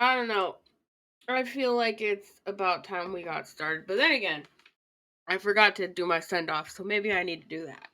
I don't know. I feel like it's about time we got started. But then again, I forgot to do my send off, so maybe I need to do that.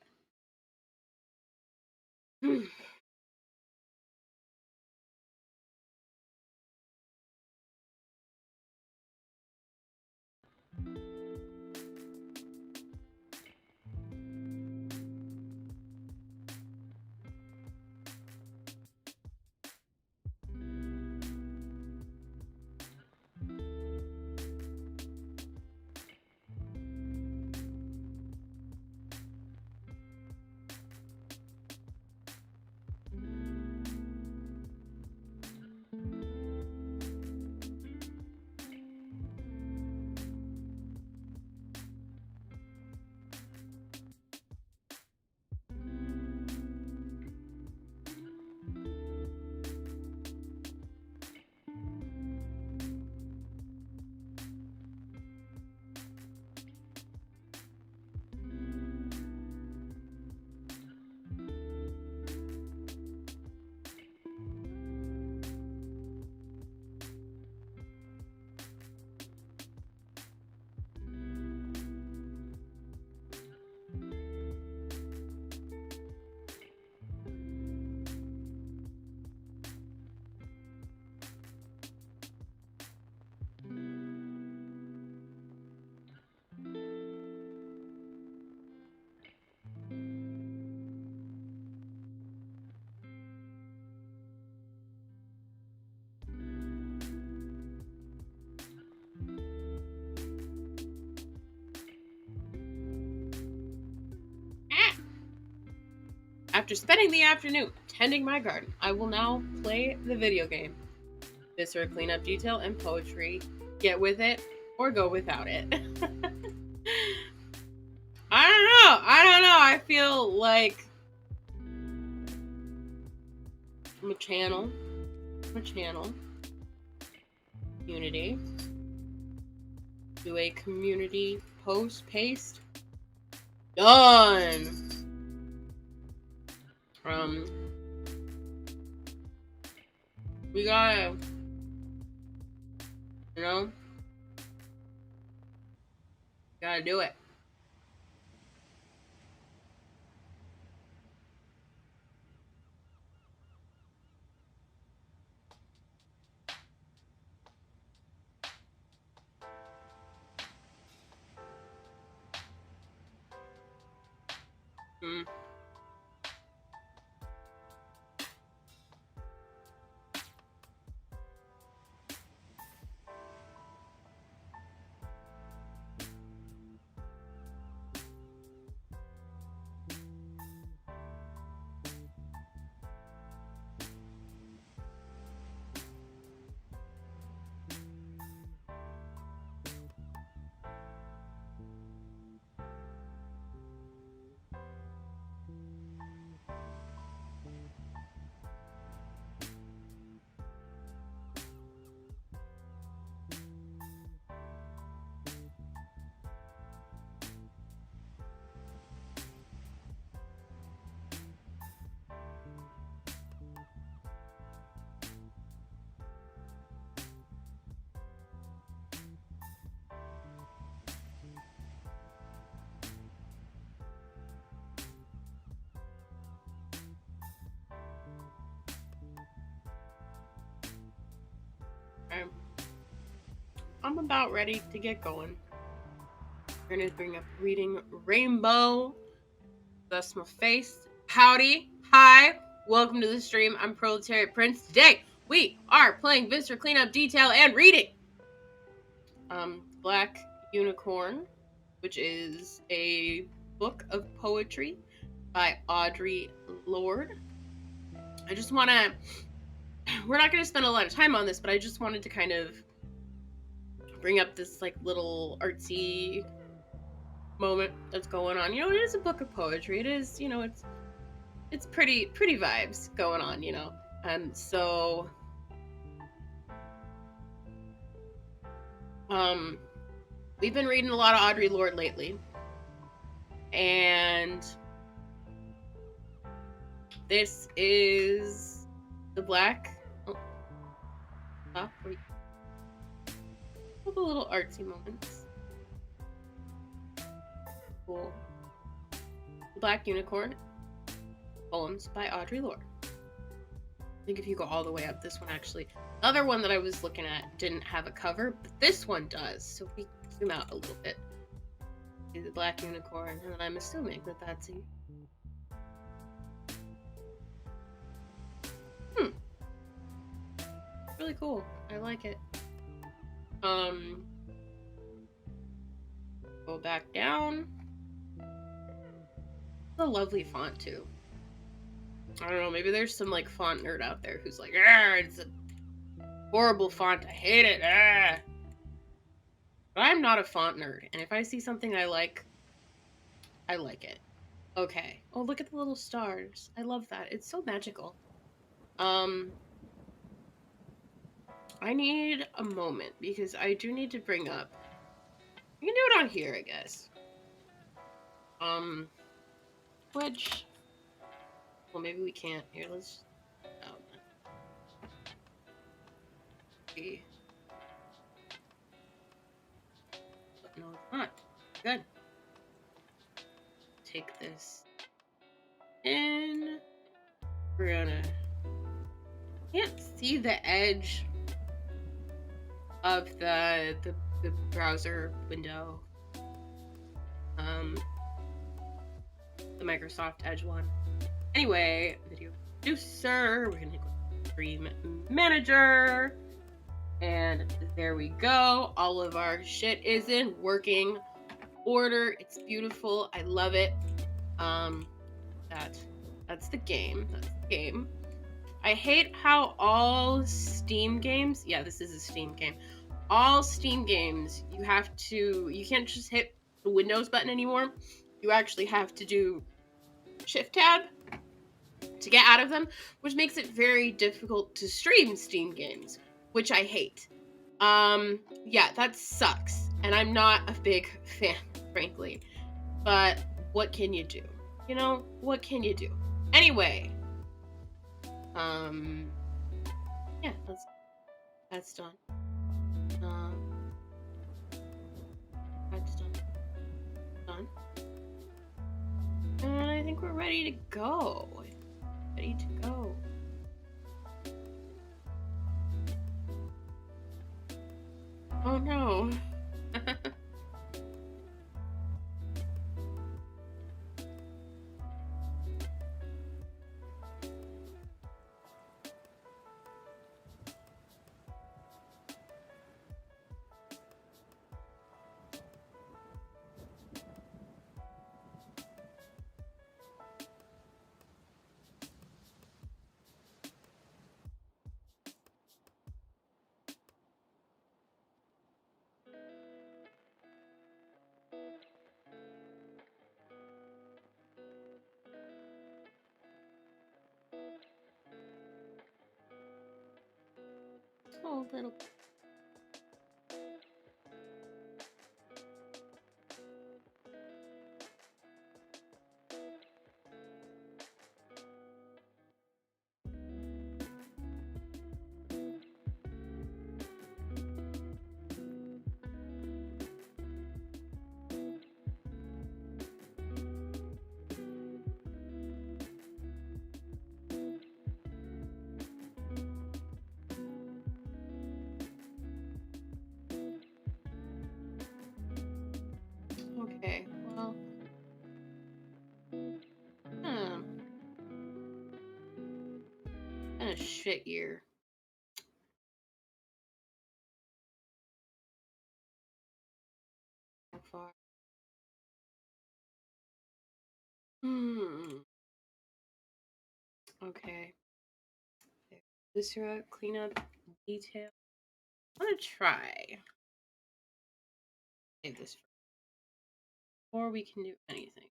After spending the afternoon tending my garden, I will now play the video game. Viscera cleanup detail and poetry. Get with it or go without it. I don't know. I feel like I'm a channel. Community. Do a community post paste. Done. We gotta, gotta do it. I'm about ready to get going. We're gonna bring up reading Rainbow. That's my face. Howdy. Hi. Welcome to the stream. I'm Proletariat Prince. Today we are playing Viscera Cleanup Detail and reading Black Unicorn, which is a book of poetry by Audre Lorde. I just wanna we're not gonna spend a lot of time on this, but I just wanted to kind of bring up this like little artsy moment that's going on. It is a book of poetry. It is, it's pretty vibes going on, And so we've been reading a lot of Audre Lorde lately. And this is the Black stuff where you all the little artsy moments. Cool. Black Unicorn, poems by Audre Lorde. I think if you go all the way up, this one actually, the other one that I was looking at didn't have a cover, but this one does. So if we zoom out a little bit, see the Black Unicorn, and then I'm assuming that that's a really cool. I like it. Go back down. It's a lovely font too. I don't know, maybe there's some like font nerd out there who's like, ah, it's a horrible font, I hate it, ah. But I'm not a font nerd, and if I see something I like it. Okay. Oh, look at the little stars. I love that. It's so magical. I need a moment because I do need to bring up. We can do it on here, I guess. Which, well, maybe we can't. Here, let's. See. No, it's not. Good. Take this in. We're gonna. Can't see the edge of the browser window. The Microsoft Edge one. Anyway, video producer. We're gonna go Stream Manager, and there we go. All of our shit is in working order. It's beautiful. I love it. That's the game. That's the game. I hate how all Steam games. Yeah, this is a Steam game. All Steam games, you can't just hit the Windows button anymore. You actually have to do Shift Tab to get out of them, which makes it very difficult to stream Steam games, which I hate. Yeah, that sucks, and I'm not a big fan, frankly. But what can you do? You know, what can you do? Anyway, yeah, that's done. That's done. Done. And I think we're ready to go. Ready to go. Oh no. Oh, little. Okay, well. Kind of shit year. So far. Okay. Viscera, cleanup, detail. I'm gonna try. Save this before we can do anything.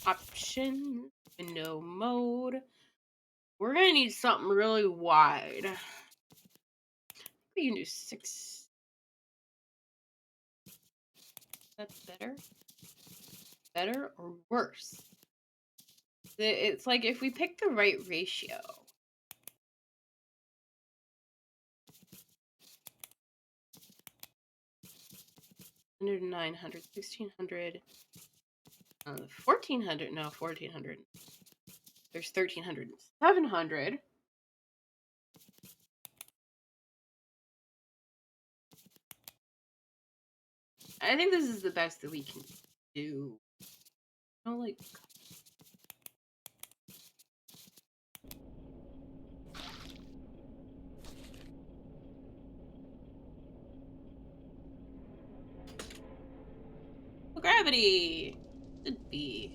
Option, window mode. We're gonna need something really wide. We can do 6. That's better. Better or worse? It's like if we pick the right ratio. 100, 900, 1600, 1400. No, 1400. There's 1300, 700. I think this is the best that we can do. Oh, like. Oh, gravity! Should be.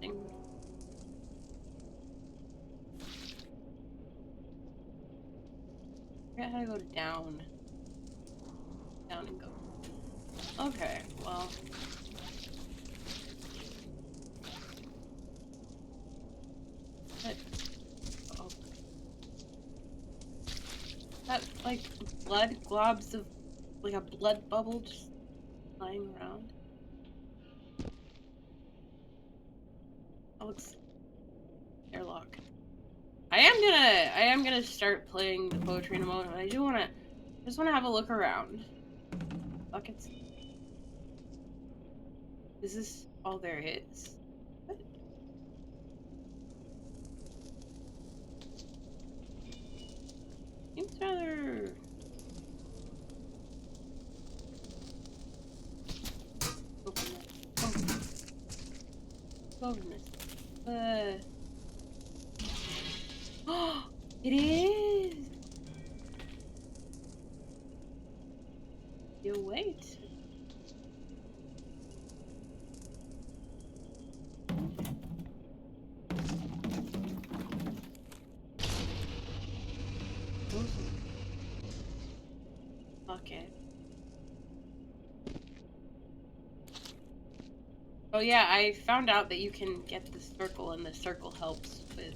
I forget how to go down. Down and go. Okay, well. But, oh. That, like, blood globs of, like a blood bubble just flying around. That looks airlock. I am gonna start playing the poetry in a moment, but I just wanna have a look around. Buckets. Is this all there is? What? Seems rather... Open this. Open this. Oh, it is! You wait. Bucket. Oh yeah, I found out that you can get the circle, and the circle helps with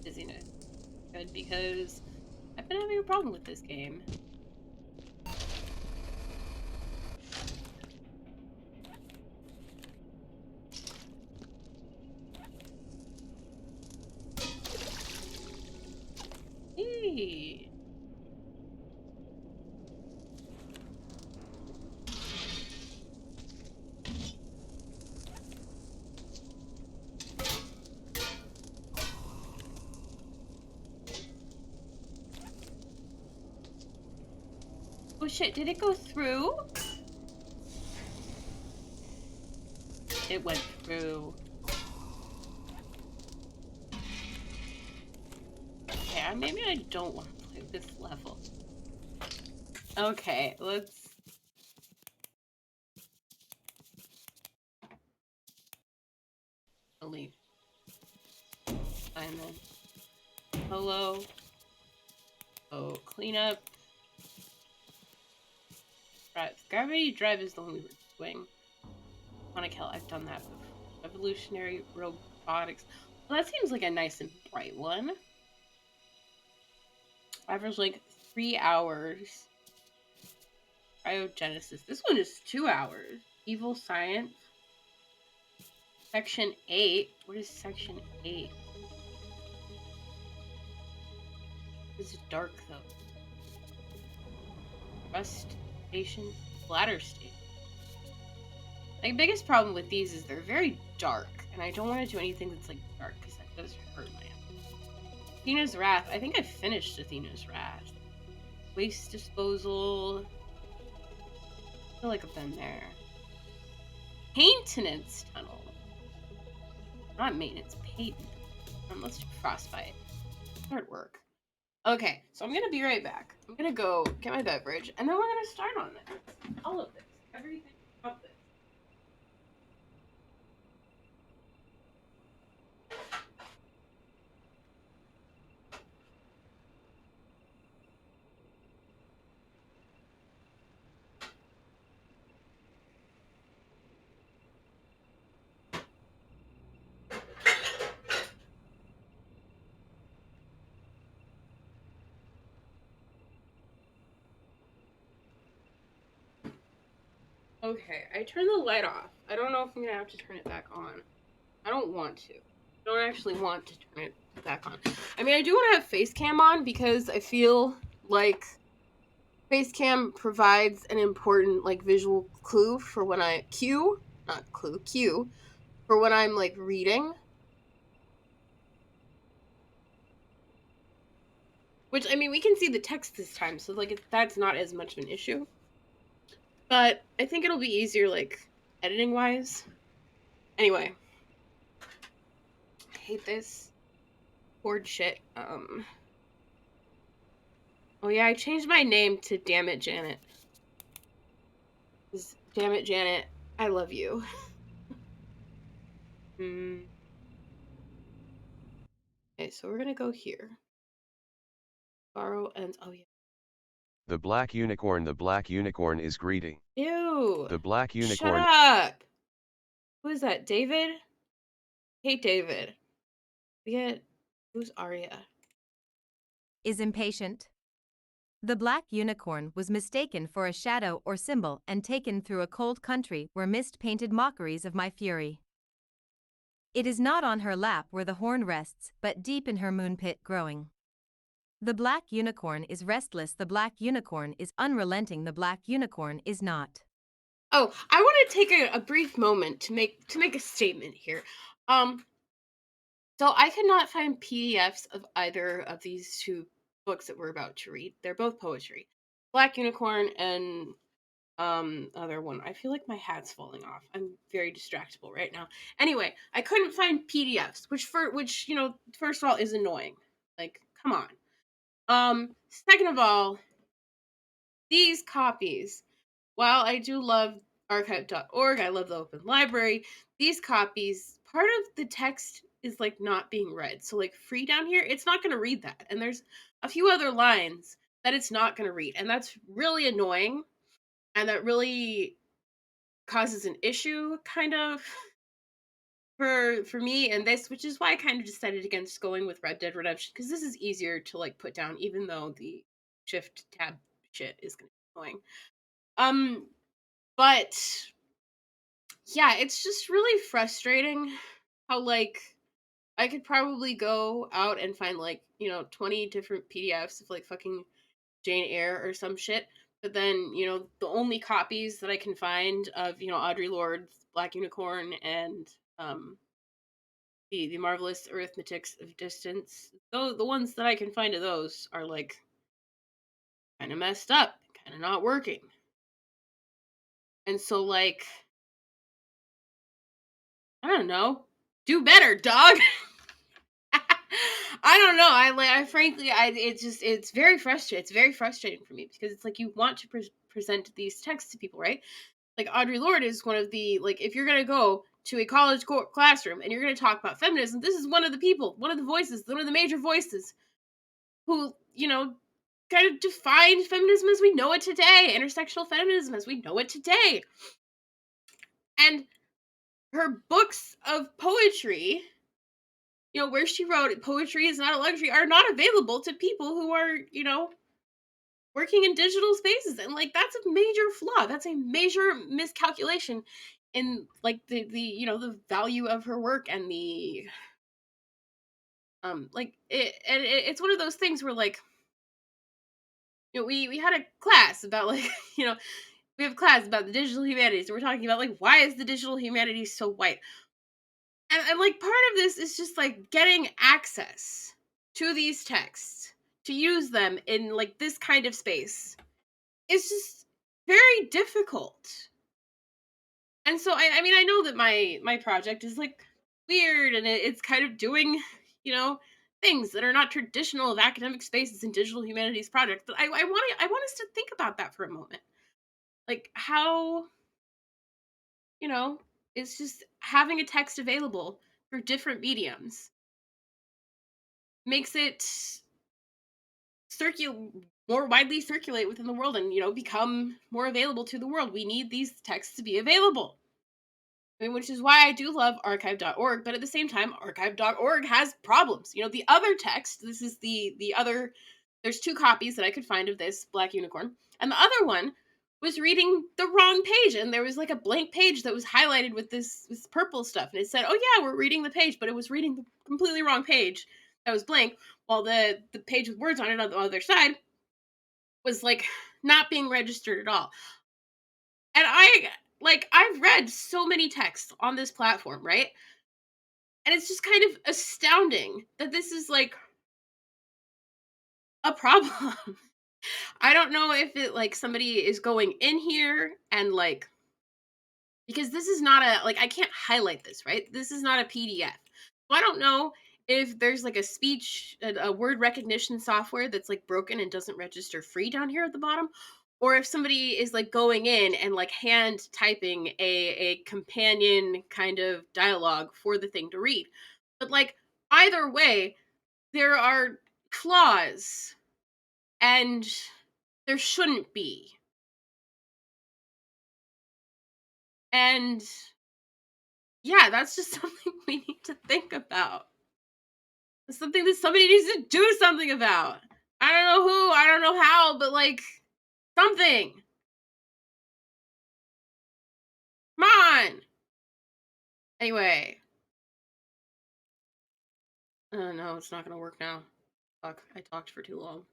dizziness. Good, because I've been having a problem with this game. Hey. Oh shit, did it go through? It went through. Okay, maybe I don't want to play this level. Okay, let's... Delete. Simon. Hello. Oh, clean up. Drive. Gravity drive is the one we were doing. Sonic Hell, I've done that before. Evolutionary robotics. Well, that seems like a nice and bright one. Average like 3 hours. Cryogenesis. This one is 2 hours. Evil Science. Section 8. What is Section 8? This is dark though. Rust Station. Bladder Station. My biggest problem with these is they're very dark, and I don't want to do anything that's like dark because that does hurt my eyes. Athena's Wrath. I think I finished Athena's Wrath. Waste disposal. I feel like I've been there. Maintenance tunnel. Not maintenance, patent. Let's do frostbite. Start work. Okay, so I'm gonna be right back. I'm gonna go get my beverage, and then we're gonna start on this. All of this. Everything about this. Okay, I turned the light off. I don't know if I'm gonna have to turn it back on. I don't want to. don't actually want to turn it back on. I mean, I do want to have face cam on because I feel like face cam provides an important like visual clue for when I cue, not clue, cue for when I'm like reading. Which I mean, we can see the text this time, so like that's not as much of an issue. But I think it'll be easier like editing wise. Anyway, I hate this board shit. Oh yeah, I changed my name to Damn It Janet. Damn it Janet, I love you. Okay, so we're gonna go here. Borrow ends. Oh yeah. The black unicorn is greeting. Ew. The black unicorn. Shut up. Who is that? David? Hey David. We get who's Arya? Is impatient. The black unicorn was mistaken for a shadow or symbol and taken through a cold country where mist painted mockeries of my fury. It is not on her lap where the horn rests, but deep in her moon pit growing. The black unicorn is restless, the black unicorn is unrelenting, the black unicorn is not. Oh, I want to take a brief moment to make a statement here. So I could not find PDFs of either of these two books that we're about to read. They're both poetry. Black Unicorn and other one. I feel like my hat's falling off. I'm very distractible right now. Anyway, I couldn't find PDFs, which you know, first of all is annoying. Like, come on. Second of all, these copies, while I do love archive.org, I love the open library, these copies, part of the text is like not being read. So like free down here, it's not going to read that. And there's a few other lines that it's not going to read. And that's really annoying. And that really causes an issue kind of for me and this, which is why I kind of decided against going with Red Dead Redemption, because this is easier to like put down, even though the shift tab shit is gonna be annoying. But yeah, it's just really frustrating how like I could probably go out and find like, you know, 20 different PDFs of like fucking Jane Eyre or some shit. But then, you know, the only copies that I can find of, you know, Audre Lorde's Black Unicorn and the Marvelous Arithmetics of Distance, though the ones that I can find of those are like kind of messed up, kind of not working. And so like I don't know, do better, dog. I don't know. I frankly, it's very frustrating. It's very frustrating for me because it's like you want to present these texts to people, right? Like Audre Lorde is one of the like if you're gonna go to a college classroom and you're gonna talk about feminism, this is one of the people, one of the voices, one of the major voices who you know kind of defined feminism as we know it today, intersectional feminism as we know it today, and her books of poetry, you know, where she wrote poetry is not a luxury, are not available to people who are, you know, working in digital spaces. And like that's a major flaw. That's a major miscalculation in like the you know, the value of her work and the like it's one of those things where like you know, we had a class about like, you know, we have class about the digital humanities and we're talking about like why is the digital humanities so white? And like part of this is just like getting access to these texts to use them in like this kind of space. It's just very difficult. And so I mean I know that my project is like weird and it's kind of doing, you know, things that are not traditional of academic spaces and digital humanities projects. But I want us to think about that for a moment. Like how, you know, it's just having a text available for different mediums makes it more widely circulate within the world and you know become more available to the world. We need these texts to be available. I mean, which is why I do love archive.org, but at the same time archive.org has problems. You know, the other text, this is the other, there's two copies that I could find of this Black Unicorn, and the other one was reading the wrong page, and there was like a blank page that was highlighted with this purple stuff, and it said, "Oh yeah, we're reading the page," but it was reading the completely wrong page that was blank, while the page with words on it on the other side was like not being registered at all. And I've read so many texts on this platform, right? And it's just kind of astounding that this is like a problem. I don't know if it like somebody is going in here and like, because this is not a, like, I can't highlight this, right? This is not a PDF. So I don't know if there's like a speech, a word recognition software that's like broken and doesn't register free down here at the bottom, or if somebody is like going in and like hand typing a companion kind of dialogue for the thing to read. But like either way, there are flaws and there shouldn't be. And yeah, that's just something we need to think about. It's something that somebody needs to do something about. I don't know who, I don't know how, but like something. Come on. Anyway. No, it's not gonna work now. Fuck, I talked for too long.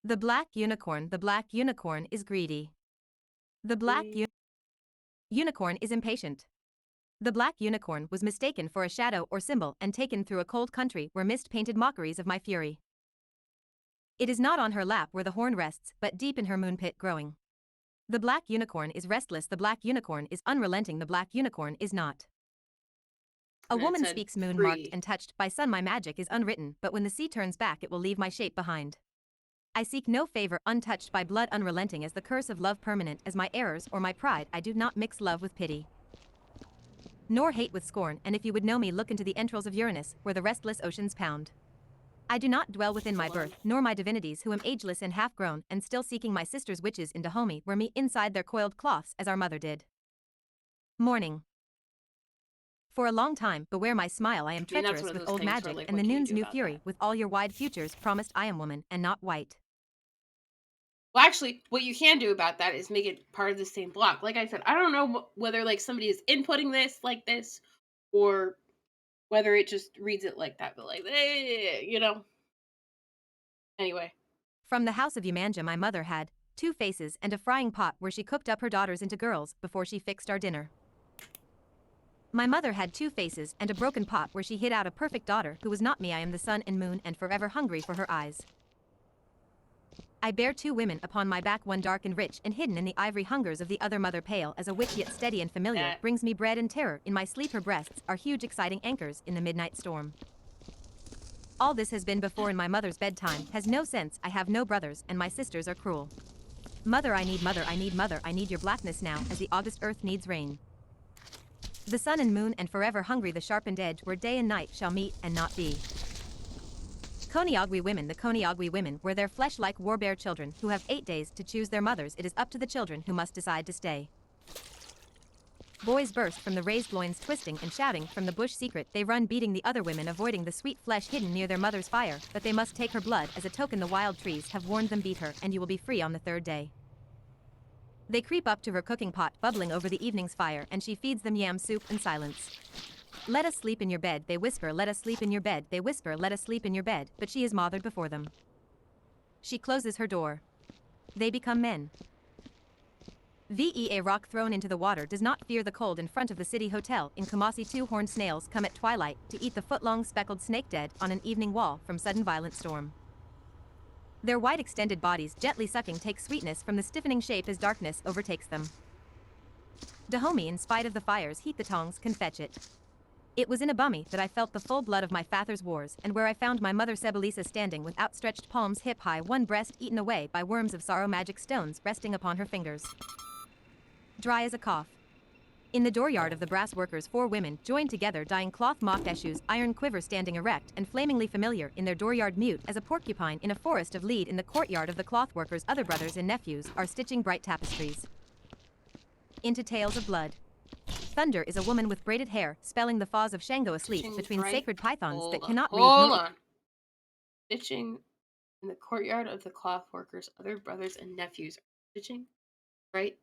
The black unicorn is greedy. The black unicorn is impatient. The black unicorn was mistaken for a shadow or symbol and taken through a cold country where mist painted mockeries of my fury. It is not on her lap where the horn rests, but deep in her moon pit growing. The black unicorn is restless, the black unicorn is unrelenting, the black unicorn is not. A And it woman said speaks moon marked free. and touched by sun, my magic is unwritten, but when the sea turns back it will leave my shape behind. I seek no favor, untouched by blood, unrelenting as the curse of love, permanent as my errors or my pride. I do not mix love with pity, nor hate with scorn, and if you would know me, look into the entrails of Uranus, where the restless oceans pound. I do not dwell within my birth, nor my divinities, who am ageless and half-grown, and still seeking my sisters witches in Dahomey, where me inside their coiled cloths, as our mother did. Morning. For a long time, beware my smile, I am I mean, that's treacherous one of with those old things where, magic, like, and what the can you noon's do new about fury, that? with all your wide futures, promised I am woman, and not white. Well, actually, what you can do about that is make it part of the same block. Like I said, I don't know whether like somebody is inputting this like this, or whether it just reads it like that. But like, you know. Anyway, From the house of Umanja my mother had 2 faces and a frying pot where she cooked up her daughters into girls before she fixed our dinner. My mother had 2 faces and a broken pot where she hid out a perfect daughter who was not me. I am the sun and moon and forever hungry for her eyes. I bear 2 women upon my back, one dark and rich and hidden in the ivory hungers of the other, mother pale as a witch yet steady and familiar, that brings me bread and terror in my sleep. Her breasts are huge exciting anchors in the midnight storm. All this has been before in my mother's bedtime, has no sense. I have no brothers and my sisters are cruel. Mother, I need mother, I need mother, I need your blackness now as the August earth needs rain. The sun and moon and forever hungry, the sharpened edge where day and night shall meet and not be. Koniagwi women, the Koniagwi women were their flesh-like warbear children who have 8 days to choose their mothers. It is up to the children who must decide to stay. Boys burst from the raised loins, twisting and shouting from the bush secret. They run beating the other women, avoiding the sweet flesh hidden near their mother's fire, but they must take her blood as a token. The wild trees have warned them, beat her and you will be free on the 3rd day. They creep up to her cooking pot, bubbling over the evening's fire, and she feeds them yam soup in silence. Let us sleep in your bed, they whisper, let us sleep in your bed, they whisper, let us sleep in your bed, but she is mothered before them. She closes her door. They become men. A rock thrown into the water does not fear the cold. In front of the city hotel in Kumasi, 2 horned snails come at twilight to eat the foot-long speckled snake dead on an evening wall from sudden violent storm. Their white extended bodies, gently sucking, take sweetness from the stiffening shape as darkness overtakes them. Dahomey, in spite of the fires, heat the tongs can fetch it. It was in Abumi that I felt the full blood of my father's wars, and where I found my mother Sebelisa standing with outstretched palms hip high, one breast eaten away by worms of sorrow, magic stones resting upon her fingers. Dry as a cough. In the dooryard of the brass workers, 4 women joined together, dyeing cloth mock issues, iron quiver standing erect and flamingly familiar in their dooryard, mute as a porcupine in a forest of lead. In the courtyard of the cloth workers, other brothers and nephews are stitching bright tapestries into tales of blood. Thunder is a woman with braided hair, spelling the Faws of Shango, asleep between sacred pythons that cannot read hold nor on. Stitching in the courtyard of the cloth workers, other brothers and nephews are stitching bright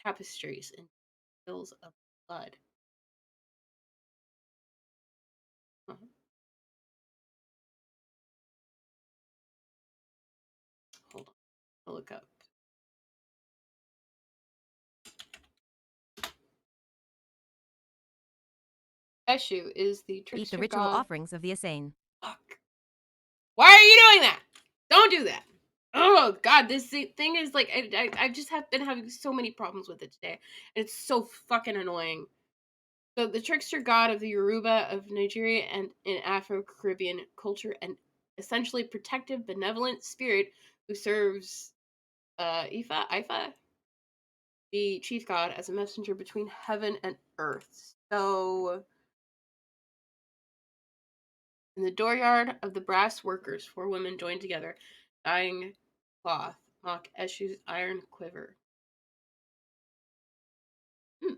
tapestries and hills of blood. Huh. Hold on, I'll look up. Eshu is the Eat trickster the ritual god. offerings of the Asane. Fuck. Why are you doing that? Don't do that. Oh god, this thing is like I just have been having so many problems with it today. And it's so fucking annoying. So the trickster god of the Yoruba of Nigeria and in Afro-Caribbean culture, and essentially protective, benevolent spirit who serves Ifa, the chief god, as a messenger between heaven and earth. So in the dooryard of the brass workers, 4 women joined together, dyeing cloth, mock Eshu's iron quiver. Hmm.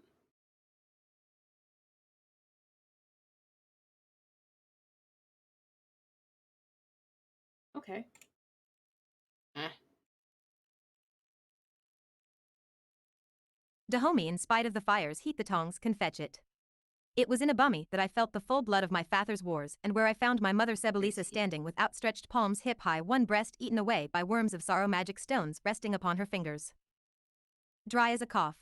Okay. Eh. Dahomey, in spite of the fires, heat the tongs, can fetch it. It was in Abumi that I felt the full blood of my father's wars, and where I found my mother Sebelisa standing with outstretched palms hip high, one breast eaten away by worms of sorrow, magic stones resting upon her fingers. Dry as a cough.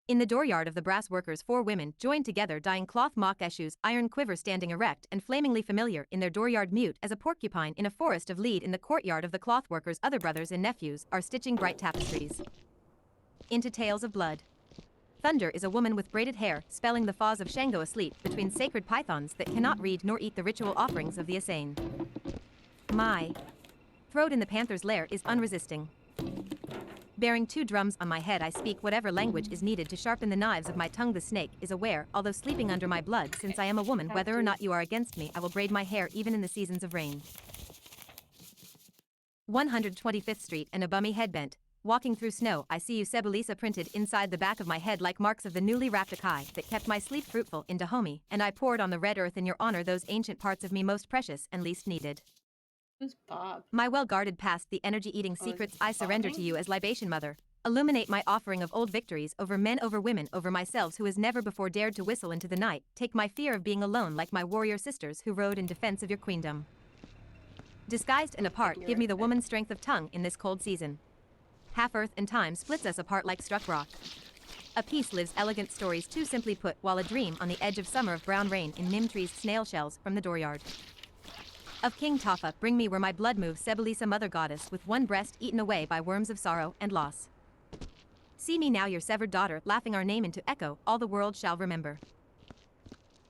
In the dooryard of the brass workers, 4 women joined together, dyeing cloth, mock Eshu's iron quiver standing erect and flamingly familiar in their dooryard, mute as a porcupine in a forest of lead. In the courtyard of the cloth workers, other brothers and nephews are stitching bright tapestries into tales of blood. Thunder is a woman with braided hair, spelling the Faws of Shango asleep between sacred pythons that cannot read nor eat the ritual offerings of the Asane. My throat in the panther's lair is unresisting. Bearing 2 drums on my head, I speak whatever language is needed to sharpen the knives of my tongue. The snake is aware, although sleeping under my blood, since I am a woman, whether or not you are against me, I will braid my hair even in the seasons of rain. 125th Street and Abumi headbent. Walking through snow, I see you, Sebelisa, printed inside the back of my head like marks of the newly wrapped Akai that kept my sleep fruitful in Dahomey, and I poured on the red earth in your honor those ancient parts of me most precious and least needed. Who's Bob? My well-guarded past, the energy-eating secrets I surrender to you as libation mother. Illuminate my offering of old victories over men, over women, over myself who has never before dared to whistle into the night. Take my fear of being alone like my warrior sisters who rode in defense of your queendom. Disguised and apart, give me the woman's strength of tongue in this cold season. Half earth and time splits us apart like struck rock. A piece lives elegant stories too simply put, while a dream on the edge of summer of brown rain in Nim trees, snail shells from the dooryard of King Tafa, bring me where my blood moves, Sebelisa, mother goddess, with one breast eaten away by worms of sorrow and loss. See me now, your severed daughter, laughing our name into echo, all the world shall remember.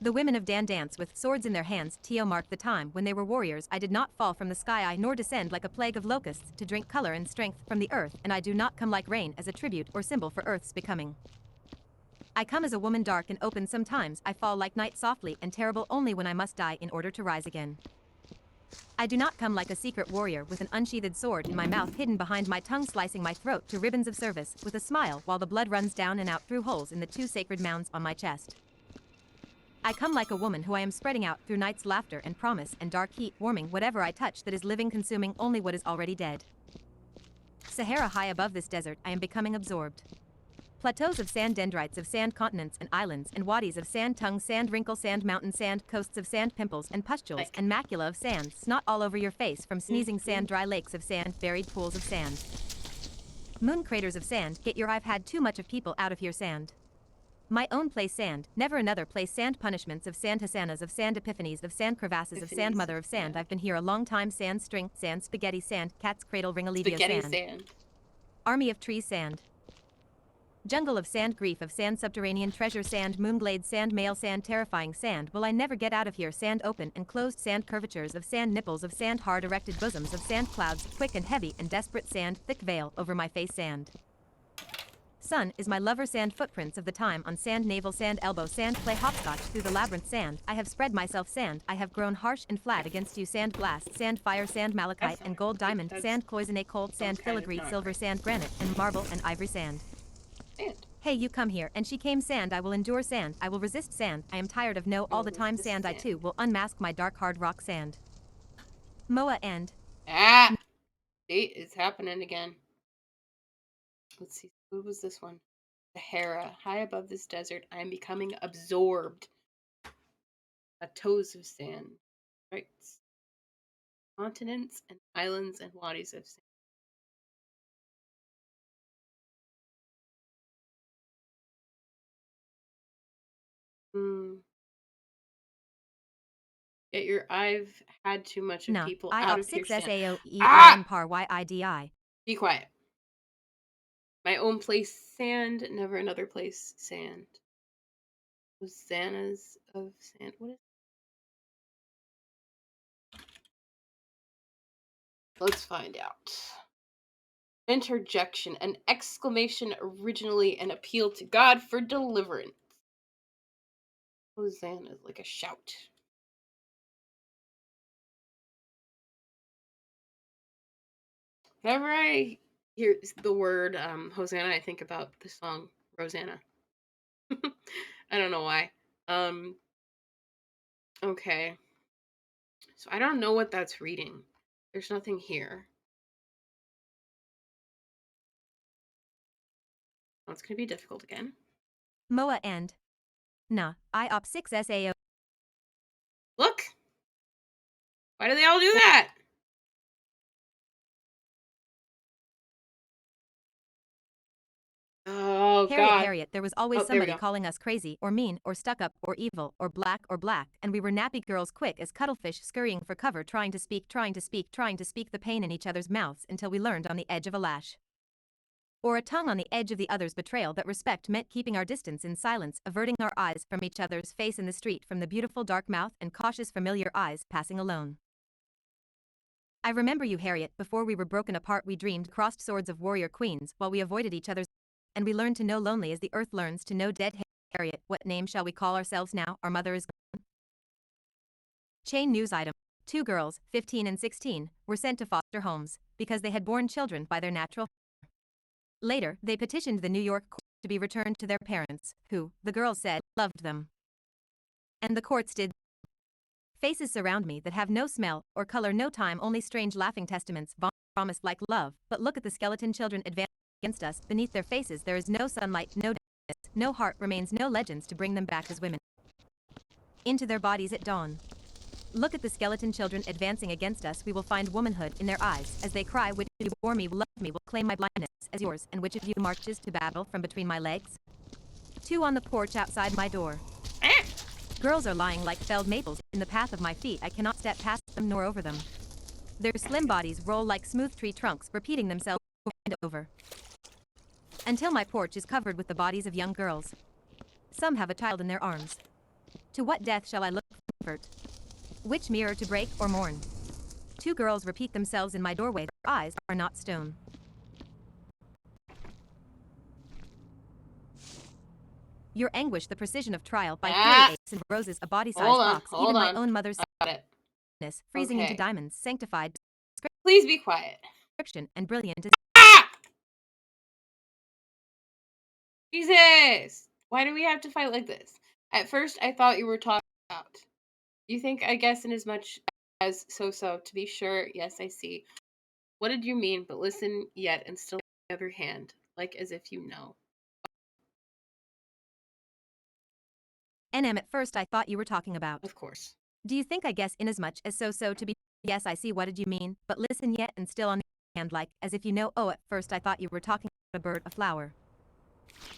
The women of Dan dance with swords in their hands. Tio marked the time when they were warriors. I did not fall from the sky, I nor descend like a plague of locusts to drink color and strength from the earth, and I do not come like rain as a tribute or symbol for earth's becoming. I come as a woman, dark and open. Sometimes I fall like night, softly and terrible, only when I must die in order to rise again. I do not come like a secret warrior with an unsheathed sword in my mouth, hidden behind my tongue, slicing my throat to ribbons of service, with a smile while the blood runs down and out through holes in the 2 sacred mounds on my chest. I come like a woman who I am spreading out through night's laughter and promise and dark heat, warming whatever I touch that is living, consuming only what is already dead. Sahara high above this desert, I am becoming absorbed. Plateaus of sand, dendrites of sand, continents and islands, and wadis of sand, tongues, sand, wrinkle, sand, mountain, sand, coasts of sand, pimples and pustules, and macula of sand, snot all over your face from sneezing sand, dry lakes of sand, buried pools of sand. Moon craters of sand, get your I've had too much of people out of here sand. My own place sand, never another place sand, punishments of sand, hasanas of sand, epiphanies of sand, crevasses of sand, mother of sand, I've been here a long time, sand, string, sand, spaghetti sand, cat's cradle, ring, Olivia sand. Army of trees sand. Jungle of sand, grief of sand, subterranean treasure sand, moonglade sand, male sand, terrifying sand, will I never get out of here sand, open and closed sand, curvatures of sand, nipples of sand, hard erected bosoms of sand, clouds, quick and heavy and desperate sand, thick veil over my face sand. Sun is my lover sand, footprints of the time on sand, navel sand, elbow sand, play hopscotch through the labyrinth sand, I have spread myself sand, I have grown harsh and flat against you sand, glass, sand, fire, sand, malachite and gold, diamond, sand, cloisonne, cold sand, filigree, silver sand, granite and marble and ivory sand. Hey, you come here, and she came sand, I will endure sand, I will resist sand, I am tired of no all the time sand, I too will unmask my dark hard rock sand. Moa and... Ah! See, it's happening again. Let's see. What was this one? Sahara. High above this desert, I am becoming absorbed. A toes of sand. Right. Continents and islands and wadis of sand. Hmm. Yet I've had too much of Nah, people I out op of here 6 stand. SAOEIN par YIDI. Be quiet. My own place sand, never another place sand. Hosannas of sand. What is? Let's find out. Interjection, an exclamation originally an appeal to God for deliverance. Hosanna is like a shout. Whenever I hear the word Hosanna, I think about the song Rosanna. I don't know why. Um, okay. So I don't know what that's reading. There's nothing here. Oh, it's going to be difficult again. MOA and Nah, I op 6 SAO. Look! Why do they all do that? Oh, God. Harriet, there was always Oh, there we somebody go. calling us crazy, or mean, or stuck up, or evil, or black, and we were nappy girls quick as cuttlefish scurrying for cover trying to speak the pain in each other's mouths until we learned on the edge of a lash. Or a tongue on the edge of the other's betrayal that respect meant keeping our distance in silence, averting our eyes from each other's face in the street from the beautiful dark mouth and cautious familiar eyes passing alone. I remember you, Harriet, before we were broken apart we dreamed crossed swords of warrior queens while we avoided each other's, and we learned to know lonely as the earth learns to know dead. Harriet, what name shall we call ourselves now our mother is gone? Chain news item. 2 girls, 15 and 16, were sent to foster homes because they had borne children by their natural. Later, they petitioned the New York court to be returned to their parents, who, the girls said, loved them. And the courts did. Faces surround me that have no smell or color, no time, only strange laughing testaments promised like love, but look at the skeleton children advancing against us. Beneath their faces there is no sunlight, no darkness, no heart remains, no legends to bring them back as women. Into their bodies at dawn. Look at the skeleton children advancing against us. We will find womanhood in their eyes as they cry, which of you bore me, will love me, will claim my blindness as yours, and which of you marches to battle from between my legs? 2 on the porch outside my door. Girls are lying like felled maples in the path of my feet. I cannot step past them nor over them. Their slim bodies roll like smooth tree trunks, repeating themselves over and over, until my porch is covered with the bodies of young girls. Some have a child in their arms. To what death shall I look for comfort? Which mirror to break or mourn? 2 girls repeat themselves in my doorway. Their eyes are not stone. Your anguish, the precision of trial by fury aches and roses, a body-sized fox, even my own mother's sadness, freezing into diamonds, sanctified. Please be quiet. Description and brilliant. Jesus! Why do we have to fight like this? At first, I thought you were talking about. You think, I guess, in as much as so, to be sure, yes, I see. What did you mean? But listen yet, and still on the other hand, like as if you know. NM, at first I thought you were talking about. Of course. Do you think, I guess, in as much as so to be, yes, I see, what did you mean? But listen yet, and still on the other hand, like as if you know. Oh, at first I thought you were talking about a bird, a flower.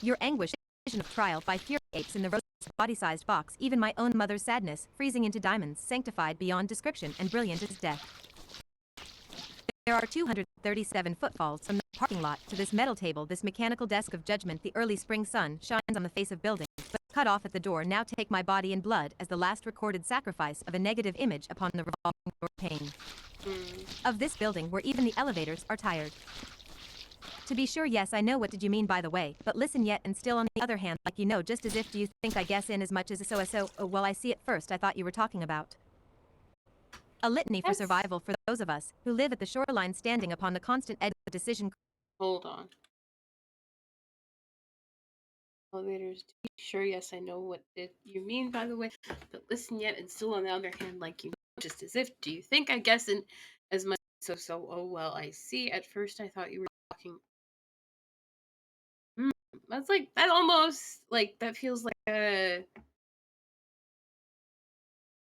Your anguish, vision of trial by fury apes in the rose body-sized box, even my own mother's sadness, freezing into diamonds, sanctified beyond description and brilliant as death. There are 237 footfalls from the parking lot to this metal table, this mechanical desk of judgment. The early spring sun shines on the face of buildings, but cut off at the door. Now take my body and blood as the last recorded sacrifice of a negative image upon the revolving door pane of this building where even the elevators are tired. To be sure, yes, I know. What did you mean, by the way? But listen yet, and still on the other hand, like you know, just as if, do you think, I guess, in as much as so. Oh, well, I see. At first I thought you were talking about a litany for survival for those of us who live at the shoreline, standing upon the constant edge of decision. Hold on. Elevators. To be sure, yes, I know. What did you mean, by the way? But listen yet, and still on the other hand, like you know, just as if, do you think, I guess, in as much so. Oh, well, I see. At first I thought you were talking That's like that almost like that feels like a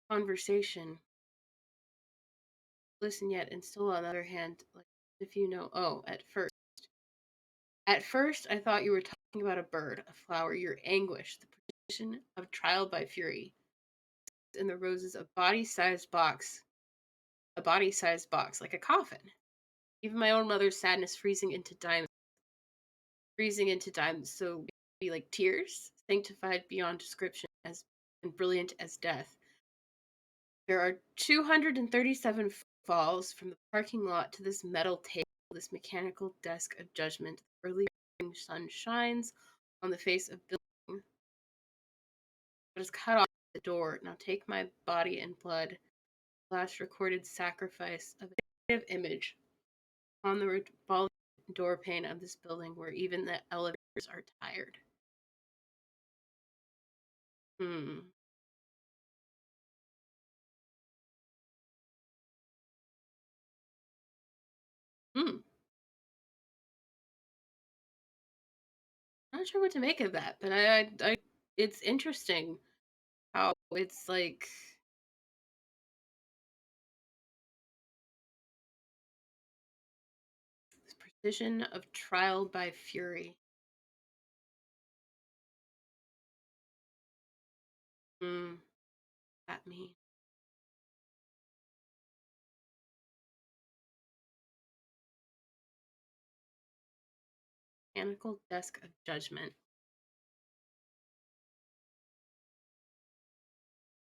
conversation. Listen yet, and still on the other hand, like if you know, oh, at first I thought you were talking about a bird, a flower, your anguish, the precision of trial by fury, in the roses, a body-sized box, like a coffin. Even my own mother's sadness freezing into diamonds, so be like tears, sanctified beyond description, as and brilliant as death. There are 237 falls from the parking lot to this metal table, this mechanical desk of judgment. The early morning sun shines on the face of building, but is cut off at the door. Now take my body and blood, last recorded sacrifice of a native image on the revolving door pane of this building where even the elevators are tired. Hmm. Hmm. Not sure what to make of that, but it's interesting how it's like this precision of trial by fury. Hmm. That mean mechanical desk of judgment.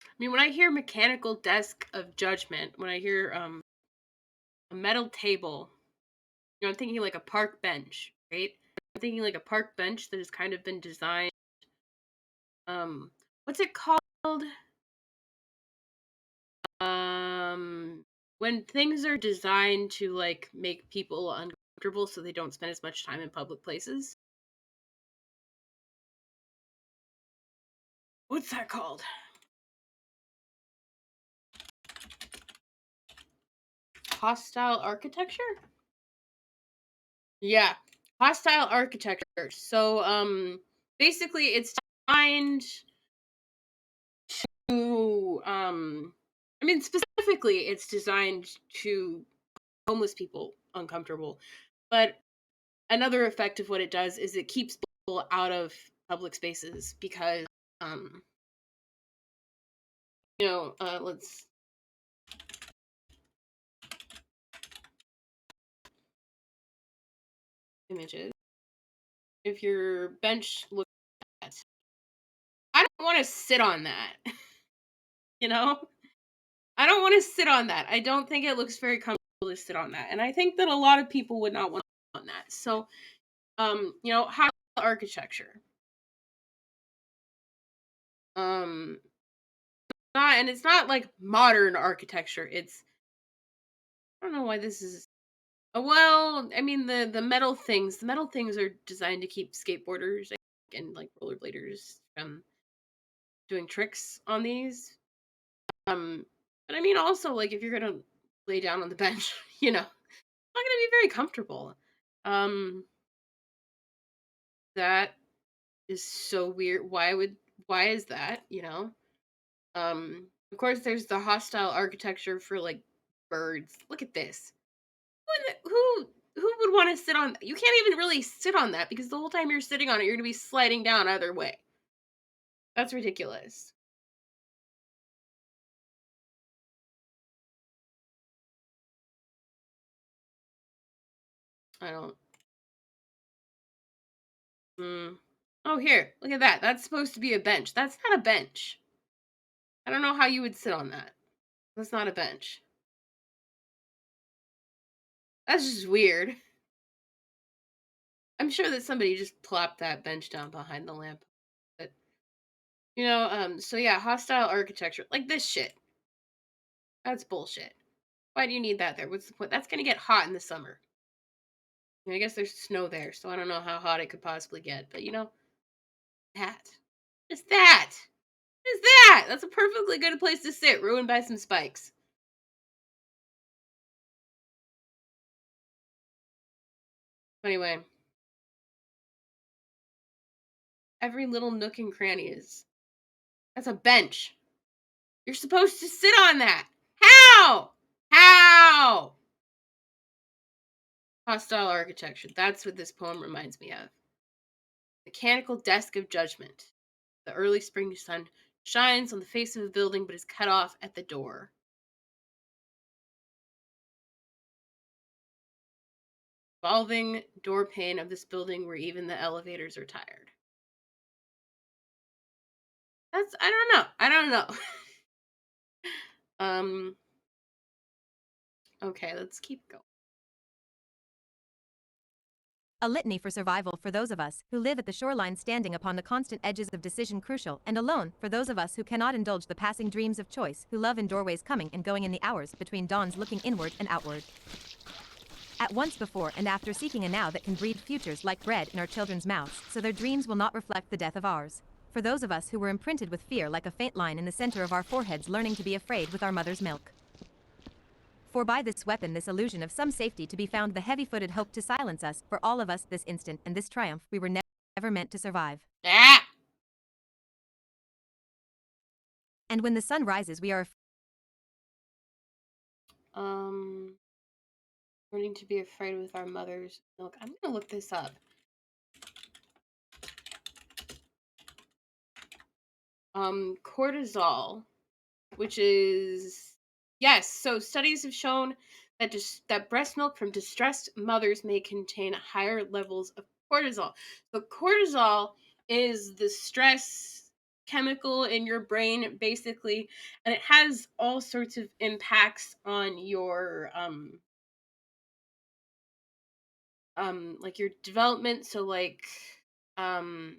I mean, when I hear mechanical desk of judgment, when I hear a metal table, I'm thinking like a park bench, right? I'm thinking like a park bench that has kind of been designed. What's it called? Um, when things are designed to like make people uncomfortable, so they don't spend as much time in public places. What's that called? Hostile architecture? Yeah, hostile architecture. So, basically, it's designed to, I mean, specifically, it's designed to homeless people uncomfortable. But another effect of what it does is it keeps people out of public spaces because, um, let's images. If your bench looks at, I don't want to sit on that. You know, I don't want to sit on that. I don't think it looks very comfortable to sit on that, and I think that a lot of people would not want to sit on that. So, how architecture, um, not and it's not like modern architecture. It's I don't know why this is. Well, I mean the metal things are designed to keep skateboarders and like rollerbladers from doing tricks on these. Um, but I mean also like if you're gonna lay down on the bench, not gonna be very comfortable. Um, that is so weird. Why is that? Of course there's the hostile architecture for like birds. Look at this. Who would want to sit on you can't even really sit on that because the whole time you're sitting on it you're gonna be sliding down either way. That's ridiculous. I don't mm. Oh here, look at that. That's supposed to be a bench. That's not a bench. I don't know how you would sit on that. That's not a bench. That's just weird. I'm sure that somebody just plopped that bench down behind the lamp. But so yeah, hostile architecture. Like this shit. That's bullshit. Why do you need that there? What's the point? That's gonna get hot in the summer. I guess there's snow there, so I don't know how hot it could possibly get. But that. Just that. Just that. That's a perfectly good place to sit, ruined by some spikes. Anyway, every little nook and cranny is. That's a bench. You're supposed to sit on that. How? How? Hostile architecture. That's what this poem reminds me of. Mechanical desk of judgment. The early spring sun shines on the face of a building but is cut off at the door. Revolving door pane of this building where even the elevators are tired. That's I don't know. I don't know. Okay, let's keep going. A litany for survival for those of us who live at the shoreline, standing upon the constant edges of decision, crucial and alone for those of us who cannot indulge the passing dreams of choice, who love in doorways coming and going in the hours between dawns, looking inward and outward. At once, before and after, seeking a now that can breed futures like bread in our children's mouths, so their dreams will not reflect the death of ours. For those of us who were imprinted with fear like a faint line in the center of our foreheads, learning to be afraid with our mother's milk. For by this weapon, this illusion of some safety to be found, the heavy-footed hope to silence us, for all of us, this instant and this triumph, we were never meant to survive. Ah! And when the sun rises, we are Learning to be afraid with our mother's milk. I'm gonna look this up. Cortisol, which is yes. So studies have shown that that breast milk from distressed mothers may contain higher levels of cortisol. So cortisol is the stress chemical in your brain, basically, and it has all sorts of impacts on your like your development. So like um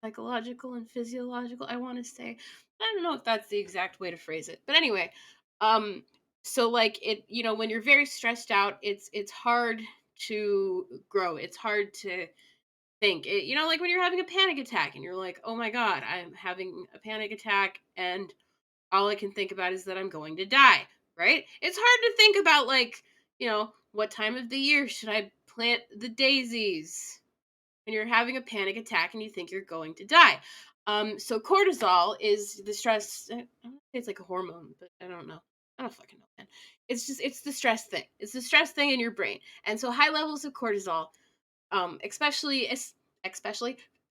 psychological and physiological, I want to say. I don't know if that's the exact way to phrase it, but anyway, um so like it, when you're very stressed out, it's hard to grow, it's hard to think it, like when you're having a panic attack and you're like, oh my god, I'm having a panic attack and all I can think about is that I'm going to die, right? It's hard to think about, like, what time of the year should I plant the daisies when you're having a panic attack and you think you're going to die. So cortisol is the stress. I don't say it's like a hormone, but I don't know. I don't fucking know, man. It's the stress thing. It's the stress thing in your brain, and so high levels of cortisol, especially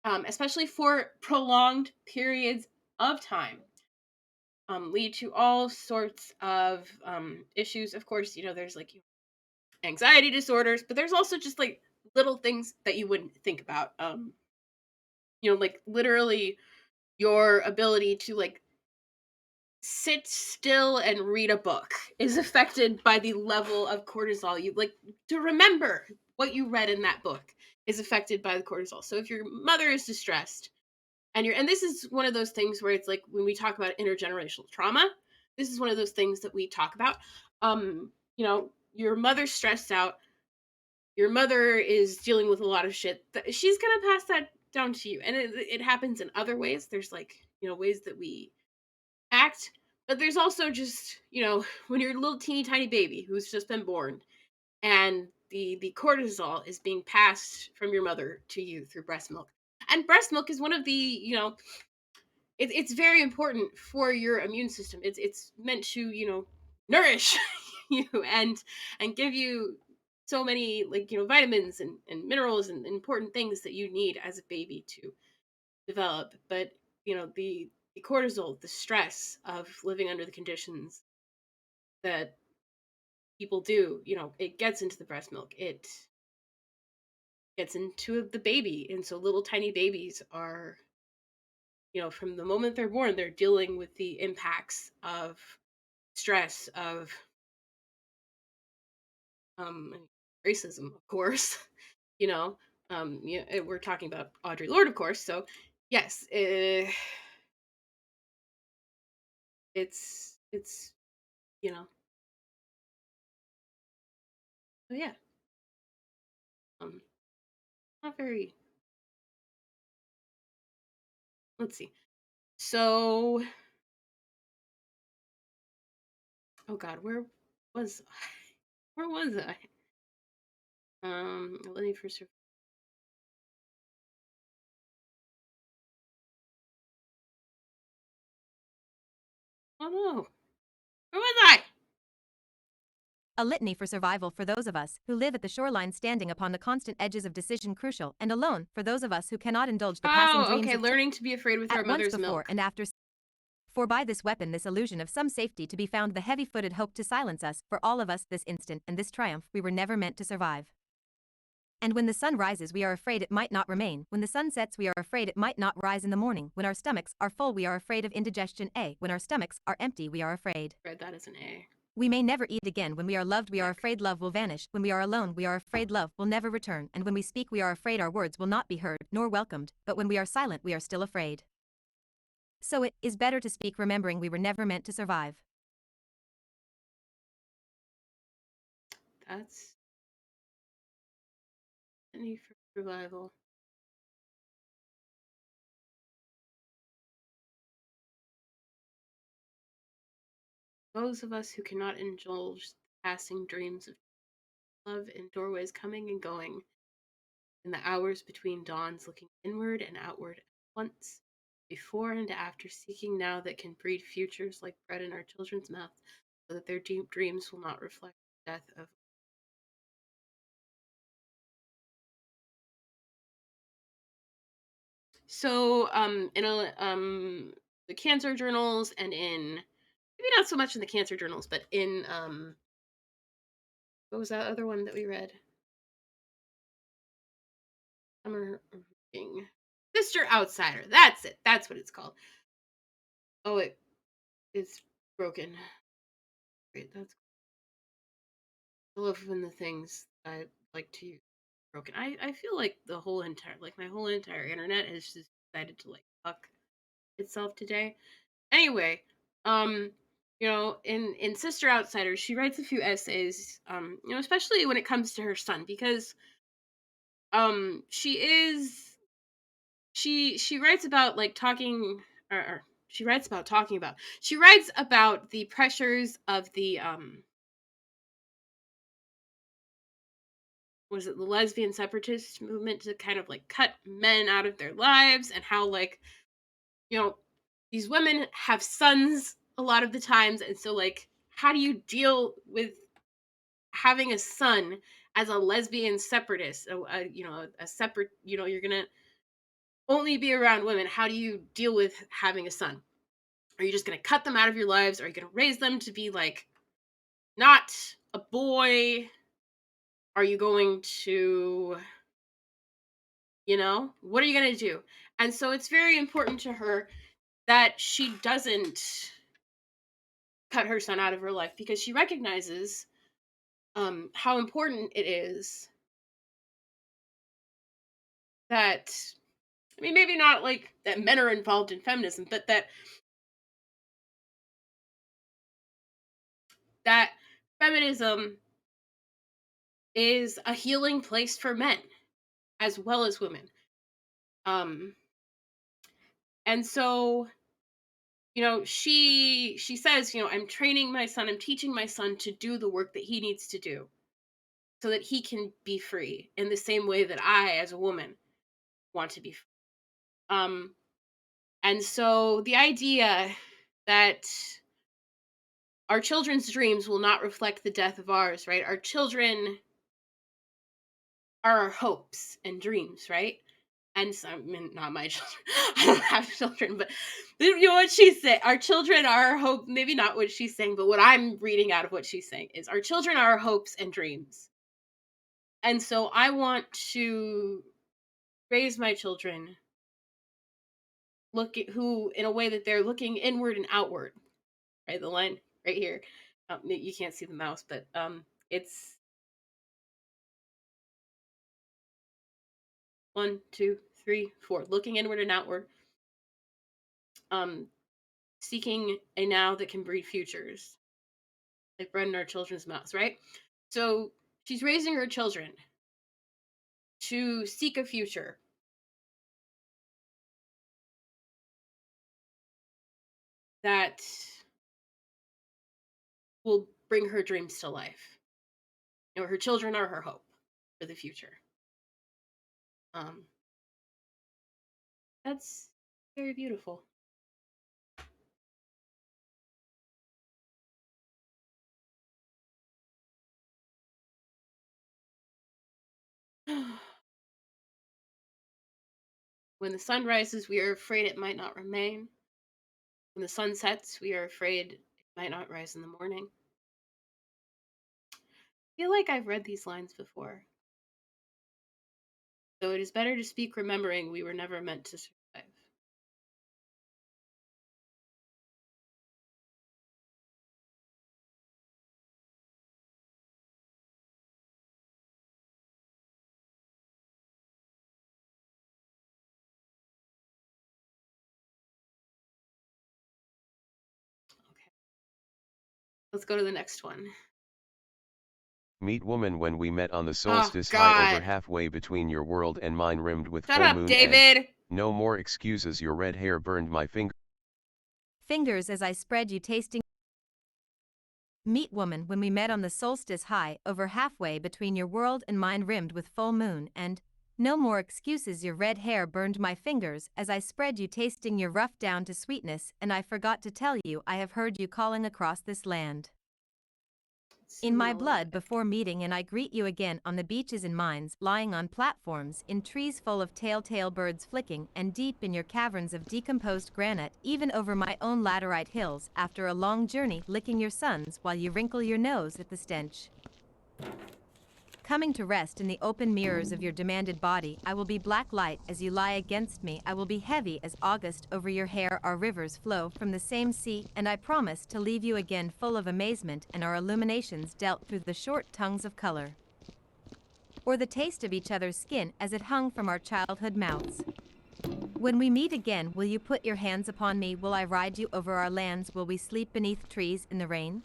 especially for prolonged periods of time, lead to all sorts of issues. Of course, there's like anxiety disorders, but there's also just like little things that you wouldn't think about. Like literally your ability to like sit still and read a book is affected by the level of cortisol. You like to remember what you read in that book is affected by the cortisol. So if your mother is distressed and this is one of those things where it's like when we talk about intergenerational trauma, this is one of those things that we talk about. Your mother's stressed out, your mother is dealing with a lot of shit, she's gonna pass that down to you, and it happens in other ways. There's like ways that we act, but there's also just when you're a little teeny tiny baby who's just been born and the cortisol is being passed from your mother to you through breast milk, and breast milk is one of the it's very important for your immune system. It's meant to nourish you and give you so many like vitamins and minerals and important things that you need as a baby to develop. But the cortisol, the stress of living under the conditions that people do, it gets into the breast milk, it gets into the baby, and so little tiny babies are from the moment they're born, they're dealing with the impacts of stress, of racism, of course. you know we're talking about Audre Lorde, of course, so yes, it's you know so yeah, um not very, let's see. So, oh god, was where was I? Let me first. Oh no. Where was I? A litany for survival for those of us who live at the shoreline, standing upon the constant edges of decision, crucial and alone for those of us who cannot indulge the passing Oh, dreams okay. of Learning to be afraid with our at once mother's before milk. and after. For by this weapon, this illusion of some safety to be found, the heavy-footed hope to silence us, for all of us, this instant and this triumph, we were never meant to survive. And when the sun rises, we are afraid it might not remain. When the sun sets, we are afraid it might not rise in the morning. When our stomachs are full, we are afraid of indigestion. When our stomachs are empty, we are afraid Read that as an A. we may never eat again. When we are loved, we are afraid love will vanish. When we are alone, we are afraid love will never return. And when we speak, we are afraid our words will not be heard nor welcomed. But when we are silent, we are still afraid. So it is better to speak, remembering we were never meant to survive. That's a need for survival. Those of us who cannot indulge the passing dreams of love in doorways coming and going, in the hours between dawns, looking inward and outward at once, before and after, seeking now that can breed futures like bread in our children's mouths, so that their deep dreams will not reflect the death of. So, the cancer journals, and in maybe not so much in the cancer journals, but in what was that other one that we read? Summer reading. Sister Outsider. That's it. That's what it's called. Oh, it's broken. Great. That's. I love when the things I like to use are broken. I feel like the whole entire, like my whole entire internet has just decided to like fuck itself today. Anyway, um, in Sister Outsider, she writes a few essays, especially when it comes to her son, because she is she writes about like talking, or she writes about the pressures of the was it the lesbian separatist movement to kind of like cut men out of their lives, and how like you know these women have sons a lot of the times, and so like how do you deal with having a son as a lesbian separatist, a separate, you're gonna only be around women. How do you deal with having a son? Are you just gonna cut them out of your lives? Are you gonna raise them to be like not a boy? Are you going to, what are you gonna do? And so it's very important to her that she doesn't cut her son out of her life, because she recognizes how important it is that, I mean, maybe not like that men are involved in feminism, but that feminism is a healing place for men as well as women. Um, and so, she says, I'm training my son, I'm teaching my son to do the work that he needs to do so that he can be free in the same way that I, as a woman, want to be free. And so the idea that our children's dreams will not reflect the death of ours, right? Our children are our hopes and dreams, right? And so, I mean, not my children. I don't have children, but what she's saying. Our children are our hope. Maybe not what she's saying, but what I'm reading out of what she's saying is our children are our hopes and dreams. And so I want to raise my children who in a way that they're looking inward and outward, right? The line right here. You can't see the mouse, but it's 1, 2, 3, 4. Looking inward and outward. Seeking a now that can breed futures, like bread in our children's mouths, right? So she's raising her children to seek a future that will bring her dreams to life. Her children are her hope for the future. Um, that's very beautiful. When the sun rises, we are afraid it might not remain. When the sun sets, we are afraid it might not rise in the morning. I feel like I've read these lines before. So it is better to speak remembering we were never meant to survive. Okay. Let's go to the next one. Meet woman, when we met on the Oh, solstice high over God. halfway between your world and mine, rimmed with Shut full up, moon, and David. no more excuses, your red hair burned my Fingers as I spread you tasting. Meet woman, when we met on the solstice high over halfway between your world and mine, rimmed with full moon, and no more excuses, your red hair burned my fingers as I spread you tasting your rough down to sweetness, and I forgot to tell you I have heard you calling across this land. In my blood before meeting, and I greet you again on the beaches in mines, lying on platforms, in trees full of telltale birds flicking, and deep in your caverns of decomposed granite, even over my own laterite hills, after a long journey, licking your sons while you wrinkle your nose at the stench. Coming to rest in the open mirrors of your demanded body, I will be black light as you lie against me, I will be heavy as August over your hair, our rivers flow from the same sea, and I promise to leave you again full of amazement, and our illuminations dealt through the short tongues of color. Or the taste of each other's skin as it hung from our childhood mouths. When we meet again, will you put your hands upon me, will I ride you over our lands, will we sleep beneath trees in the rain?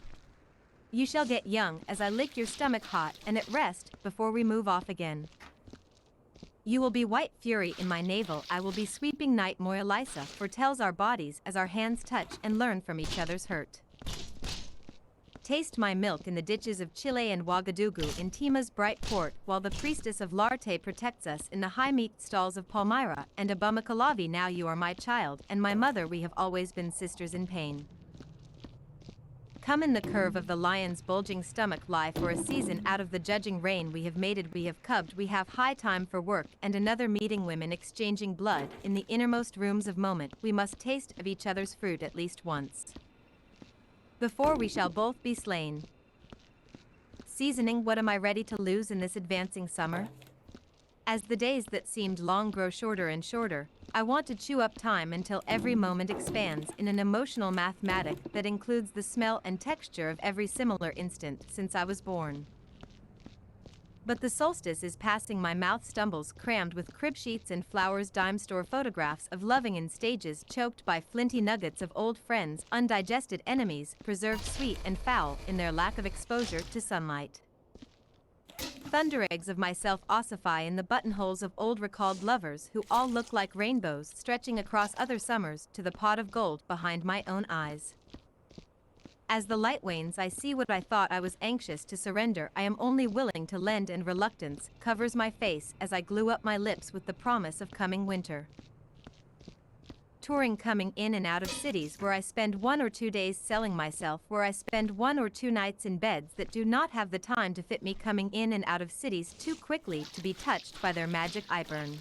You shall get young as I lick your stomach hot and at rest before we move off again. You will be white fury in my navel, I will be sweeping night, Moyalisa foretells our bodies as our hands touch and learn from each other's hurt. Taste my milk in the ditches of Chile and Ouagadougou, in Tima's bright port, while the priestess of Larte protects us in the high meat stalls of Palmyra and Abumacalavi. Now you are my child and my mother, we have always been sisters in pain. Come in the curve of the lion's bulging stomach, lie for a season out of the judging rain, we have mated, we have cubbed, we have high time for work and another meeting, women exchanging blood, in the innermost rooms of moment, we must taste of each other's fruit at least once, before we shall both be slain. Seasoning, what am I ready to lose in this advancing summer? As the days that seemed long grow shorter and shorter, I want to chew up time until every moment expands in an emotional mathematic that includes the smell and texture of every similar instant since I was born. But the solstice is passing, my mouth stumbles, crammed with crib sheets and flowers, dime store photographs of loving in stages, choked by flinty nuggets of old friends, undigested enemies, preserved sweet and foul in their lack of exposure to sunlight. Thunder eggs of myself ossify in the buttonholes of old recalled lovers who all look like rainbows stretching across other summers to the pot of gold behind my own eyes. As the light wanes, I see what I thought I was anxious to surrender, I am only willing to lend, and reluctance covers my face as I glue up my lips with the promise of coming winter. Touring, coming in and out of cities where I spend 1 or 2 days selling myself, where I spend 1 or 2 nights in beds that do not have the time to fit me, coming in and out of cities too quickly to be touched by their magic eye burn.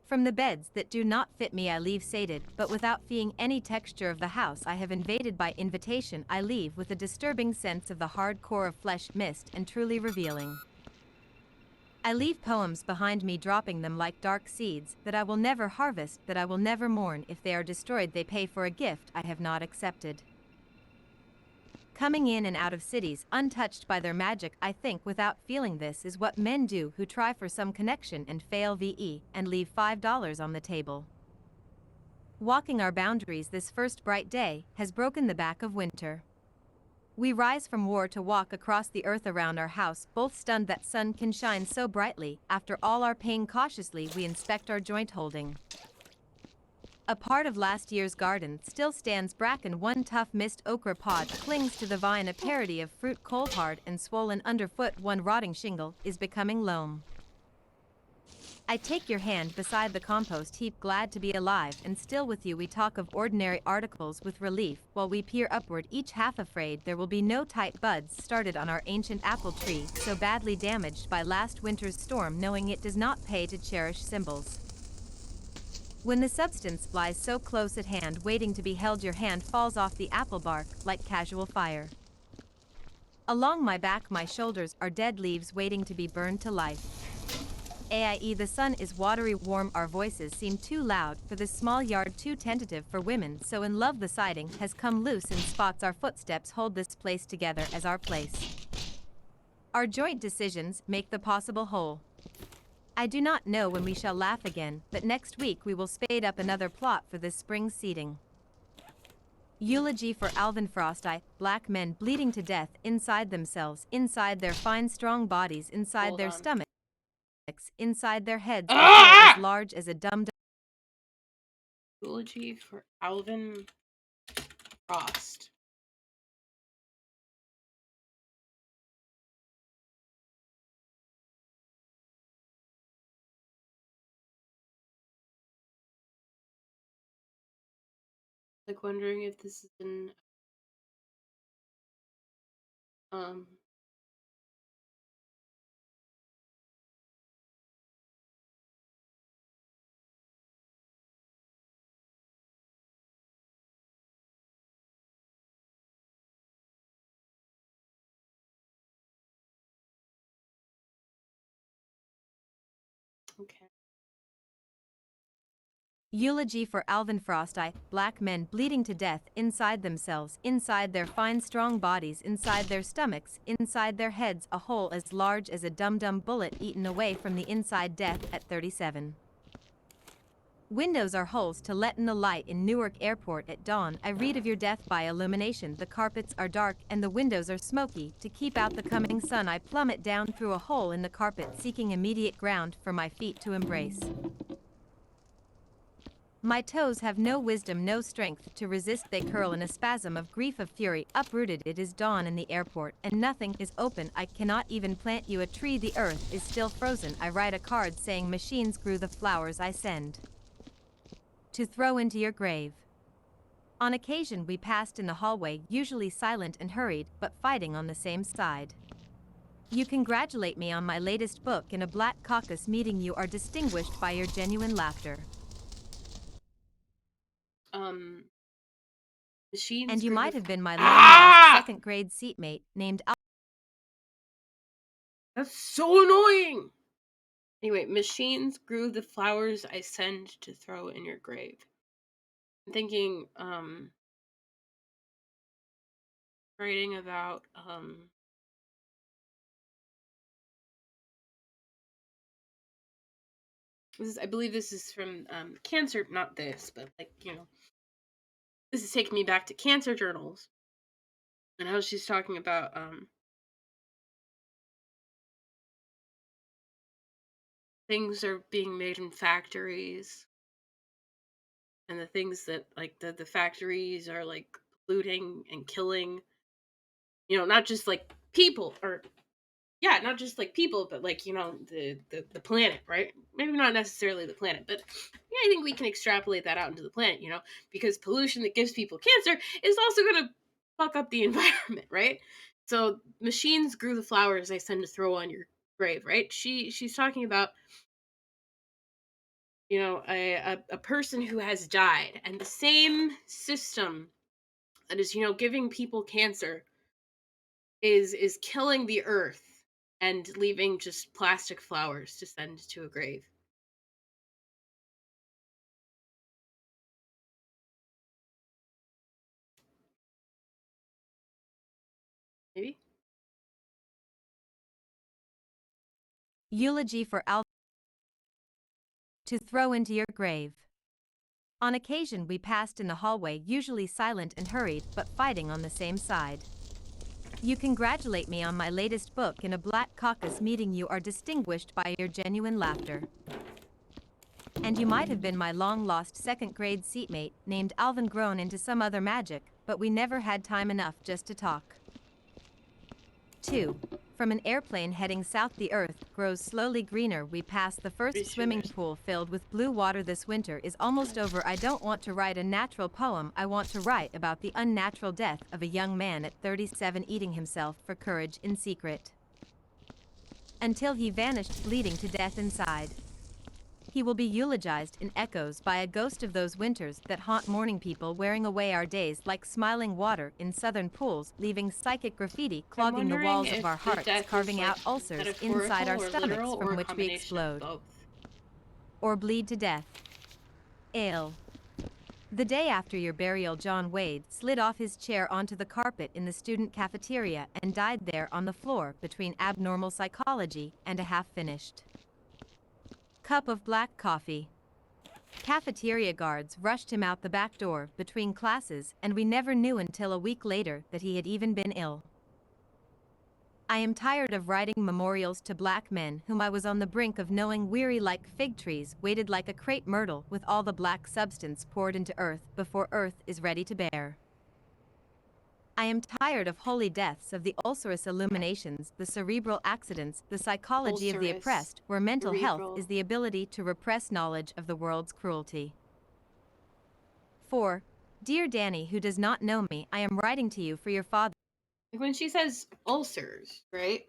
From the beds that do not fit me I leave sated, but without feeling any texture of the house I have invaded by invitation I leave with a disturbing sense of the hard core of flesh, mist and truly revealing. I leave poems behind me, dropping them like dark seeds that I will never harvest, that I will never mourn. If they are destroyed, they pay for a gift I have not accepted. Coming in and out of cities, untouched by their magic, I think without feeling. This is what men do who try for some connection and fail, VE, and leave $5 on the table. Walking our boundaries this first bright day has broken the back of winter. We rise from war to walk across the earth around our house, both stunned that sun can shine so brightly. After all our pain, cautiously we inspect our joint holding. A part of last year's garden still stands bracken, one tough missed okra pod clings to the vine, a parody of fruit cold hard and swollen underfoot, one rotting shingle is becoming loam. I take your hand beside the compost heap, glad to be alive and still with you. We talk of ordinary articles with relief, while we peer upward, each half afraid there will be no tight buds started on our ancient apple tree, so badly damaged by last winter's storm, knowing it does not pay to cherish symbols. When the substance lies so close at hand waiting to be held, your hand falls off the apple bark like casual fire. Along my back, my shoulders are dead leaves waiting to be burned to life. AIE, the sun is watery warm, our voices seem too loud for this small yard, too tentative for women, so in love the siding has come loose in spots, our footsteps hold this place together as our place. Our joint decisions make the possible whole. I do not know when we shall laugh again, but next week we will spade up another plot for this spring seeding. Eulogy for Alvin Frosty, black men bleeding to death inside themselves, inside their fine strong bodies, inside Hold their on. stomachs, inside their heads, Ah! as large as a dum-dum. Eulogy for Alvin Frost. Like wondering if this is an okay. Eulogy for Alvin Frosty, black men bleeding to death inside themselves, inside their fine strong bodies, inside their stomachs, inside their heads, a hole as large as a dum-dum bullet eaten away from the inside, death at 37. Windows are holes to let in the light in Newark Airport at dawn. I read of your death by illumination. The carpets are dark and the windows are smoky. To keep out the coming sun, I plummet down through a hole in the carpet, seeking immediate ground for my feet to embrace. My toes have no wisdom, no strength to resist. They curl in a spasm of grief, of fury. Uprooted, it is dawn in the airport, and nothing is open. I cannot even plant you a tree. The earth is still frozen. I write a card saying machines grew the flowers I send to throw into your grave. On occasion we passed in the hallway, usually silent and hurried, but fighting on the same side. You congratulate me on my latest book. In a black caucus meeting you are distinguished by your genuine laughter. Machines. And you grew might the- have been my long-lost second grade seatmate named That's so annoying. Anyway, machines grew the flowers I send to throw in your grave. I'm thinking, writing about, I believe this is from, cancer, not this, but like, this is taking me back to cancer journals. And how she's talking about, things are being made in factories, and the things that, like, the factories are, like, polluting and killing, not just, like, people, or yeah, not just like people, but like the planet, right? Maybe not necessarily the planet, but yeah, I think we can extrapolate that out into the planet, because pollution that gives people cancer is also going to fuck up the environment, right? So machines grew the flowers I send to throw on your grave, right? She's talking about a person who has died, and the same system that is giving people cancer is killing the earth and leaving just plastic flowers to send to a grave. Maybe. Eulogy for Al to throw into your grave. On occasion we passed in the hallway, usually silent and hurried, but fighting on the same side. You congratulate me on my latest book. In a black caucus meeting you are distinguished by your genuine laughter. And you might have been my long-lost second grade seatmate named Alvin, grown into some other magic, but we never had time enough just to talk. 2. From an airplane heading south, the earth grows slowly greener. We pass the first swimming pool filled with blue water. This winter is almost over. I don't want to write a natural poem. I want to write about the unnatural death of a young man at 37 eating himself for courage in secret, until he vanished bleeding to death inside. he will be eulogized in echoes by a ghost of those winters that haunt morning people, wearing away our days like smiling water in southern pools, leaving psychic graffiti I'm clogging the wondering walls of our if the hearts, death is carving like out ulcers inside our metaphorical or stomachs literal or from a which we combination of explode both. or bleed to death. Ale. The day after your burial, John Wade slid off his chair onto the carpet in the student cafeteria and died there on the floor between abnormal psychology and a half-finished cup of black coffee. Cafeteria guards rushed him out the back door between classes, and we never knew until a week later that he had even been ill. I am tired of writing memorials to black men whom I was on the brink of knowing, weary like fig trees, weighted like a crepe myrtle, with all the black substance poured into earth before earth is ready to bear. I am tired of holy deaths, of the ulcerous illuminations, the cerebral accidents, the psychology of the Ulcerous, oppressed, where mental health cerebral. is the ability to repress knowledge of the world's cruelty. 4. Dear Danny, who does not know me, I am writing to you for your father. Like when she says ulcers, right?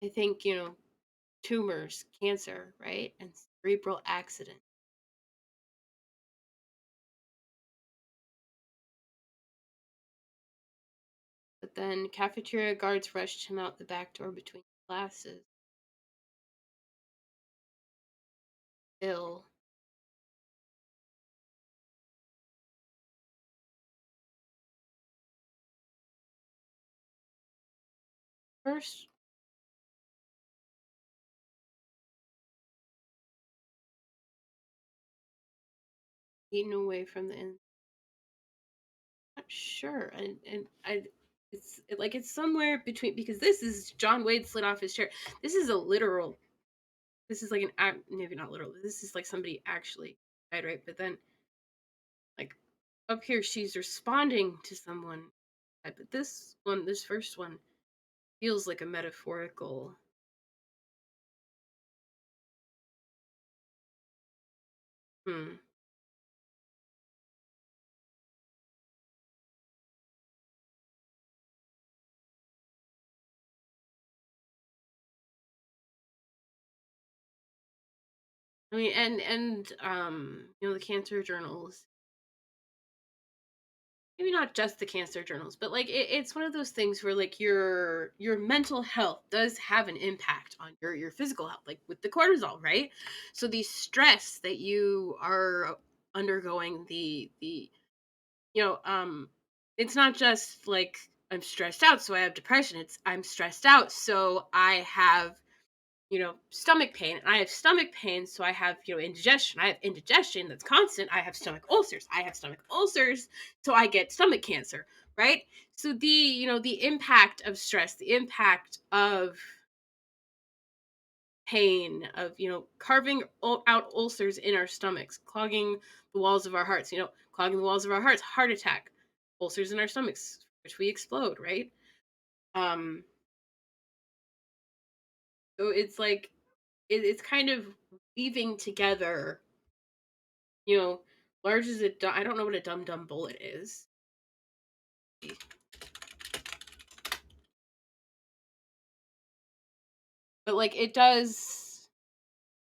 I think, tumors, cancer, right? And cerebral accident. But then cafeteria guards rushed him out the back door between classes. Ill. First, eaten away from the in. Not sure, and I. It's somewhere between, because this is John Wade slid off his chair. This is a literal. This is like an act, maybe not literal. This is like somebody actually died, right? But then, like, up here, she's responding to someone. But this first one, feels like a metaphorical. Hmm. I mean, the cancer journals. Maybe not just the cancer journals, but like it's one of those things where like your mental health does have an impact on your physical health, like with the cortisol, right? So the stress that you are undergoing, the you know it's not just like I'm stressed out so I have depression. It's I'm stressed out so I have stomach pain. And I have stomach pain, so I have, indigestion. I have indigestion that's constant. I have stomach ulcers. I have stomach ulcers, so I get stomach cancer, right? So the impact of stress, the impact of pain, of, carving out ulcers in our stomachs, clogging the walls of our hearts, clogging the walls of our hearts, heart attack, ulcers in our stomachs, which we explode, right? Um, so it's like, it's kind of weaving together, you know, large as I don't know what a dum dum bullet is. But like it does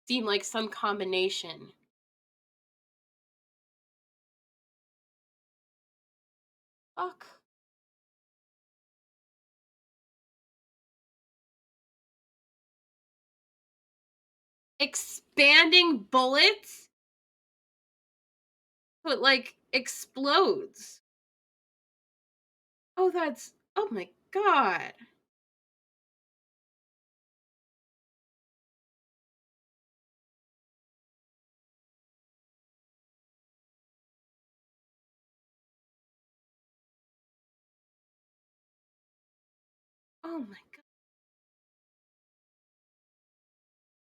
seem like some combination. Fuck. Expanding bullets? But like explodes. Oh my god. Oh my god.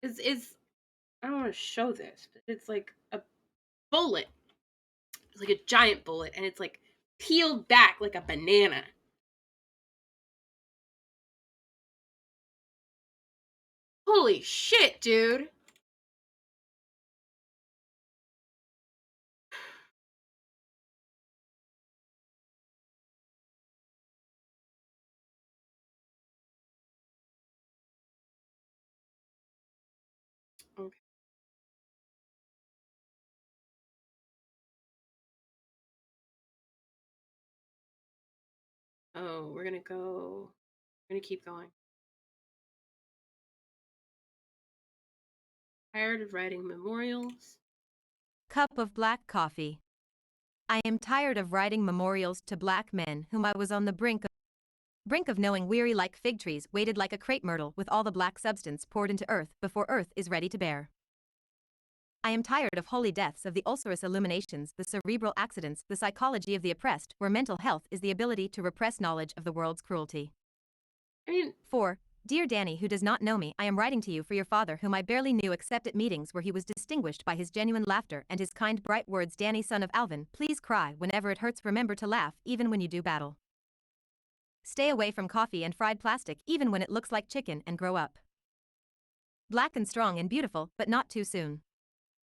It's I don't want to show this, but it's like a bullet. It's like a giant bullet and it's like peeled back like a banana. Holy shit, dude. Okay. Oh, we're gonna go. We're gonna keep going. Tired of writing memorials. Cup of black coffee. I am tired of writing memorials to black men whom I was on the brink of knowing, weary like fig trees, weighted like a crepe myrtle, with all the black substance poured into earth before earth is ready to bear. I am tired of holy deaths, of the ulcerous illuminations, the cerebral accidents, the psychology of the oppressed, where mental health is the ability to repress knowledge of the world's cruelty. I mean, 4. Dear Danny, who does not know me, I am writing to you for your father, whom I barely knew except at meetings where he was distinguished by his genuine laughter and his kind, bright words. Danny, son of Alvin, please cry whenever it hurts. Remember to laugh, even when you do battle. Stay away from coffee and fried plastic, even when it looks like chicken, and grow up. Black and strong and beautiful, but not too soon.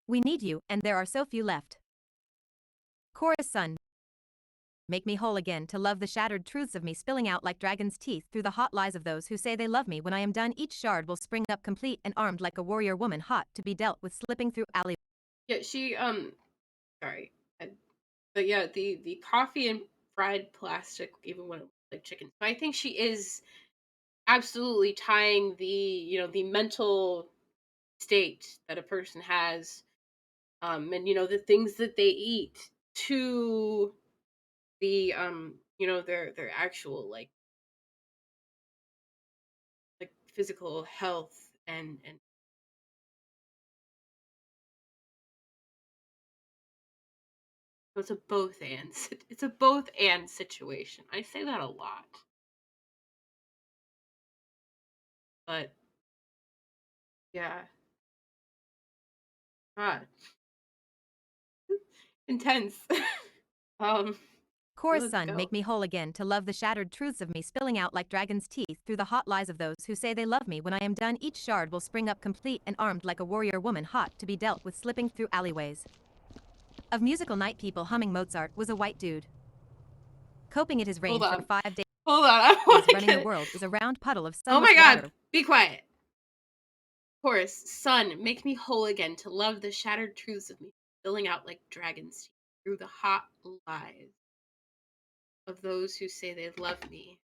We need you, and there are so few left. Chorus, son, make me whole again to love the shattered truths of me, spilling out like dragon's teeth through the hot lies of those who say they love me. When I am done, each shard will spring up complete and armed like a warrior woman, hot to be dealt with, slipping through alley. yeah, sorry. I, but yeah, the coffee and fried plastic, even when it looks like chicken. So I think she is absolutely tying the mental state that a person has, and the things that they eat to their actual like physical health and it's a both and it's a both and situation. I say that a lot, but yeah, God, intense. um Chorus, let's son, go. make me whole again to love the shattered truths of me, spilling out like dragon's teeth through the hot lies of those who say they love me. When I am done, each shard will spring up complete and armed like a warrior woman, hot to be dealt with, slipping through alleyways. Of musical night people humming Mozart was a white dude. Coping at his Hold range for on, 5 days, hold on. I want to running get the it. world is a round puddle of Oh my sunless God, water. be quiet. Chorus, sun, make me whole again to love the shattered truths of me, spilling out like dragon's teeth through the hot lies of those who say they love me.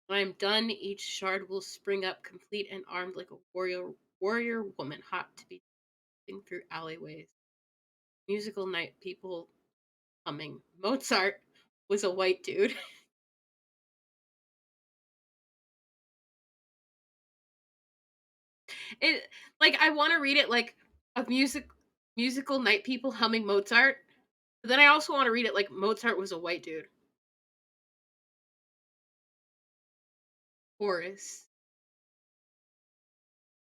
When I am done, each shard will spring up complete and armed like a warrior woman, hot to be dancing through alleyways. Musical night people humming. Mozart was a white dude. It like I want to read it like a musical night people humming Mozart, but then I also want to read it like Mozart was a white dude. Chorus.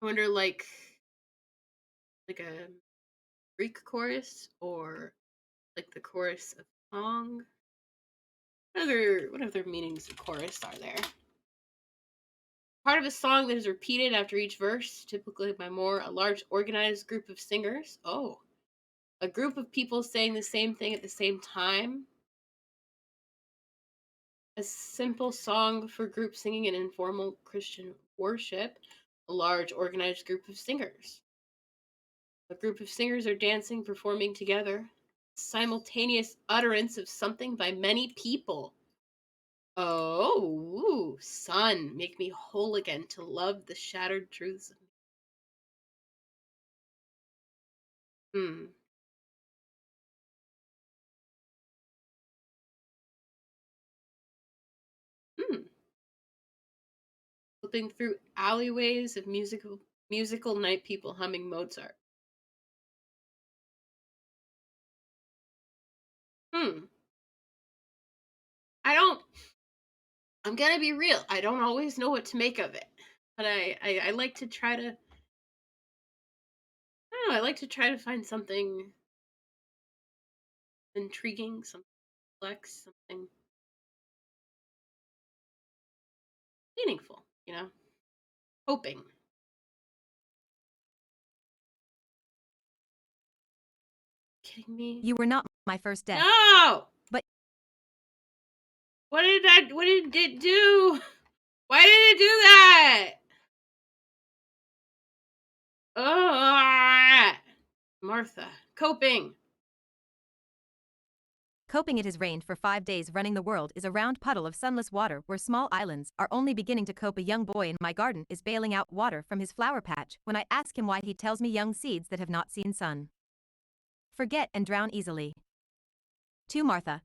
I wonder like a Greek chorus or like the chorus of song. What other meanings of chorus are there? Part of a song that is repeated after each verse, typically by a large organized group of singers. Oh, a group of people saying the same thing at the same time. A simple song for group singing in informal Christian worship. A large organized group of singers. A group of singers are dancing, performing together. Simultaneous utterance of something by many people. Oh, ooh, sun, make me whole again to love the shattered truths of me. Hmm. Hmm. Flipping through alleyways of musical night people humming Mozart. Hmm. I don't. I'm gonna be real. I don't always know what to make of it, but I like to try to. I don't know. I like to try to find something intriguing, something complex, something meaningful. Hoping. Kidding me? You were not my first death. No. But What did it do? Why did it do that? Oh, Martha, coping. Coping it has rained for 5 days. Running the world is a round puddle of sunless water where small islands are only beginning to cope. A young boy in my garden is bailing out water from his flower patch. When I ask him why, he tells me young seeds that have not seen sun forget and drown easily. To Martha.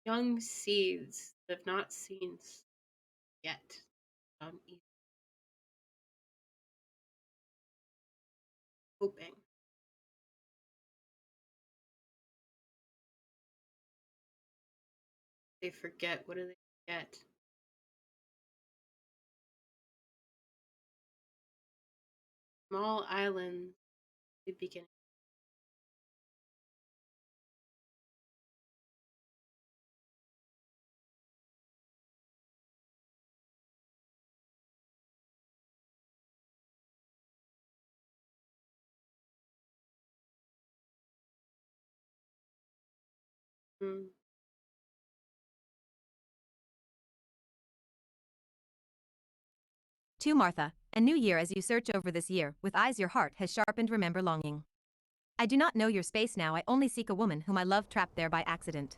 Young seeds that have not seen yet. Hoping. They forget. What do they forget? Small island. The beginning. Hmm. To Martha. A new year as you search over this year, with eyes your heart has sharpened. Remember longing. I do not know your space now. I only seek a woman whom I love, trapped there by accident.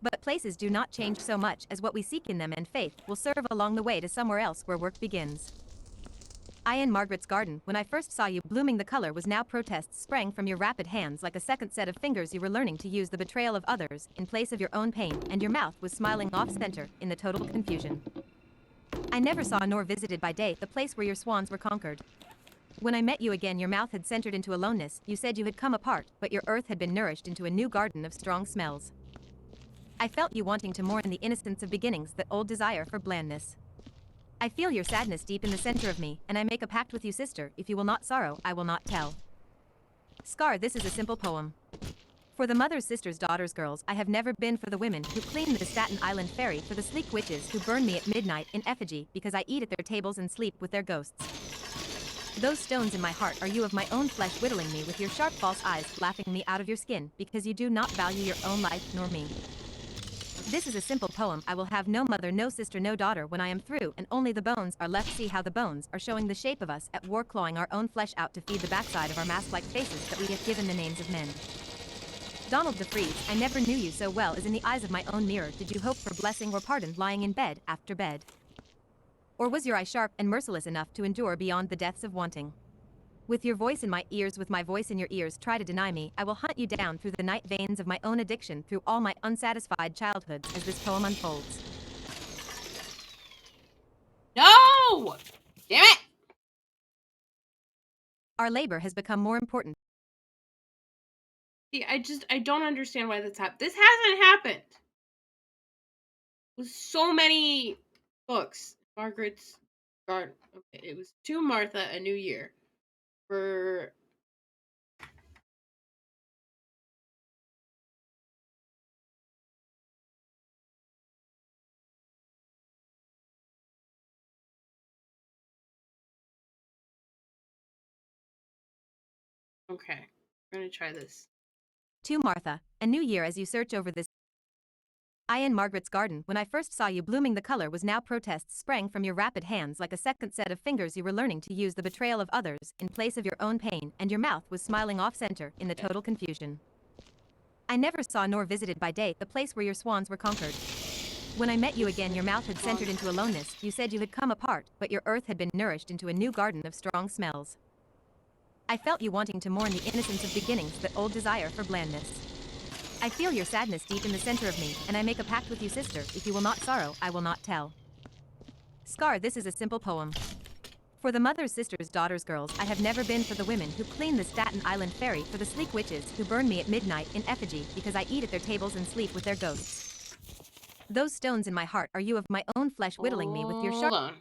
But places do not change so much as what we seek in them, and faith will serve along the way to somewhere else where work begins. I in Margaret's garden, when I first saw you blooming, the color was now protests sprang from your rapid hands like a second set of fingers. You were learning to use the betrayal of others in place of your own pain, and your mouth was smiling off center in the total confusion. I never saw nor visited by day the place where your swans were conquered. When I met you again, your mouth had centered into aloneness. You said you had come apart, but your earth had been nourished into a new garden of strong smells. I felt you wanting to mourn the innocence of beginnings, that old desire for blandness. I feel your sadness deep in the center of me, and I make a pact with you, sister. If you will not sorrow, I will not tell. Scar, this is a simple poem. For the mothers, sisters, daughters, girls, I have never been. For the women who clean the Staten Island ferry. For the sleek witches who burn me at midnight in effigy because I eat at their tables and sleep with their ghosts. Those stones in my heart are you, of my own flesh, whittling me with your sharp false eyes, laughing me out of your skin because you do not value your own life nor me. This is a simple poem. I will have no mother, no sister, no daughter when I am through, and only the bones are left. See how the bones are showing the shape of us at war, clawing our own flesh out to feed the backside of our mask-like faces that we have given the names of men. Donald DeFreeze, I never knew you so well as in the eyes of my own mirror. Did you hope for blessing or pardon lying in bed after bed? Or was your eye sharp and merciless enough to endure beyond the depths of wanting? With your voice in my ears, with my voice in your ears, try to deny me. I will hunt you down through the night veins of my own addiction, through all my unsatisfied childhoods as this poem unfolds. No! Damn it! Our labor has become more important. See, I don't understand why that's happened. This hasn't happened with so many books. Margaret's Garden. Okay, it was To Martha, A New Year. For okay, we're gonna try this. To Martha, a new year as you search over this. I in Margaret's garden, when I first saw you blooming, the color was now protests sprang from your rapid hands like a second set of fingers. You were learning to use the betrayal of others in place of your own pain, and your mouth was smiling off center in the total confusion. I never saw nor visited by day the place where your swans were conquered. When I met you again, your mouth had centered into aloneness. You said you had come apart, but your earth had been nourished into a new garden of strong smells. I felt you wanting to mourn the innocence of beginnings, that old desire for blandness. I feel your sadness deep in the center of me, and I make a pact with you, sister. If you will not sorrow, I will not tell. Scar, this is a simple poem. For the mothers, sisters, daughters, girls, I have never been. For the women who clean the Staten Island ferry. For the sleek witches who burn me at midnight in effigy because I eat at their tables and sleep with their ghosts. Those stones in my heart are you, of my own flesh, whittling me with your sharp. Hold on.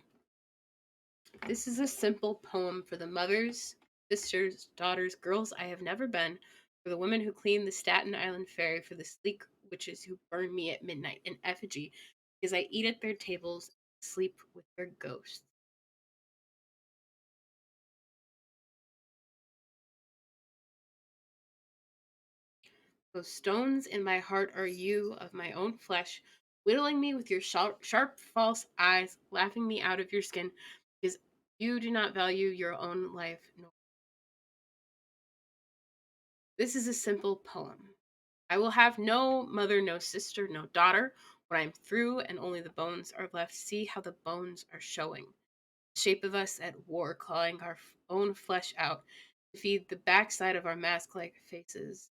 This is a simple poem for the mothers, sisters, daughters, girls I have never been, for the women who clean the Staten Island ferry, for the sleek witches who burn me at midnight in effigy because I eat at their tables, sleep with their ghosts. Those stones in my heart are you, of my own flesh, whittling me with your sharp false eyes, laughing me out of your skin, because you do not value your own life. No. This is a simple poem. I will have no mother, no sister, no daughter. When I am through and only the bones are left, see how the bones are showing. The shape of us at war, clawing our own flesh out to feed the backside of our mask like faces.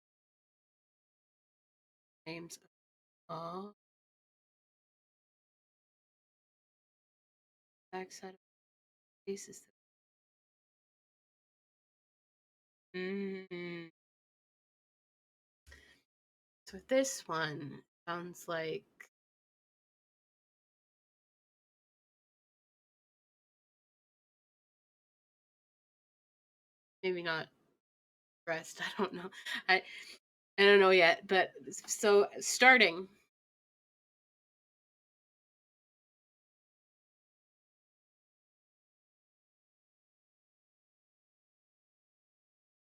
Names. Oh, backside of faces. Mm. So this one sounds like maybe not breast. I don't know. I I don't know yet, but so starting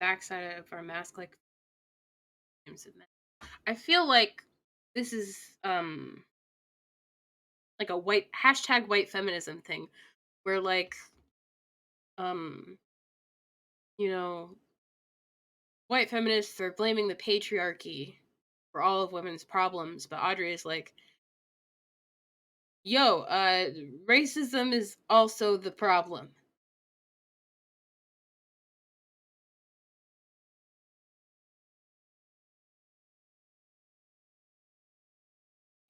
backside of our mask like names of men. I feel like this is like a white hashtag white feminism thing where like um you know white feminists are blaming the patriarchy for all of women's problems, but Audrey is like, yo, racism is also the problem.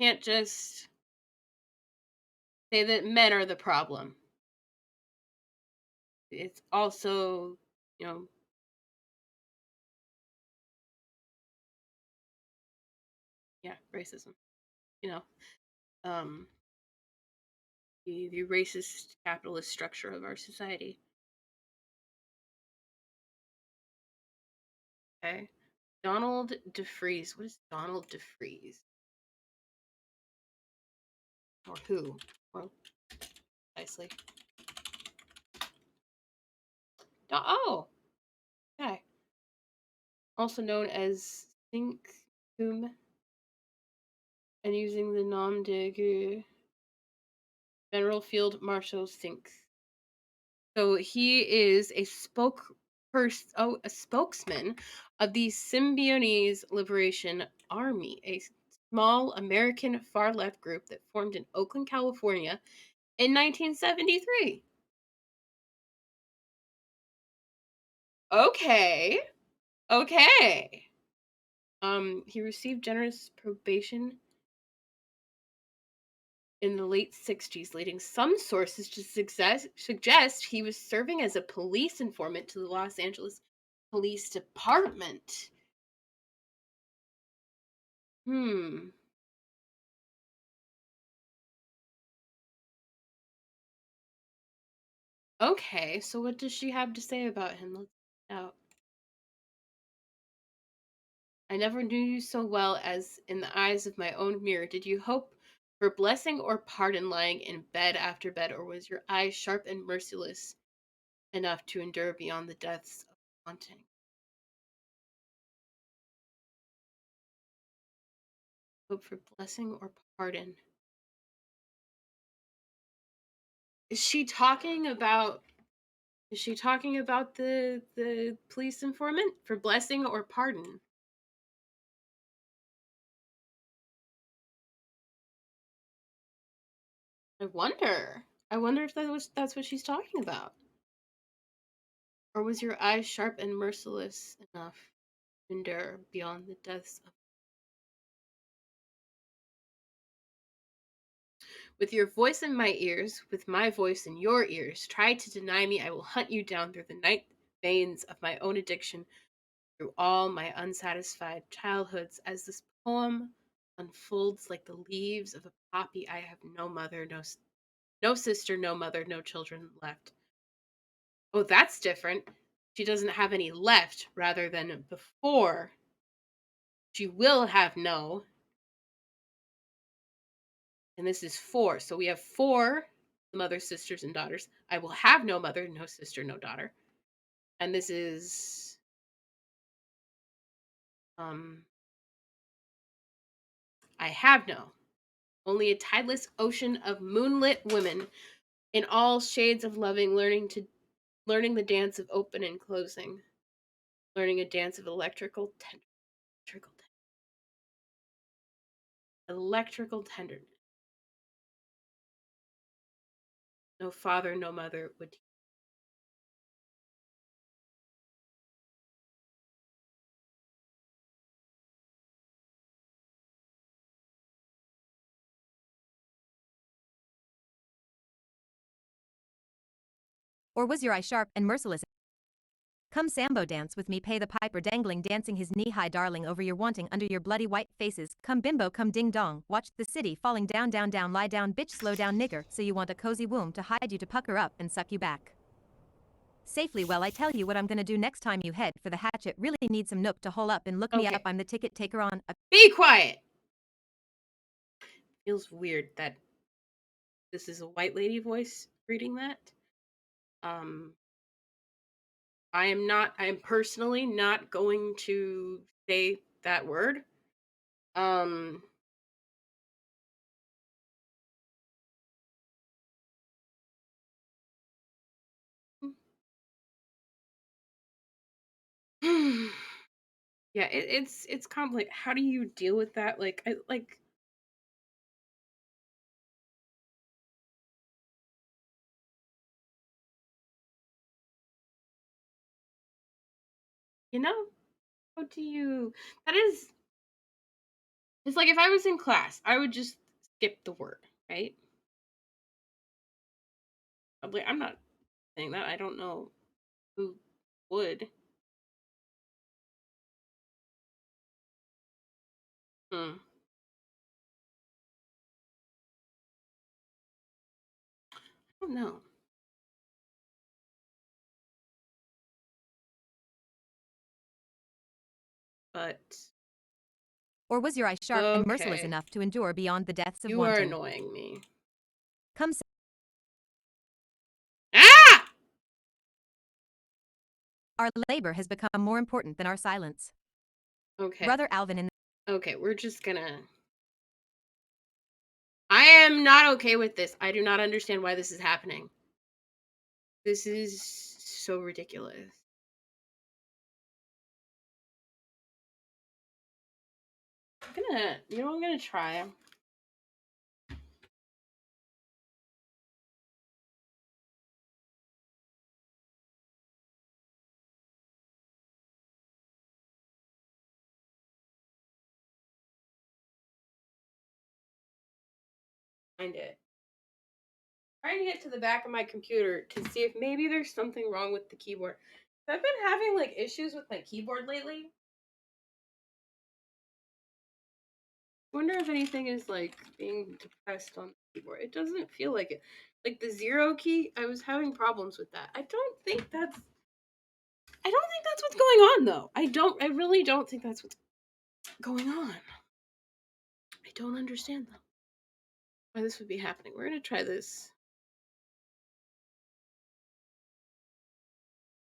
Can't just say that men are the problem. It's also, you know, yeah, racism. You know, um, the racist capitalist structure of our society. Okay, Donald DeFreeze. What is Donald DeFreeze? Or who? Well, nicely. Oh, okay. Also known as Think Whom, and using the nom de guerre, General Field Marshal Think. So he is a spokesman of the Symbionese Liberation Army, a small American far left group that formed in Oakland, California in 1973. Okay. Okay. He received generous probation in the late 60s, leading some sources to suggest he was serving as a police informant to the Los Angeles Police Department. Hmm. Okay, so what does she have to say about him? Let's find out. I never knew you so well as in the eyes of my own mirror. Did you hope for blessing or pardon lying in bed after bed, or was your eye sharp and merciless enough to endure beyond the deaths of wanting? Hope for blessing or pardon. Is she talking about the police informant for blessing or pardon? I wonder. I wonder if that's what she's talking about. Or was your eye sharp and merciless enough to endure beyond the depths of with your voice in my ears, with my voice in your ears, try to deny me, I will hunt you down through the night veins of my own addiction, through all my unsatisfied childhoods. As this poem unfolds like the leaves of a poppy, I have no mother, no sister, no mother, no children left. Oh, that's different. She doesn't have any left, rather than before. She will have no, and this is four. So we have four mother, sisters, and daughters. I will have no mother, no sister, no daughter. And this is um I have no. Only a tideless ocean of moonlit women in all shades of loving, learning the dance of open and closing, learning a dance of electrical tender. Electrical tenderness. No father, no mother would. Or was your eye sharp and merciless? Come Sambo dance with me, pay the piper dangling, dancing his knee-high darling over your wanting under your bloody white faces. Come bimbo, come ding dong, watch the city falling down, down, down, lie down, bitch, slow down, nigger. So you want a cozy womb to hide you, to pucker up and suck you back safely. Well, I tell you what I'm gonna do next time you head for the hatchet. Really need some nook to hole up and look me Okay. up. I'm the ticket taker on a. Be quiet. Feels weird that this is a white lady voice reading that. I am personally not going to say that word. Um, yeah, it's complex. How do you deal with that? Like you know, how do you? That is, it's like if I was in class, I would just skip the word, right? I'm not saying that. I don't know who would. Hmm. I don't know, but Or was your eye sharp and merciless okay. enough to endure beyond the deaths of You are wanting? annoying me. Come. Ah! Our labor has become more important than our silence. Okay. Brother Alvin in. Okay, we're just gonna. I am not okay with this. I do not understand why this is happening. This is so ridiculous. I'm gonna try. Find it. Trying to get to the back of my computer to see if maybe there's something wrong with the keyboard. I've been having like issues with my keyboard lately. Wonder if anything is like being depressed on the keyboard. It doesn't feel like it. Like the zero key, I was having problems with that. I don't think that's what's going on though. I really don't think that's what's going on. I don't understand though why this would be happening. We're gonna try this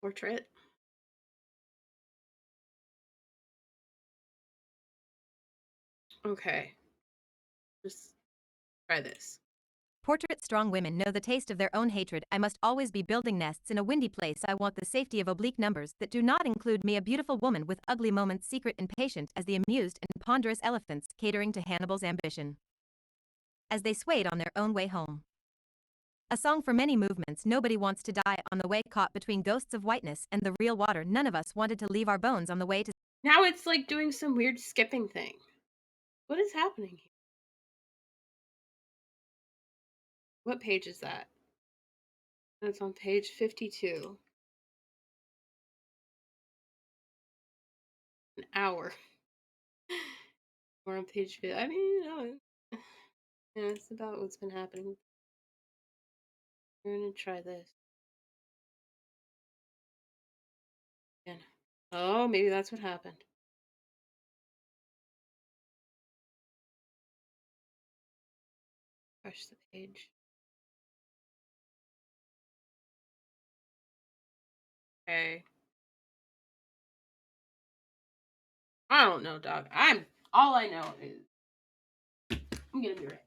portrait. Okay, just try this. Portrait strong women know the taste of their own hatred. I must always be building nests in a windy place. I want the safety of oblique numbers that do not include me, a beautiful woman with ugly moments, secret and patient as the amused and ponderous elephants catering to Hannibal's ambition. As they swayed on their own way home. A song for many movements. Nobody wants to die on the way, caught between ghosts of whiteness and the real water. None of us wanted to leave our bones on the way to. Now it's like doing some weird skipping thing. What is happening here? What page is that? That's on page 52. An hour. We're on page 50. I mean, yeah, it's about what's been happening. We're gonna try this again. Oh, maybe that's what happened. Refresh the page. Okay. I don't know, dog. All I know is I'm gonna be right.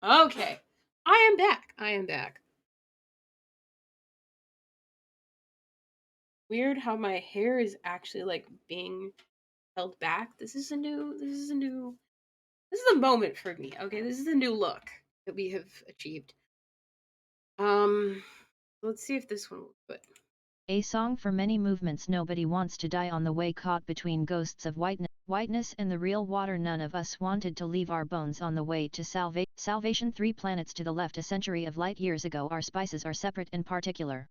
Okay. I am back. I am back. Weird how my hair is actually like being held back. This is a moment for me. Okay, this is a new look that we have achieved. Um, let's see if this one will fit. A song for many movements. Nobody wants to die on the way, caught between ghosts of whiteness and the real water. None of us wanted to leave our bones on the way to salvation. 3 planets to the left, a century of light years ago. Our spices are separate and particular,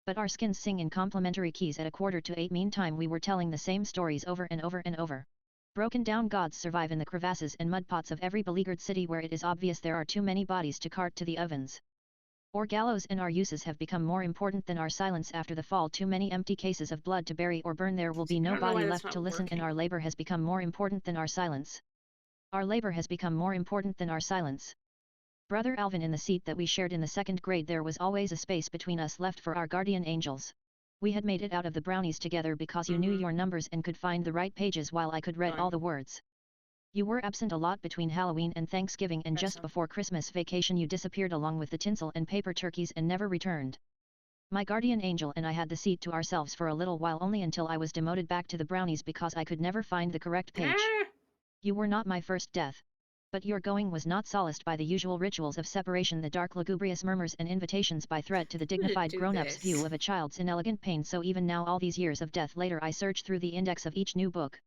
but our skins sing in complementary keys at 7:45. Meantime we were telling the same stories over and over and over. Broken down gods survive in the crevasses and mudpots of every beleaguered city where it is obvious there are too many bodies to cart to the ovens or gallows, and our uses have become more important than our silence. After the fall, too many empty cases of blood to bury or burn. There will be I no don't know body why that's left to not listen, and working. our labor has become more important than our silence. Our labor has become more important than our silence. Brother Alvin, in the seat that we shared in the 2nd grade, there was always a space between us left for our guardian angels. We had made it out of the brownies together because you knew your numbers and could find the right pages while I could read all the words. You were absent a lot between Halloween and Thanksgiving, and just before Christmas vacation you disappeared along with the tinsel and paper turkeys and never returned. My guardian angel and I had the seat to ourselves for a little while, only until I was demoted back to the brownies because I could never find the correct page. You were not my first death. But your going was not solaced by the usual rituals of separation, the dark lugubrious murmurs and invitations by thread to the dignified grown-up's view of a child's inelegant pain. So even now, all these years of death later, I search through the index of each new book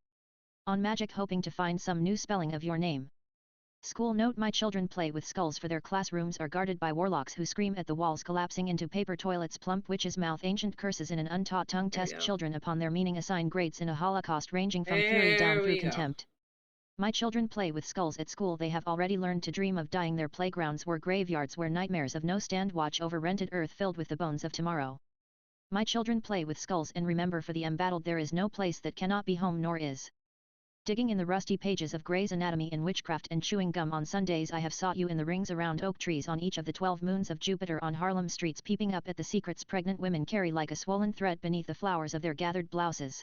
on magic, hoping to find some new spelling of your name. School note: my children play with skulls, for their classrooms are guarded by warlocks who scream at the walls, collapsing into paper toilets. Plump witches mouth ancient curses in an untaught tongue. Test children upon their meaning, assign grades in a holocaust ranging from fury down through contempt. My children play with skulls at school. They have already learned to dream of dying. Their playgrounds were graveyards where nightmares of no stand watch over rented earth filled with the bones of tomorrow. My children play with skulls and remember, for the embattled there is no place that cannot be home, nor is. Digging in the rusty pages of Gray's Anatomy and witchcraft and chewing gum on Sundays, I have sought you in the rings around oak trees on each of the 12 moons of Jupiter, on Harlem streets, peeping up at the secrets pregnant women carry like a swollen thread beneath the flowers of their gathered blouses.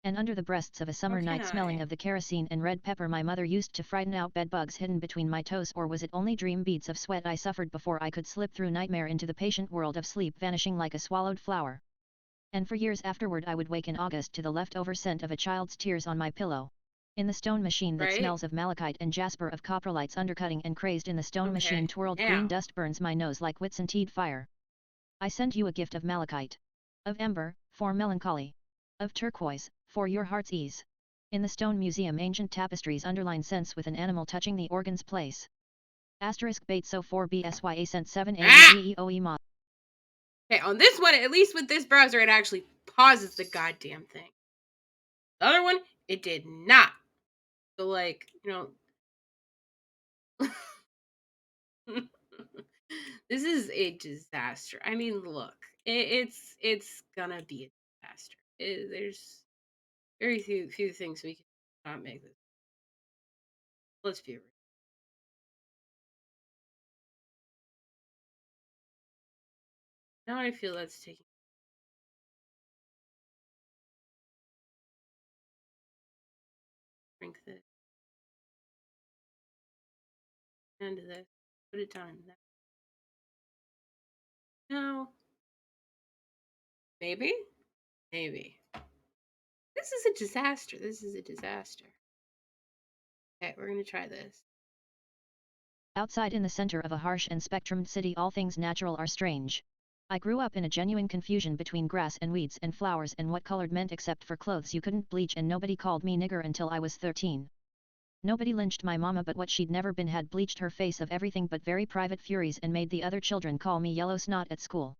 And under the breasts of a summer night, smelling of the kerosene and red pepper my mother used to frighten out bed bugs hidden between my toes. Or was it only dream beads of sweat I suffered before I could slip through nightmare into the patient world of sleep, vanishing like a swallowed flower? And for years afterward I would wake in August to the leftover scent of a child's tears on my pillow. In the stone machine that smells of malachite and jasper, of coprolites undercutting and crazed in the stone machine twirled green dust burns my nose like Whitsunteed fire. I send you a gift of malachite, of ember, for melancholy, of turquoise, for your heart's ease. In the stone museum ancient tapestries underline scents with an animal touching the organ's place. Asterisk bait so 4 BSYA sent 7 AEOE mod. Okay, on this one, at least with this browser, it actually pauses the goddamn thing. The other one, it did not. So, like, this is a disaster. I mean, look, it's gonna be a disaster. There's very few things we can not make this. Let's be real. Now I feel that's taking. Drink this. End of this. Put it down. No. Maybe. Maybe. This is a disaster. This is a disaster. Okay, we're gonna try this. Outside, in the center of a harsh and spectrumed city, all things natural are strange. I grew up in a genuine confusion between grass and weeds and flowers and what colored meant, except for clothes you couldn't bleach, and nobody called me nigger until I was 13. Nobody lynched my mama, but what she'd never been had bleached her face of everything but very private furies and made the other children call me yellow snot at school.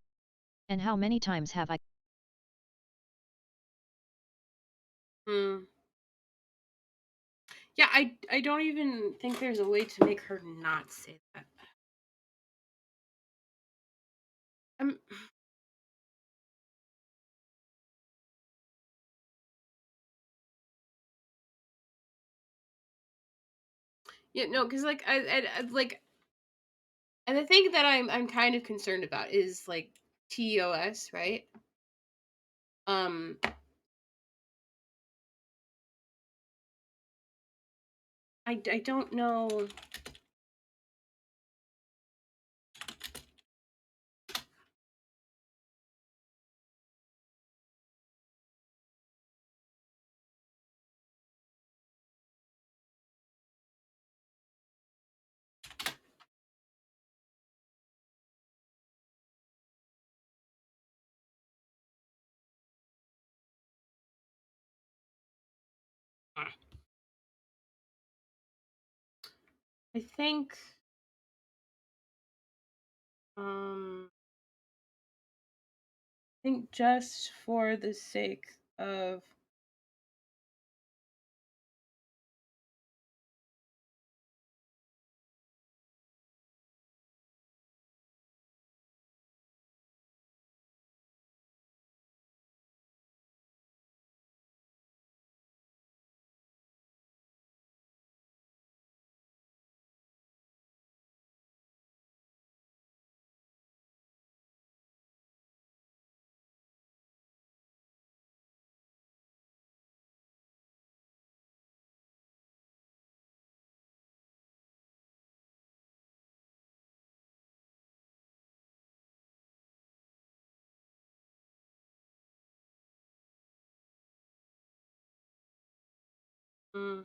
And how many times have I... Yeah, I don't even think there's a way to make her not say that. Um, yeah, no, because like I like, and the thing that I'm kind of concerned about is like TOS, right? Um, I don't know. I um think just for the sake of mm,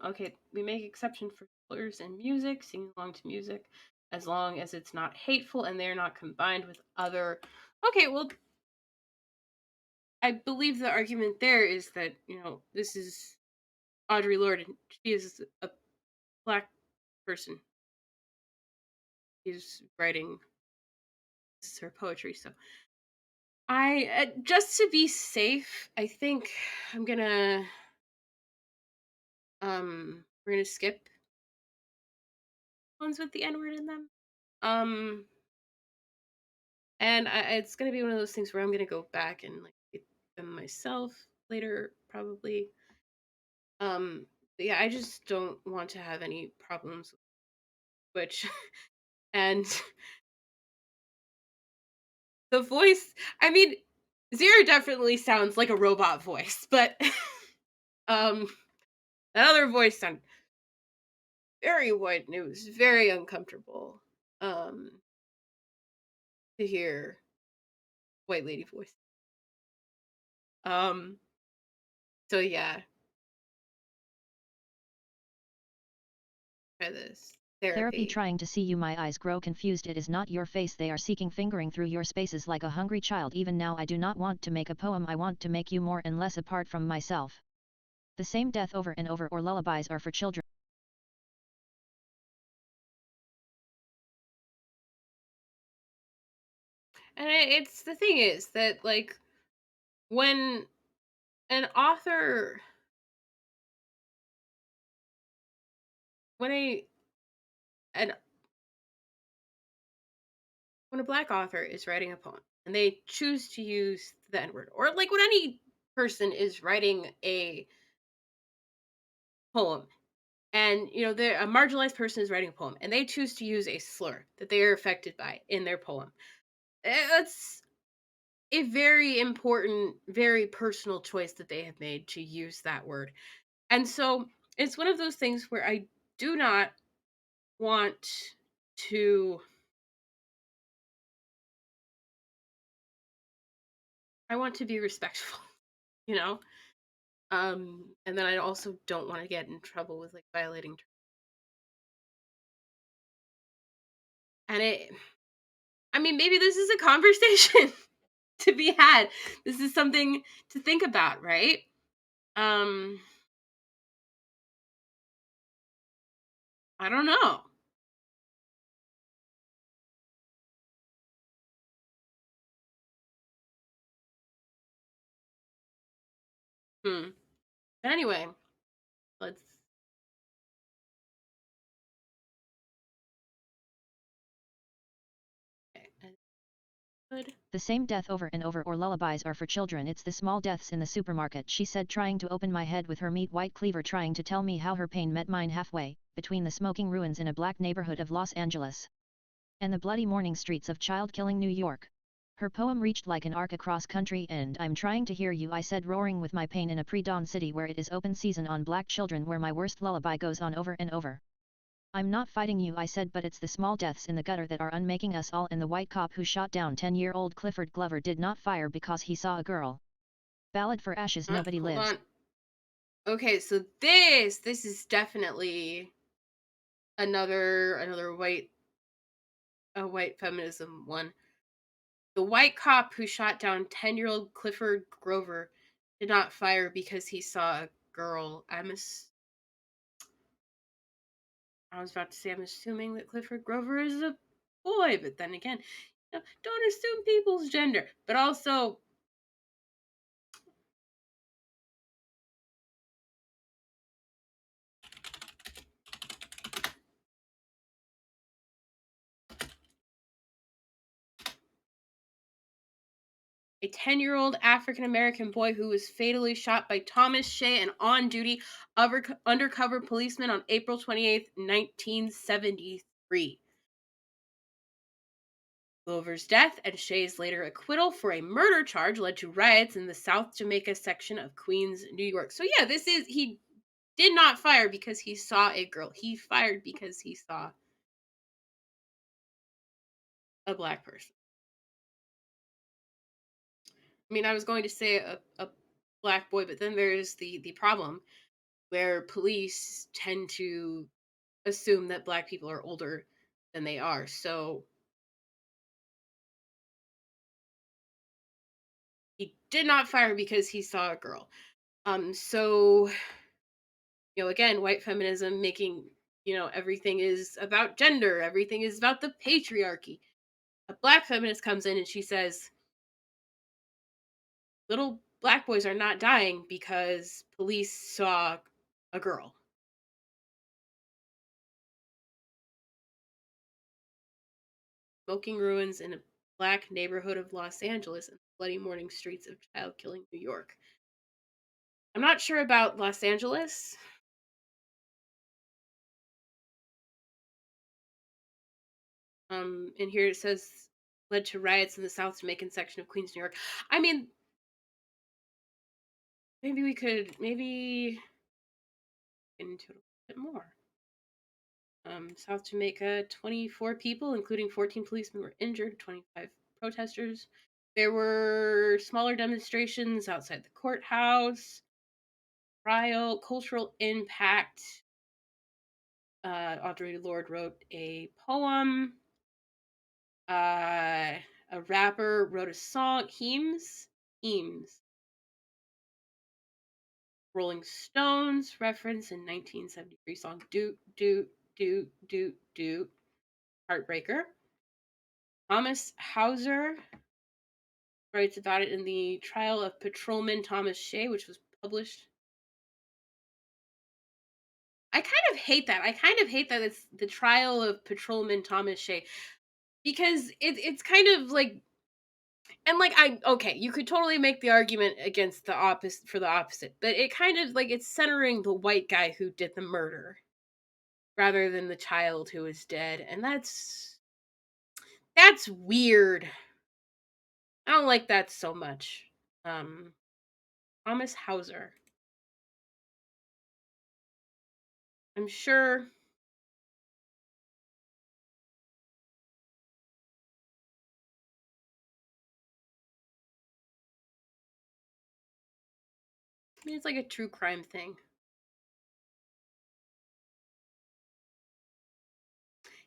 okay, we make exception for slurs and music, singing along to music, as long as it's not hateful and they're not combined with other. Okay, well, I believe the argument there is that, this is Audre Lorde and she is a black person. She's writing, this is her poetry, so just to be safe, I think I'm gonna we're gonna skip ones with the N word in them. Um and it's gonna be one of those things where I'm gonna go back and like get them myself later, probably. But yeah, I just don't want to have any problems with which and the voice, I mean, Zero definitely sounds like a robot voice, but um that other voice sounded very white and it was very uncomfortable um to hear white lady voice. Um so yeah, try this Therapy therapy. trying to see you, my eyes grow confused, it is not your face they are seeking, fingering through your spaces like a hungry child. Even now I do not want to make a poem, I want to make you more and less apart from myself. The same death over and over, or lullabies are for children. And it's the thing is that like when an author when an when a black author is writing a poem and they choose to use the N word, or like when any person is writing a poem and they're a marginalized person is writing a poem and they choose to use a slur that they are affected by in their poem, that's a very important, very personal choice that they have made to use that word. And so it's one of those things where do not want to I want to be respectful, you know? And then I also don't want to get in trouble with like violating and I mean, maybe this is a conversation to be had. This is something to think about, right? Um, I don't know. Hmm. But anyway, let's. Okay. Good. The same death over and over, or lullabies are for children, it's the small deaths in the supermarket, she said, trying to open my head with her meat white cleaver, trying to tell me how her pain met mine halfway, between the smoking ruins in a black neighborhood of Los Angeles and the bloody morning streets of child-killing New York. Her poem reached like an arc across country, and I'm trying to hear you, I said, roaring with my pain in a pre-dawn city where it is open season on black children, where my worst lullaby goes on over and over. I'm not fighting you, I said, but it's the small deaths in the gutter that are unmaking us all, and the white cop who shot down 10-year-old Clifford Glover did not fire because he saw a girl. Ballad for Ashes, nobody Hold lives. on. Okay, so this is definitely another white a white feminism one. The white cop who shot down 10-year-old Clifford Grover did not fire because he saw a girl. I was about to say I'm assuming that Clifford Grover is a boy, but then again, don't assume people's gender. But also, a 10-year-old African American boy who was fatally shot by Thomas Shea, an on duty undercover policeman, on April 28th, 1973. Glover's death and Shea's later acquittal for a murder charge led to riots in the South Jamaica section of Queens, New York. So, yeah, he did not fire because he saw a girl. He fired because he saw a black person. I mean, I was going to say a black boy, but then there's the problem where police tend to assume that black people are older than they are. So he did not fire because he saw a girl. So again, white feminism making, everything is about gender, everything is about the patriarchy. A black feminist comes in and she says, little black boys are not dying because police saw a girl. Smoking ruins in a black neighborhood of Los Angeles and bloody morning streets of child killing New York. I'm not sure about Los Angeles. And here it says led to riots in the South Jamaican section of Queens, New York. I mean, maybe into it a bit more. South Jamaica, 24 people, including 14 policemen, were injured, 25 protesters. There were smaller demonstrations outside the courthouse. Trial, cultural impact. Audre Lorde wrote a poem. A rapper wrote a song, Hymns. Rolling Stones reference in 1973 song Doot, Doot, Doot, Doot, Doot. Heartbreaker. Thomas Hauser writes about it in the Trial of Patrolman Thomas Shea, which was published. I kind of hate that. It's the Trial of Patrolman Thomas Shea, because it's kind of like, and like, you could totally make the argument against the opposite, but it kind of like it's centering the white guy who did the murder rather than the child who is dead, and that's weird. I don't like that so much. Thomas Hauser. I'm sure. I mean, it's like a true crime thing.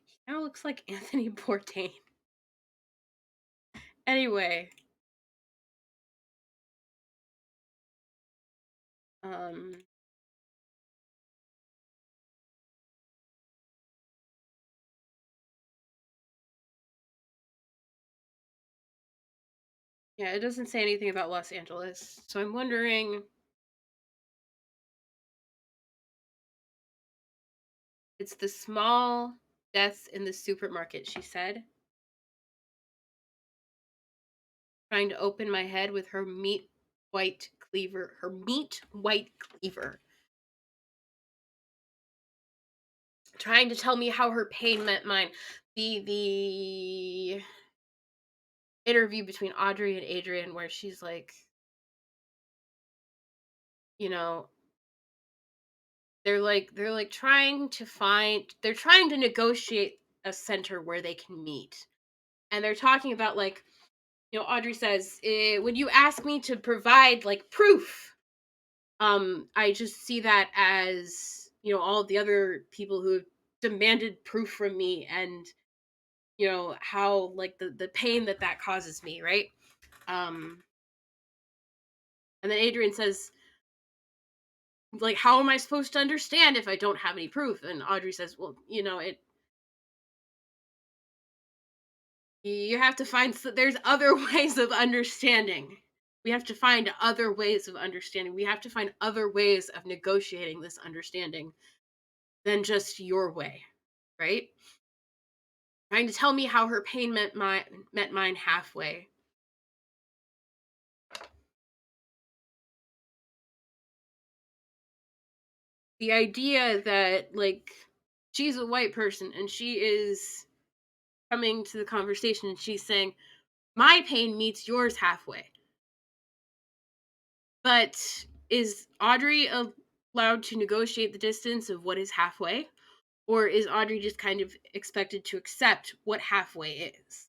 He kind of looks like Anthony Bourdain. Anyway, um, yeah, it doesn't say anything about Los Angeles, so I'm wondering. It's the small deaths in the supermarket, she said. Trying to open my head with her meat white cleaver. Trying to tell me how her pain meant mine. The interview between Audrey and Adrian where she's like, they're trying to negotiate a center where they can meet. And they're talking about like, Audrey says, when you ask me to provide like proof, I just see that as, all of the other people who demanded proof from me, and how like the pain that causes me, right? Um, and then Adrian says, like, how am I supposed to understand if I don't have any proof? And Audrey says, well, you have to find, there's other ways of understanding. We have to find other ways of understanding. We have to find other ways of negotiating this understanding than just your way, right? Trying to tell me how her pain met mine halfway. The idea that, like, she's a white person and she is coming to the conversation and she's saying, my pain meets yours halfway. But is Audrey allowed to negotiate the distance of what is halfway? Or is Audrey just kind of expected to accept what halfway is?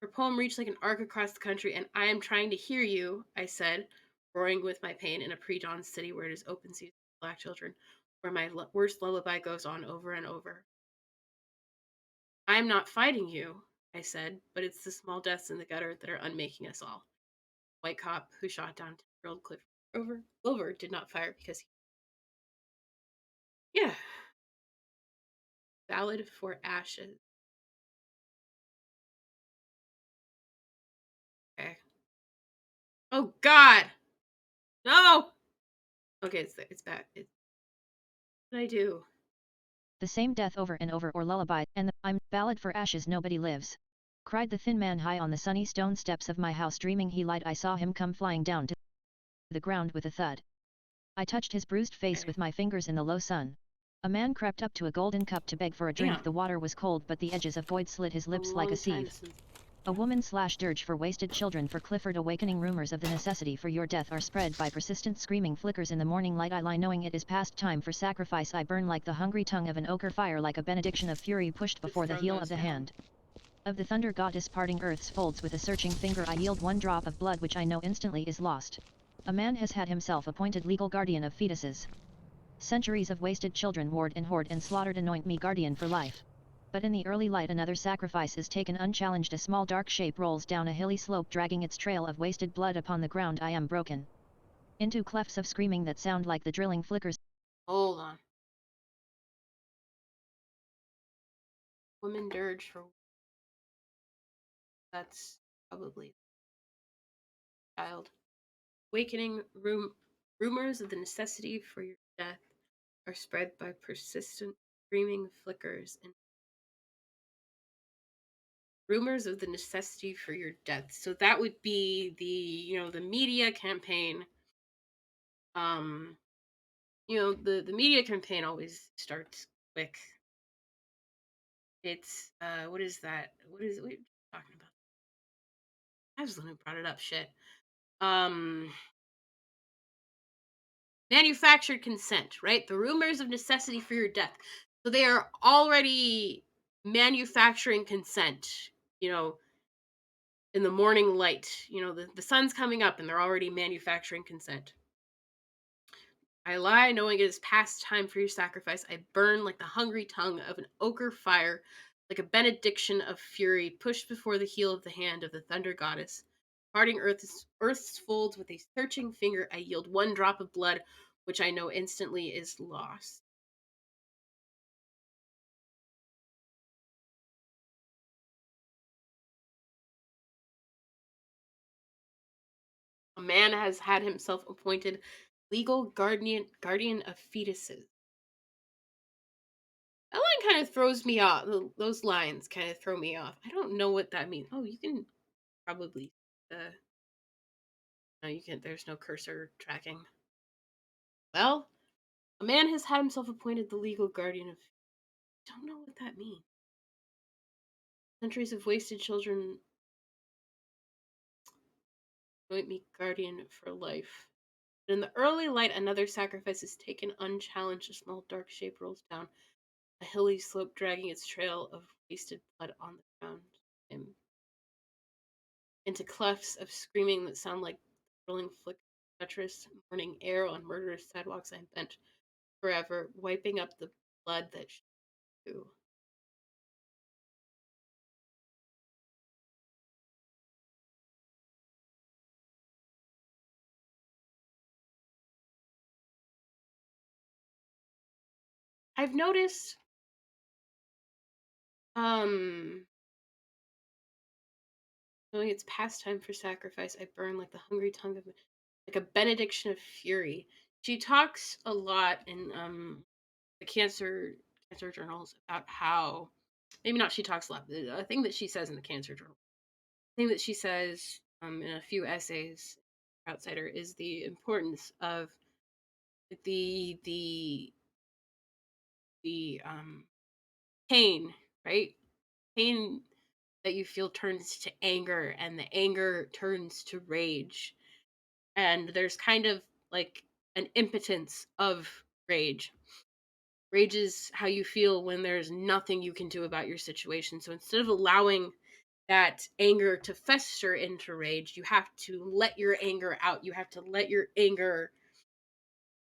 Her poem reached like an arc across the country, and I am trying to hear you, I said, roaring with my pain in a pre dawn city where it is open season for black children, where my worst lullaby goes on over and over. I am not fighting you, I said, but it's the small deaths in the gutter that are unmaking us all. White cop who shot down 10-year-old Cliff Clover did not fire because he. Yeah. Ballad for Ashes. Okay. Oh God. No. Okay, it's bad. What did I do? The same death over and over, or lullaby, and the I'm ballad for ashes nobody lives. Cried the thin man high on the sunny stone steps of my house, dreaming he lied. I saw him come flying down to the ground with a thud. I touched his bruised face with my fingers in the low sun. A man crept up to a golden cup to beg for a drink. Damn. The water was cold, but the edges of void slit his lips like a sieve. Since... A woman / dirge for wasted children for Clifford. Awakening rumors of the necessity for your death are spread by persistent screaming flickers in the morning light. I lie knowing it is past time for sacrifice. I burn like the hungry tongue of an ochre fire, like a benediction of fury pushed before the heel of the hand of the thunder goddess, parting earth's folds with a searching finger. I yield one drop of blood which I know instantly is lost. A man has had himself appointed legal guardian of fetuses. Centuries of wasted children warred and hoard and slaughtered anoint me guardian for life. But in the early light another sacrifice is taken unchallenged. A small dark shape rolls down a hilly slope, dragging its trail of wasted blood upon the ground. I am broken into clefts of screaming that sound like the drilling flickers. Hold on. Woman dirge for... That's probably child. Awakening rumors of the necessity for your death are spread by persistent screaming flickers and rumors of the necessity for your death. So that would be the media campaign. The media campaign always starts quick. It's what is that? What are you talking about? I was the one who brought it up. Shit. Um, Manufactured consent, right? The rumors of necessity for your death. So they are already manufacturing consent. You know, in the morning light. The sun's coming up, and they're already manufacturing consent. I lie, knowing it is past time for your sacrifice. I burn like the hungry tongue of an ochre fire, like a benediction of fury, pushed before the heel of the hand of the thunder goddess. Parting earth's folds with a searching finger, I yield one drop of blood, which I know instantly is lost. A man has had himself appointed legal guardian of fetuses. That line kind of throws me off. Those lines kind of throw me off. I don't know what that means. Oh, you can probably. No, you can't. There's no cursor tracking. Well, a man has had himself appointed the legal guardian of. I don't know what that means. Centuries of wasted children anoint me guardian for life. But in the early light, another sacrifice is taken unchallenged. A small dark shape rolls down a hilly slope, dragging its trail of wasted blood on the ground. Into clefts of screaming that sound like rolling flick treacherous morning air on murderous sidewalks I'm bent forever, wiping up the blood that you. I've noticed um knowing it's past time for sacrifice, I burn like the hungry tongue of like a benediction of fury. She talks a lot in the cancer journals about how maybe not she talks a lot, but a thing that she says in the cancer journal, thing that she says in a few essays outsider is the importance of the the pain, right? Pain that you feel turns to anger, and the anger turns to rage, and there's kind of like an impotence of rage. Rage is how you feel when there's nothing you can do about your situation. So instead of allowing that anger to fester into rage, you have to let your anger out. You have to let your anger,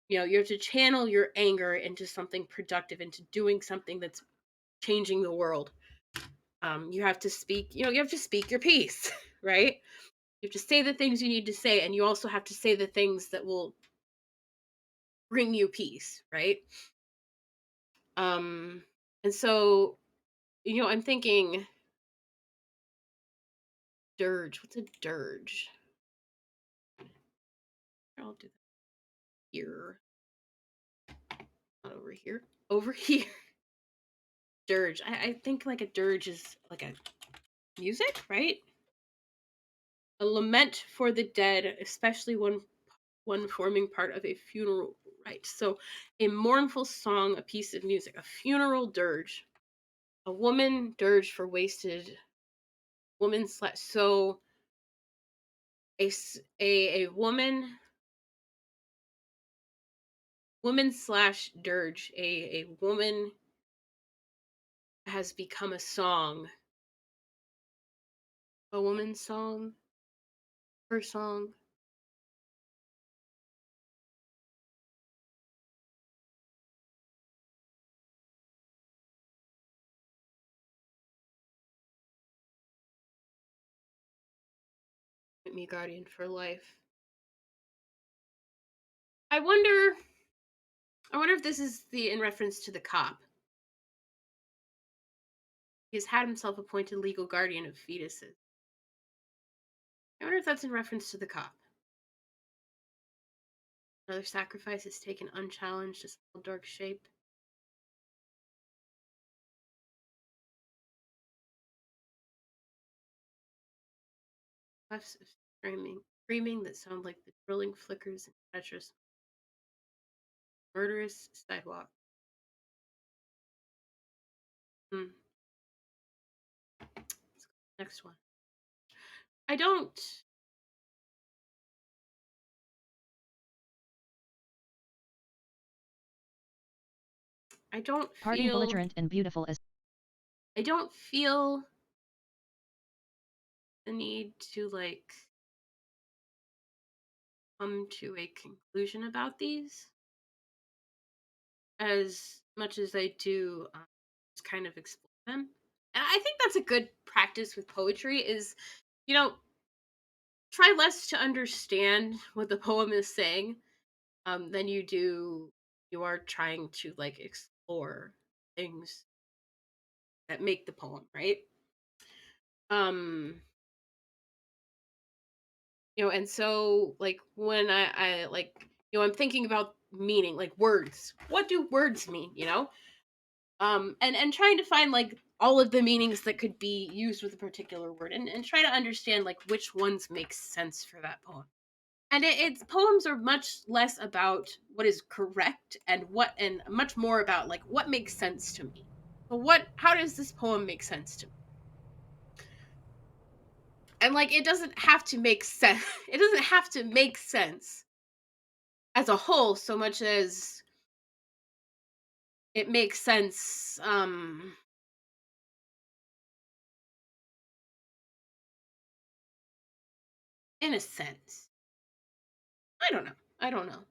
you have to channel your anger into something productive, into doing something that's changing the world. You have to speak, you have to speak your piece, right? You have to say the things you need to say, and you also have to say the things that will bring you peace, right? Um, and so, I'm thinking dirge. What's a dirge? I'll do that here. Not over here. Over here. Dirge. I think like a dirge is like a music, right? A lament for the dead, especially one forming part of a funeral rite. So, a mournful song, a piece of music, a funeral dirge, a woman dirge for wasted woman slash. So, a woman slash dirge, a woman has become a song, a woman's song, her song. Me guardian for life. I wonder. I wonder if this is the in reference to the cop. He has had himself appointed legal guardian of fetuses. I wonder if that's in reference to the cop. Another sacrifice is taken unchallenged, a small dark shape. Puffs of screaming that sound like the drilling flickers in treacherous, murderous sidewalk. Hmm. Next one. I don't. I don't Parting feel. belligerent and beautiful as. I don't feel the need to like come to a conclusion about these as much as I do just kind of explore them. And I think that's a good practice with poetry is, you know, try less to understand what the poem is saying than you are trying to like explore things that make the poem, right? Um, and so like when I like, I'm thinking about meaning, like words. What do words mean, and trying to find like all of the meanings that could be used with a particular word, and try to understand like which ones make sense for that poem. And it's poems are much less about what is correct and much more about like what makes sense to me. So how does this poem make sense to me? And like it doesn't have to make sense. It doesn't have to make sense as a whole so much as it makes sense in a sense. I don't know. I don't know.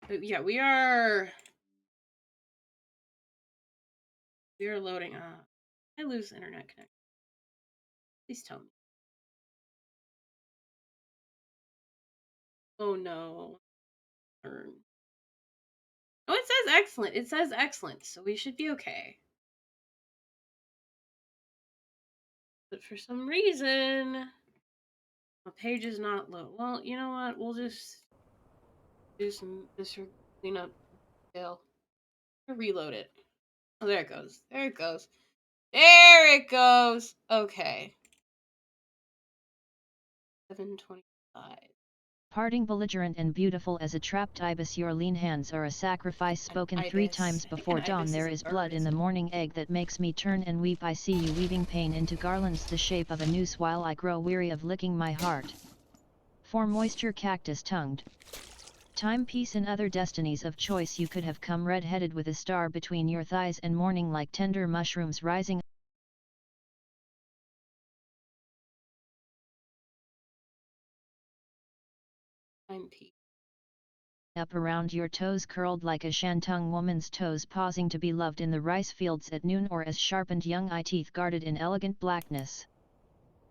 But yeah, we are loading up. I lose internet connection. Please tell me. Oh no. Oh, it says excellent. It says excellent, so we should be okay. But for some reason, my page is not low. Well, you know what? We'll just do some cleanup. Dale, reload it. Oh, there it goes. There it goes. There it goes. Okay. 725. Parting belligerent and beautiful as a trapped ibis, your lean hands are a sacrifice spoken 3 times before dawn. There is blood in the morning egg that makes me turn and weep. I see you weaving pain into garlands the shape of a noose while I grow weary of licking my heart. For moisture cactus tongued. Time, peace and other destinies of choice, you could have come red-headed with a star between your thighs and morning like tender mushrooms rising up around your toes, curled like a shantung woman's toes, pausing to be loved in the rice fields at noon, or as sharpened young eye teeth guarded in elegant blackness.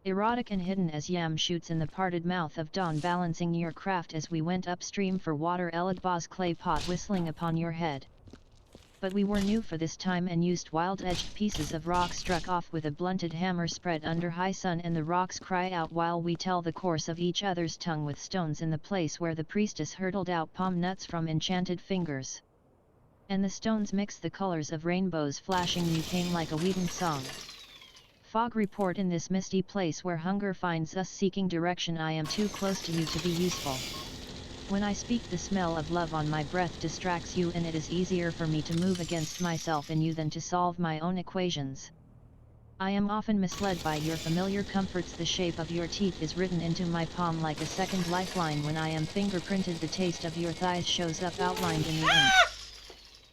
Erotic and hidden as yam shoots in the parted mouth of dawn, balancing your craft as we went upstream for water, Elegba's clay pot whistling upon your head. But we were new for this time and used wild-edged pieces of rock struck off with a blunted hammer spread under high sun, and the rocks cry out while we tell the course of each other's tongue with stones in the place where the priestess hurtled out palm nuts from enchanted fingers. And the stones mix the colors of rainbows flashing, you came like a Whedon song. Fog report in this misty place where hunger finds us seeking direction. I am too close to you to be useful. When I speak, the smell of love on my breath distracts you, and it is easier for me to move against myself in you than to solve my own equations. I am often misled by your familiar comforts. The shape of your teeth is written into my palm like a second lifeline. When I am fingerprinted, the taste of your thighs shows up outlined in the ink.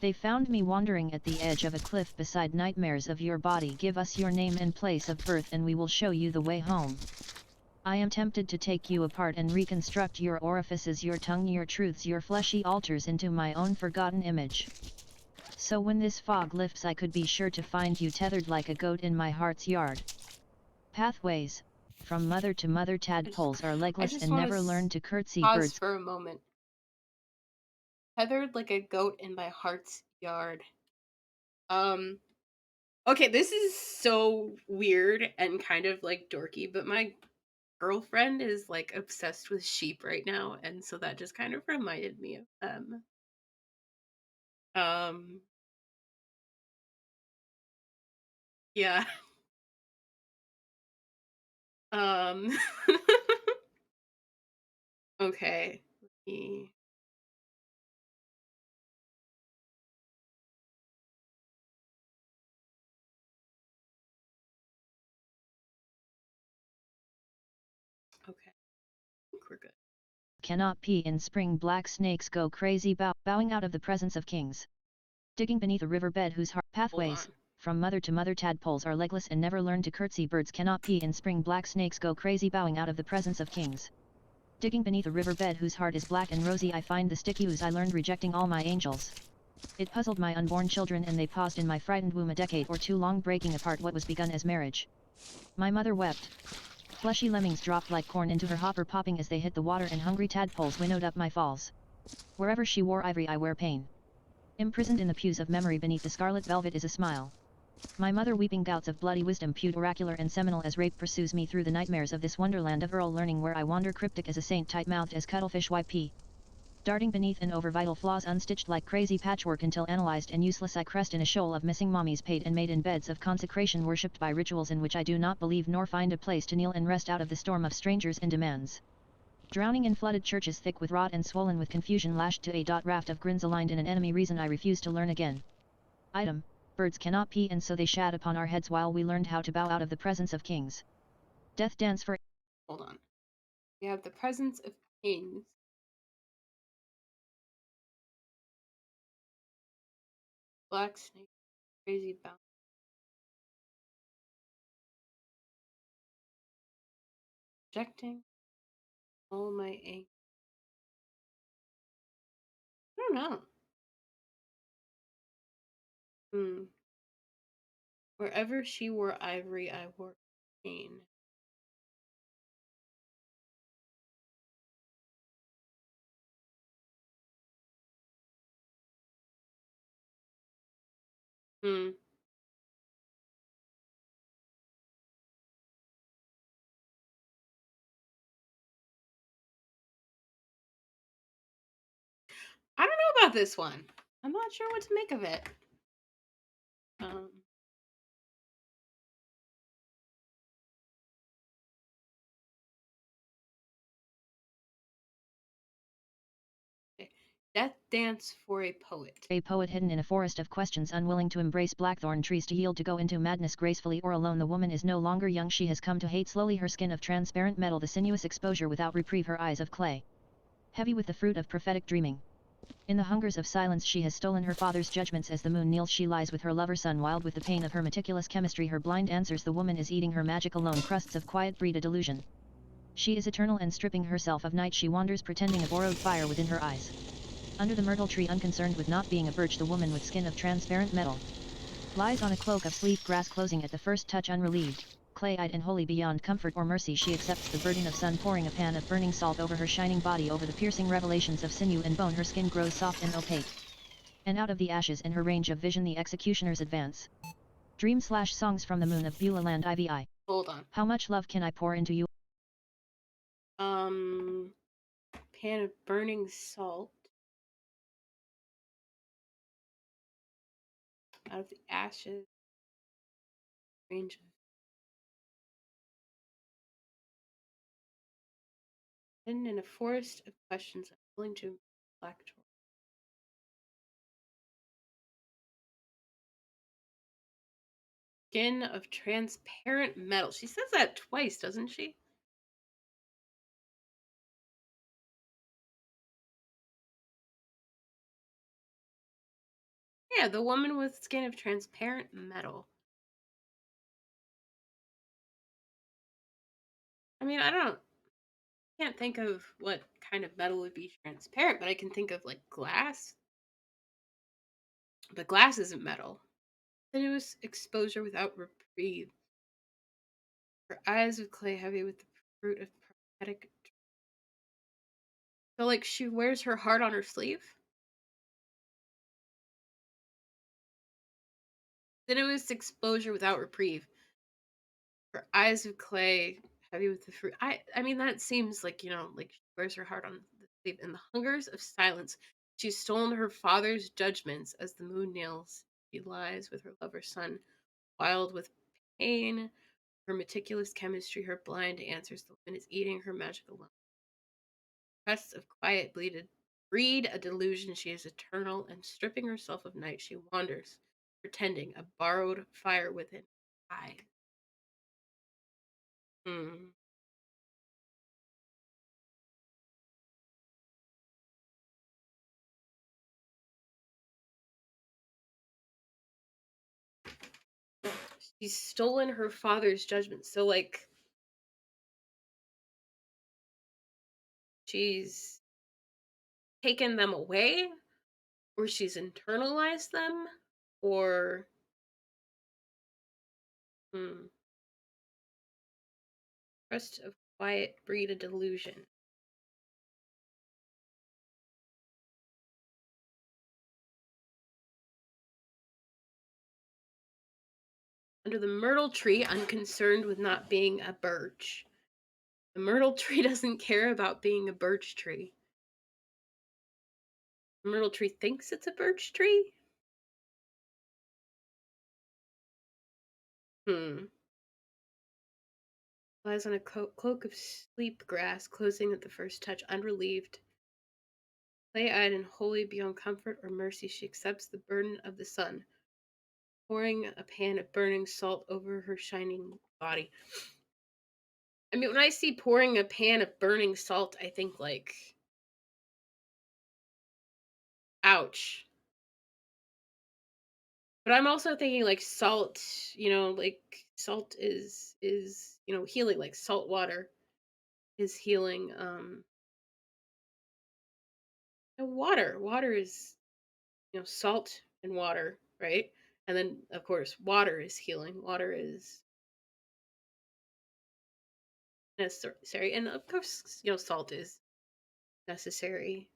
They found me wandering at the edge of a cliff beside nightmares of your body. Give us your name and place of birth and we will show you the way home. I am tempted to take you apart and reconstruct your orifices, your tongue, your truths, your fleshy altars into my own forgotten image. So when this fog lifts, I could be sure to find you tethered like a goat in my heart's yard. Pathways, from mother to mother, tadpoles are legless and never learn to curtsy. Pause Birds for a moment. Tethered like a goat in my heart's yard. Okay, this is so weird and kind of like dorky, but my girlfriend is like obsessed with sheep right now, and so that just kind of reminded me of them. Um, yeah. Um, okay. Let me. Okay, I think we're good. cannot pee in spring. Black snakes go crazy, bowing out of the presence of kings. Digging beneath a riverbed whose heart pathways, from mother to mother, tadpoles are legless and never learn to curtsy. Birds cannot pee in spring. Black snakes go crazy, bowing out of the presence of kings. Digging beneath a riverbed whose heart is black and rosy, I find the sticky ooze I learned rejecting all my angels. It puzzled my unborn children and they paused in my frightened womb a decade or too long, breaking apart what was begun as marriage. My mother wept. Fleshy lemmings dropped like corn into her hopper, popping as they hit the water, and hungry tadpoles winnowed up my falls. Wherever she wore ivory, I wear pain. Imprisoned in the pews of memory beneath the scarlet velvet is a smile. My mother weeping gouts of bloody wisdom, pewed oracular and seminal as rape, pursues me through the nightmares of this wonderland of Earl learning, where I wander cryptic as a saint, tight-mouthed as cuttlefish YP. Darting beneath and over vital flaws, unstitched like crazy patchwork until analyzed and useless, I crest in a shoal of missing mommies, paid and made in beds of consecration, worshipped by rituals in which I do not believe, nor find a place to kneel and rest out of the storm of strangers and demands. Drowning in flooded churches thick with rot and swollen with confusion, lashed to a raft of grins aligned in an enemy reason, I refuse to learn again. Item. Birds cannot pee and so they shat upon our heads while we learned how to bow out of the presence of kings. Death dance for... Hold on. We have the presence of kings. Black snake, crazy bounce. Rejecting all my angst. don't know. Hmm. Wherever she wore ivory, I wore pain. Hmm. I don't know about this one. I'm not sure what to make of it. Um, okay. Death Dance for a Poet. A poet hidden in a forest of questions, unwilling to embrace blackthorn trees to yield to go into madness gracefully or alone. The woman is no longer young, she has come to hate slowly, her skin of transparent metal, the sinuous exposure without reprieve, her eyes of clay, heavy with the fruit of prophetic dreaming. In the hungers of silence she has stolen her father's judgments. As the moon kneels she lies with her lover son, wild with the pain of her meticulous chemistry. Her blind answers, the woman is eating her magic alone, crusts of quiet breed a delusion. She is eternal, and stripping herself of night she wanders, pretending a borrowed fire within her eyes. Under the myrtle tree, unconcerned with not being a birch, the woman with skin of transparent metal lies on a cloak of sleek grass, closing at the first touch, unrelieved, clay-eyed and wholly beyond comfort or mercy. She accepts the burden of sun, pouring a pan of burning salt over her shining body, over the piercing revelations of sinew and bone. Her skin grows soft and opaque, and out of the ashes in her range of vision the executioners advance. Dream/songs from the moon of Beulah land. IVI. Hold on. How much love can I pour into you? Um, Pan of burning salt. Out of the ashes. Range of hidden in a forest of questions. I'm willing to black door. Skin of transparent metal. She says that twice, doesn't she? Yeah, the woman with skin of transparent metal. I mean, can't think of what kind of metal would be transparent, but I can think of like glass. But glass isn't metal. Sinuous exposure without reprieve. Her eyes of clay heavy with the fruit of prophetic. So, like, she wears her heart on her sleeve. Sinuous exposure without reprieve. Her eyes of clay heavy with the fruit. I mean, that seems like, like she wears her heart on the sleeve. In the hungers of silence, she's stolen her father's judgments. As the moon kneels, she lies with her lover's son, wild with pain. Her meticulous chemistry, her blind answers, the woman is eating her magic alone. Crests of quiet breed a delusion. She is eternal, and stripping herself of night, she wanders, pretending a borrowed fire within her eye. Hmm. She's stolen her father's judgment. So, like, she's taken them away, or she's internalized them, or hmm, rest of quiet breed a delusion. Under the myrtle tree, unconcerned with not being a birch. The myrtle tree doesn't care about being a birch tree. The myrtle tree thinks it's a birch tree? Hmm. Lies on a cloak of sleep grass, closing at the first touch, unrelieved. Clay-eyed and wholly beyond comfort or mercy, she accepts the burden of the sun, pouring a pan of burning salt over her shining body. I mean, when I see pouring a pan of burning salt, I think like, ouch. But I'm also thinking like salt, like salt is, healing, like salt water is healing. water. Water is, salt and water, right? And then, of course, water is healing. Water is necessary, and of course, salt is necessary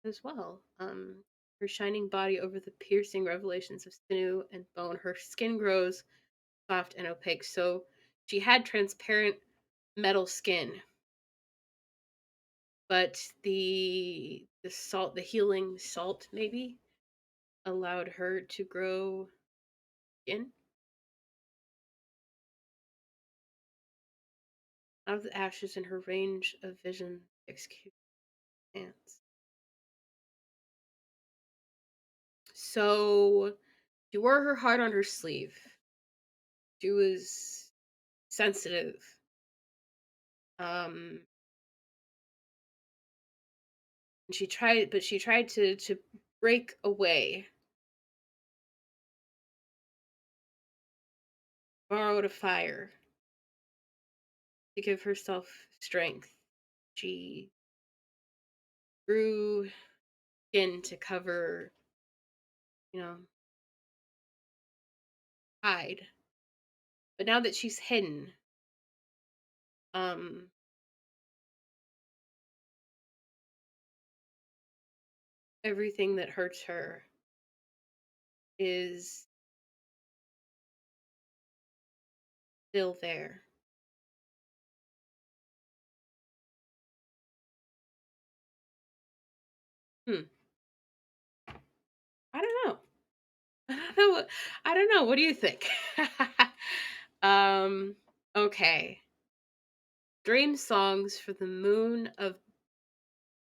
as well. Her shining body over the piercing revelations of sinew and bone. Her skin grows soft and opaque. So she had transparent metal skin, but the salt, the healing salt, maybe allowed her to grow skin out of the ashes in her range of vision. Execute hands. So she wore her heart on her sleeve. She was sensitive. Um, and she tried to break away, borrowed a fire to give herself strength. She grew skin to cover, you know, hide. But now that she's hidden, um, everything that hurts her is still there. Hmm. I don't know. I don't know. I don't know. What do you think? um. Okay. Dream songs for the moon of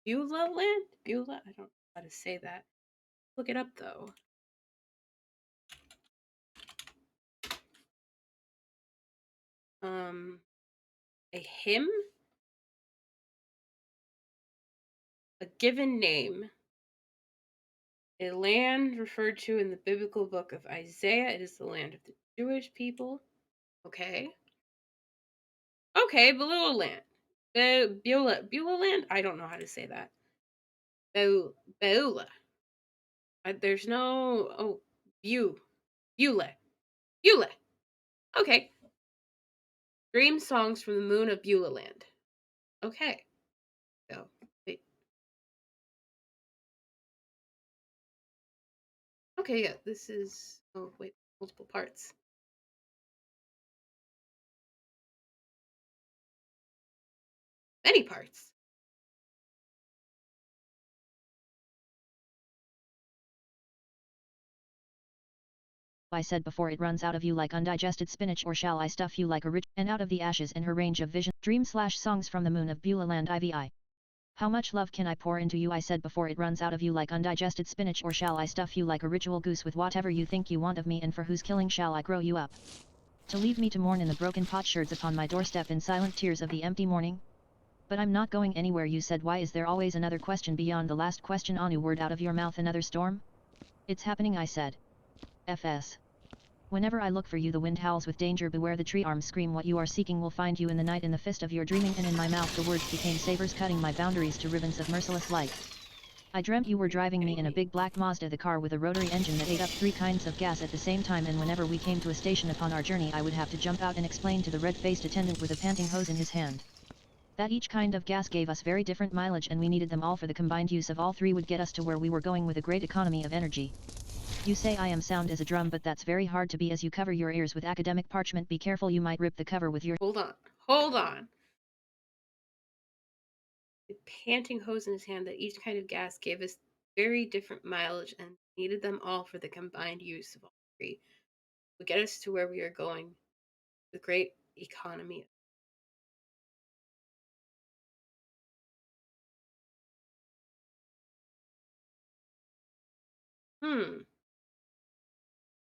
Beulah land. Beulah. I don't know how to say that. Look it up though. Um. A hymn. A given name. A land referred to in the biblical book of Isaiah. It is the land of the Jewish people. Okay. Okay, Beulah land. Beulah land? I don't know how to say that. Beulah. There's no. Oh, Beulah. Beulah. Okay. Dream songs from the moon of Beulah land. Okay. So, wait. Okay, yeah, this is. Oh, wait. Multiple parts. Many parts. I said before, it runs out of you like undigested spinach, or shall I stuff you like a rich, and out of the ashes in her range of vision. Dream/songs from the moon of Beulah land IVI. How much love can I pour into you? I said before, it runs out of you like undigested spinach, or shall I stuff you like a ritual goose with whatever you think you want of me, and for whose killing shall I grow you up? To leave me to mourn in the broken potsherds upon my doorstep in silent tears of the empty morning? But I'm not going anywhere, you said. Why is there always another question beyond the last question? Anu, word out of your mouth, another storm? It's happening, I said. FS. Whenever I look for you, the wind howls with danger. Beware, the tree arms scream. What you are seeking will find you in the night, in the fist of your dreaming, and in my mouth the words became sabers, cutting my boundaries to ribbons of merciless light. I dreamt you were driving me in a big black Mazda, the car with a rotary engine that ate up 3 kinds of gas at the same time, and whenever we came to a station upon our journey, I would have to jump out and explain to the red-faced attendant with a panting hose in his hand that each kind of gas gave us very different mileage, and we needed them all, for the combined use of all 3 would get us to where we were going with a great economy of energy. You say I am sound as a drum, but that's very hard to be as you cover your ears with academic parchment. Be careful, you might rip the cover with your— Hold on. Hold on. The panting hose in his hand that each kind of gas gave us very different mileage and needed them all for the combined use of all 3 would get us to where we are going with great economy. Hmm.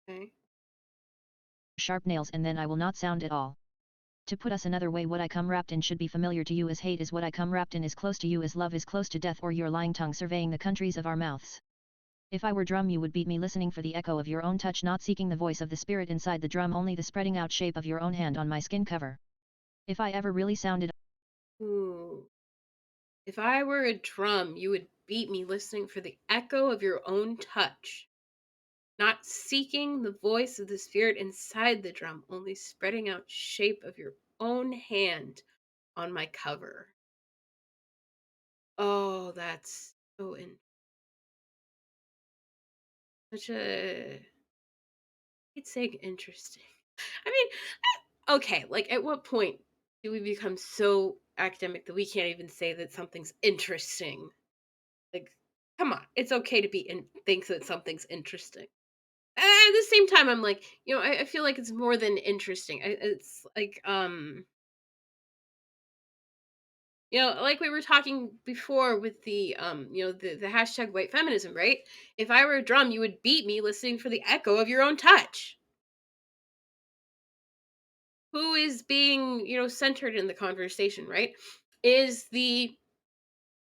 Okay. sharp nails, and then I will not sound at all. To put us another way, what I come wrapped in should be familiar to you as hate is what I come wrapped in, is close to you as love is close to death, or your lying tongue surveying the countries of our mouths. If I were drum, you would beat me, listening for the echo of your own touch, not seeking the voice of the spirit inside the drum, only the spreading out shape of your own hand on my skin cover. If I ever really sounded— Ooh. If I were a drum, you would beat me listening for the echo of your own touch, not seeking the voice of the spirit inside the drum, only spreading out shape of your own hand on my cover. Oh, that's so such a it's saying interesting. I mean, okay, like at what point do we become so academic that we can't even say that something's interesting? Like, come on, it's okay to be in think that something's interesting. At the same time, I'm like, I feel like it's more than interesting. It's like, like we were talking before with the, the hashtag white feminism, right? If I were a drum, you would beat me listening for the echo of your own touch. Who is being, centered in the conversation, right? Is the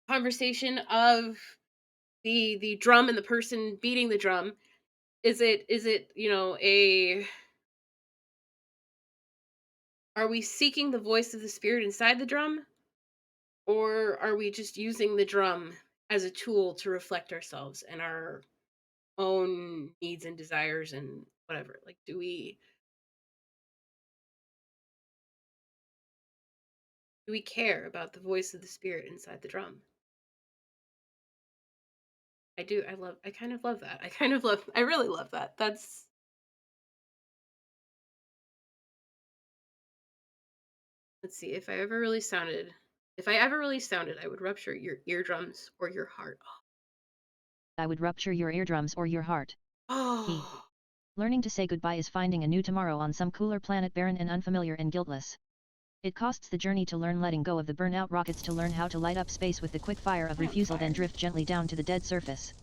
conversation of the drum and the person beating the drum, is it, a are we seeking the voice of the spirit inside the drum, or are we just using the drum as a tool to reflect ourselves and our own needs and desires and whatever? Like, do we care about the voice of the spirit inside the drum? I do. I kind of love that. I really love that. Let's see, if I ever really sounded, I would rupture your eardrums or your heart. I would rupture your eardrums or your heart. Oh, Learning to say goodbye is finding a new tomorrow on some cooler planet, barren and unfamiliar and guiltless. It costs the journey to learn letting go of the burnout rockets, to learn how to light up space with the quick fire of refusal, then drift gently down to the dead surface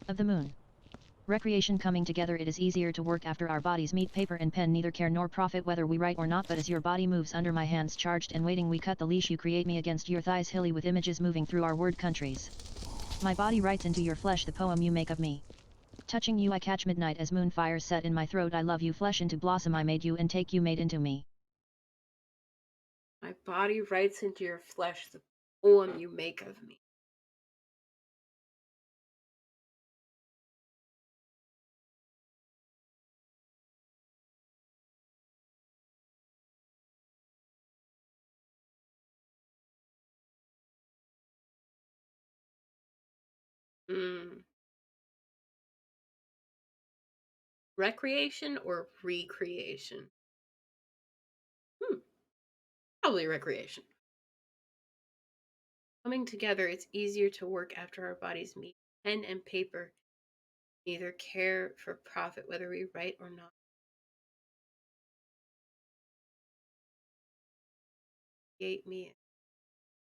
of the moon. Recreation coming together. It is easier to work after our bodies meet paper and pen, neither care nor profit whether we write or not, but as your body moves under my hands charged and waiting, we cut the leash, you create me against your thighs, hilly with images moving through our word countries. My body writes into your flesh the poem you make of me. Touching you I catch midnight as moon fires set in my throat, I love you, flesh into blossom I made you and take you made into me. my body writes into your flesh the poem you make of me. Mm. Recreation or recreation? Hmm, probably recreation. Coming together, it's easier to work after our bodies meet. Pen and paper neither care for profit whether we write or not. Create me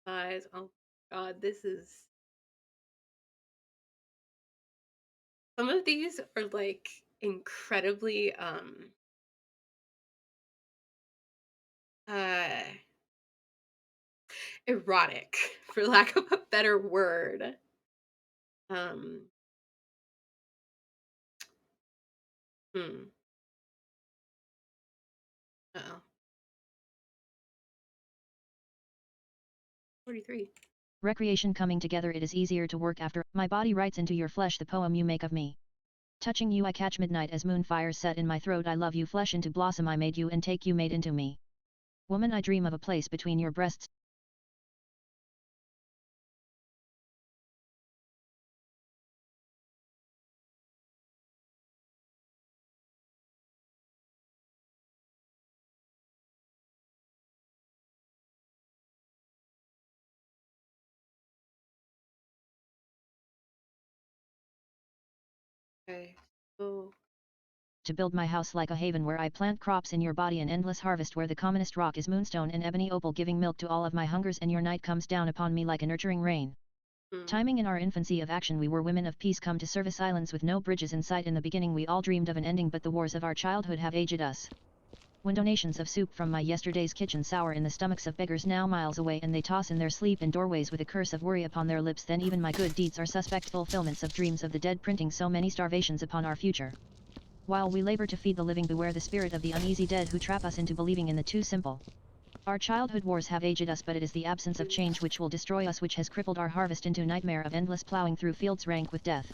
eyes. Oh God, this is some of these are like incredibly uh erotic, for lack of a better word. Um, hmm. Uh-oh. 43. Recreation coming together, it is easier to work after my body writes into your flesh the poem you make of me. Touching you I catch midnight as moon fires set in my throat, I love you, flesh into blossom I made you and take you made into me. Woman, I dream of a place between your breasts. Okay. So To build my house like a haven where I plant crops in your body, an endless harvest where the commonest rock is moonstone and ebony opal, giving milk to all of my hungers, and your night comes down upon me like a nurturing rain. hmm. Timing in our infancy of action, we were women of peace come to service islands with no bridges in sight. In the beginning we all dreamed of an ending, but the wars of our childhood have aged us. When donations of soup from my yesterday's kitchen sour in the stomachs of beggars now miles away, and they toss in their sleep in doorways with a curse of worry upon their lips, then even my good deeds are suspect fulfillments of dreams of the dead, printing so many starvations upon our future. While we labor to feed the living, beware the spirit of the uneasy dead who trap us into believing in the too simple. Our childhood wars have aged us, but it is the absence of change which will destroy us, which has crippled our harvest into nightmare of endless plowing through fields rank with death.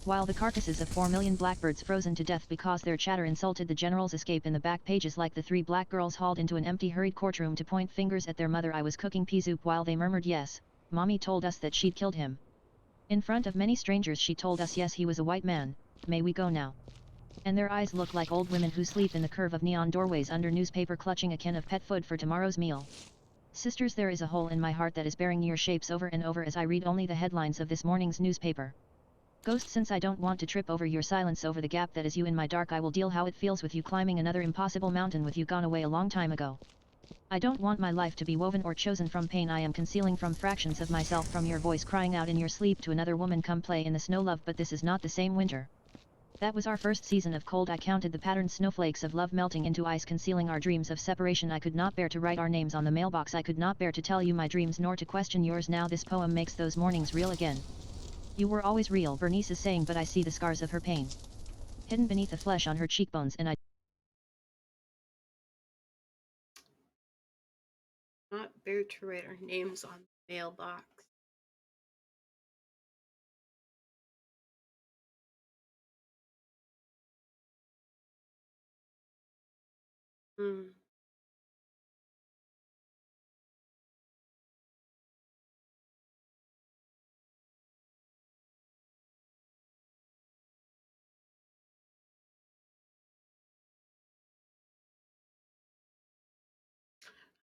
While the carcasses of 4 million blackbirds frozen to death because their chatter insulted the general's escape in the back pages, like the 3 black girls hauled into an empty hurried courtroom to point fingers at their mother. I was cooking pea soup while they murmured, "Yes, Mommy told us that she'd killed him." In front of many strangers she told us, "Yes, he was a white man, may we go now?" And their eyes looked like old women who sleep in the curve of neon doorways under newspaper, clutching a can of pet food for tomorrow's meal. Sisters, there is a hole in my heart that is bearing your shapes over and over as I read only the headlines of this morning's newspaper. Ghost, since I don't want to trip over your silence, over the gap that is you in my dark, I will deal how it feels with you, climbing another impossible mountain with you, gone away a long time ago. I don't want my life to be woven or chosen from pain I am concealing from fractions of myself, from your voice crying out in your sleep to another woman, "Come play in the snow, love," but this is not the same winter. That was our first season of cold. I counted the patterned snowflakes of love melting into ice, concealing our dreams of separation. I could not bear to write our names on the mailbox. I could not bear to tell you my dreams, nor to question yours. Now this poem makes those mornings real again. You were always real, Bernice is saying, but I see the scars of her pain hidden beneath the flesh on her cheekbones, and I Not bear to write our names on the mailbox. Hmm.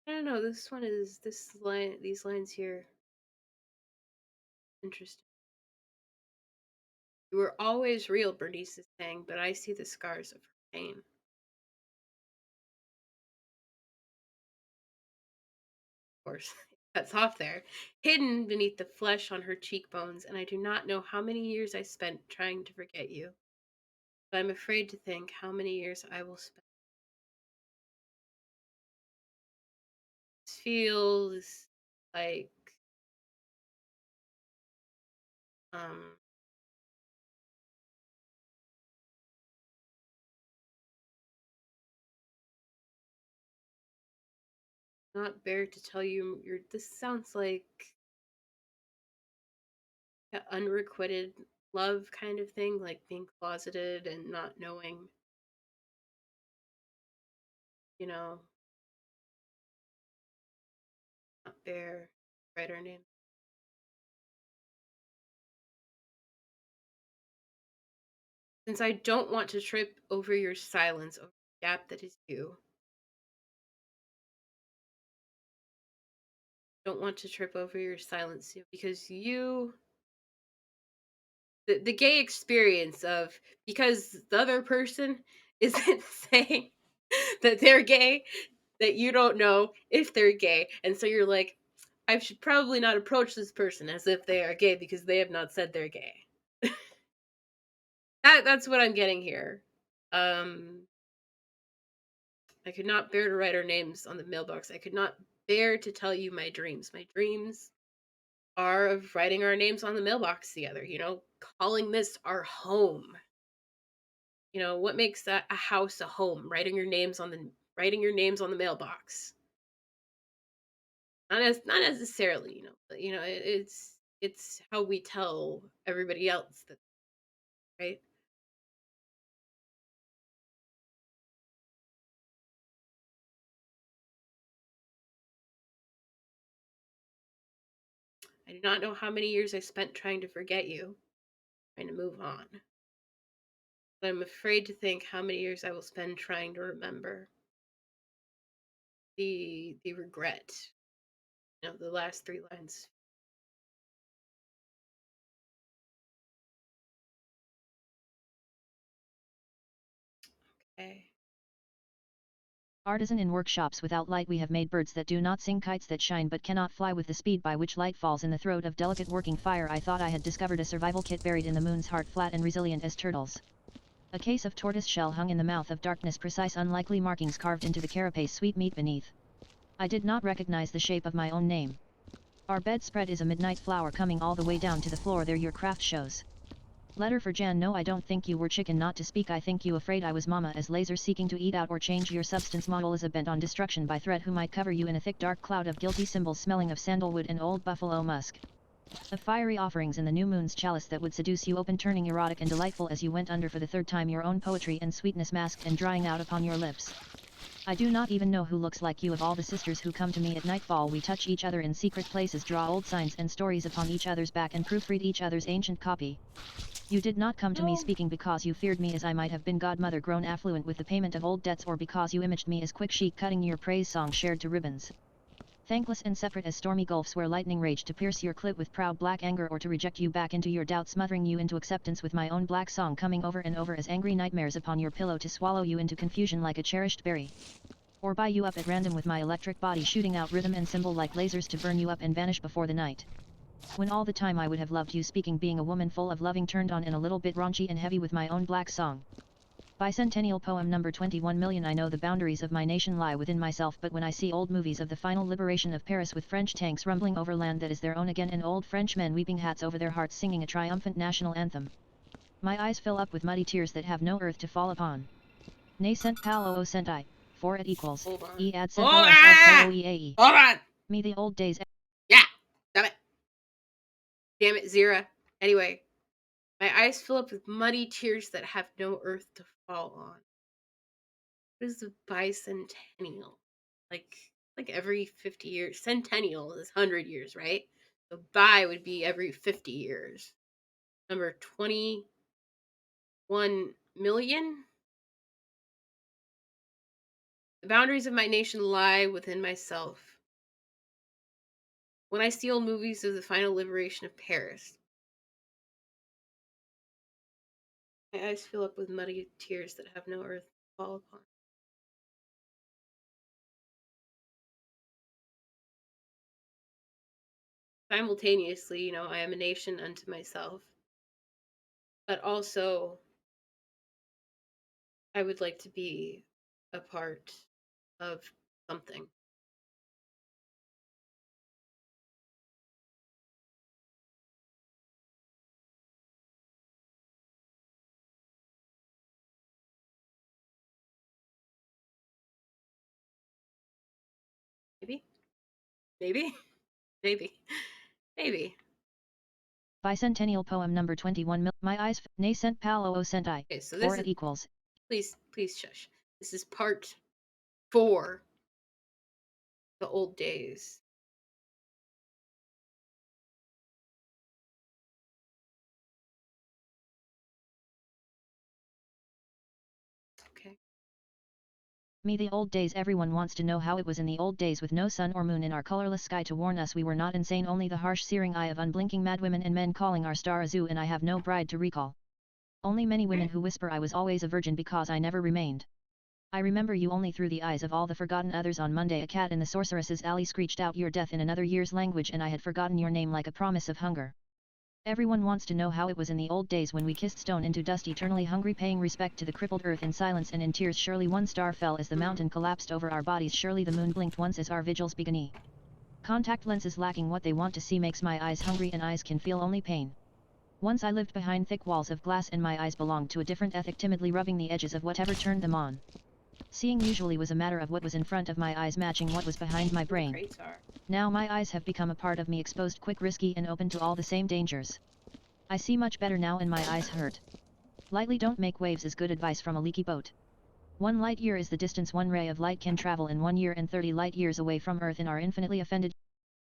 I don't know. This one is this line. These lines here. Interesting. You were always real, Bernice is saying, but I see the scars of her pain. Of course, cuts off there. Hidden beneath the flesh on her cheekbones, and I do not know how many years I spent trying to forget you. But I'm afraid to think how many years I will spend. This feels like um not bear to tell you you're this sounds like an unrequited love kind of thing, like being closeted and not knowing, you know, not bear, write our name. Since I don't want to trip over your silence, over the gap that is you. Don't want to trip over your silence because you the gay experience of, because the other person isn't saying that they're gay, that you don't know if they're gay, and so you're like, I should probably not approach this person as if they are gay because they have not said they're gay. That's what I'm getting here. um I could not bear to write our names on the mailbox. I could not bear to tell you my dreams. My dreams are of writing our names on the mailbox together, calling this our home. What makes that a house a home? Writing your names on the mailbox. Not necessarily, but it's how we tell everybody else that, right? I do not know how many years I spent trying to forget you, trying to move on. But I'm afraid to think how many years I will spend trying to remember the regret. The last 3 lines. Okay. artisan in workshops without light, we have made birds that do not sing, kites that shine but cannot fly with the speed by which light falls in the throat of delicate working fire. I thought I had discovered a survival kit buried in the moon's heart, flat and resilient as turtles. A case of tortoise shell hung in the mouth of darkness, precise unlikely markings carved into the carapace, sweet meat beneath. I did not recognize the shape of my own name. Our bedspread is a midnight flower coming all the way down to the floor, there your craft shows. Letter for Jan. No, I don't think you were chicken not to speak. I think you afraid I was mama as laser seeking to eat out or change your substance model is a bent on destruction by threat who might cover you in a thick dark cloud of guilty symbols smelling of sandalwood and old buffalo musk. Of fiery offerings in the new moon's chalice that would seduce you open, turning erotic and delightful as you went under for the third time, your own poetry and sweetness masked and drying out upon your lips. I do not even know who looks like you. Of all the sisters who come to me at nightfall, we touch each other in secret places, draw old signs and stories upon each other's back and proofread each other's ancient copy. You did not come to me speaking because you feared me as I might have been godmother grown affluent with the payment of old debts, or because you imaged me as quick chic cutting your praise song shared to ribbons. Thankless and separate as stormy gulfs where lightning raged to pierce your clit with proud black anger, or to reject you back into your doubt, smothering you into acceptance with my own black song coming over and over as angry nightmares upon your pillow to swallow you into confusion like a cherished berry. Or buy you up at random with my electric body shooting out rhythm and symbol like lasers to burn you up and vanish before the night. When all the time I would have loved you speaking, being a woman full of loving, turned on and a little bit raunchy and heavy with my own black song. Bicentennial poem number 21 million. I know the boundaries of my nation lie within myself, but when I see old movies of the final liberation of Paris with French tanks rumbling over land that is their own again and old French men weeping hats over their hearts singing a triumphant national anthem, my eyes fill up with muddy tears that have no earth to fall upon. Ne cent pal oo cent I, for it equals, Hold on. e ad cent Hold os ad on. poeae. Hold on. Me the old days. Yeah. Damn it. Damn it, Zira. Anyway, my eyes fill up with muddy tears that have no earth to fall on. What is the bicentennial? Like every 50 years. Centennial is 100 years, right? So bi would be every 50 years. Number 21 million. The boundaries of my nation lie within myself. When I see old movies of the final liberation of Paris, my eyes fill up with muddy tears that have no earth to fall upon. Simultaneously, I am a nation unto myself, but also I would like to be a part of something. Maybe, maybe, maybe, maybe. Bicentennial poem number 21 my eyes ne cent pal oo cent I, Okay, so for it equals. please shush. This is part 4, the old days. Okay. Me the old days. Everyone wants to know how it was in the old days with no sun or moon in our colorless sky to warn us we were not insane, only the harsh searing eye of unblinking madwomen and men calling our star a zoo, and I have no bride to recall. Only many women who whisper I was always a virgin because I never remained. I remember you only through the eyes of all the forgotten others. On Monday a cat in the sorceress's alley screeched out your death in another year's language, and I had forgotten your name like a promise of hunger. Everyone wants to know how it was in the old days when we kissed stone into dust, eternally hungry, paying respect to the crippled earth in silence and in tears. Surely one star fell as the mountain collapsed over our bodies. Surely the moon blinked once as our vigils began. Contact lenses lacking what they want to see makes my eyes hungry, and eyes can feel only pain. Once I lived behind thick walls of glass, and my eyes belonged to a different ethic, timidly rubbing the edges of whatever turned them on. Seeing usually was a matter of what was in front of my eyes matching what was behind my brain. Now my eyes have become a part of me, exposed, quick, risky, and open to all the same dangers. I see much better now and my eyes hurt. Lightly don't make waves is good advice from a leaky boat. 1 light year is the distance one ray of light can travel in 1 year, and 30 light years away from Earth in our infinitely offended.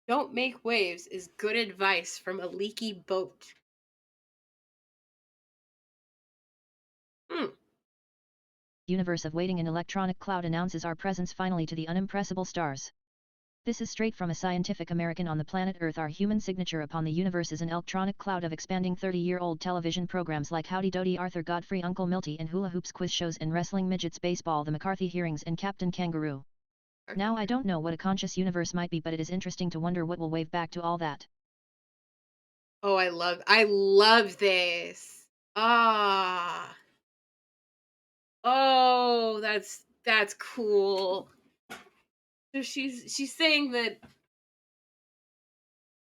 Don't make waves is good advice from a leaky boat. Universe of waiting, an electronic cloud announces our presence finally to the unimpressible stars. This is straight from a Scientific American. On the planet Earth, our human signature upon the universe is an electronic cloud of expanding 30-year-old television programs like Howdy Doody, Arthur Godfrey, Uncle Milty, and hula hoops, quiz shows and wrestling, midgets, baseball, the McCarthy hearings, and Captain Kangaroo. Now I don't know what a conscious universe might be, but it is interesting to wonder what will wave back to all that. Oh, I love this. Ah. Oh, that's cool. So she's saying that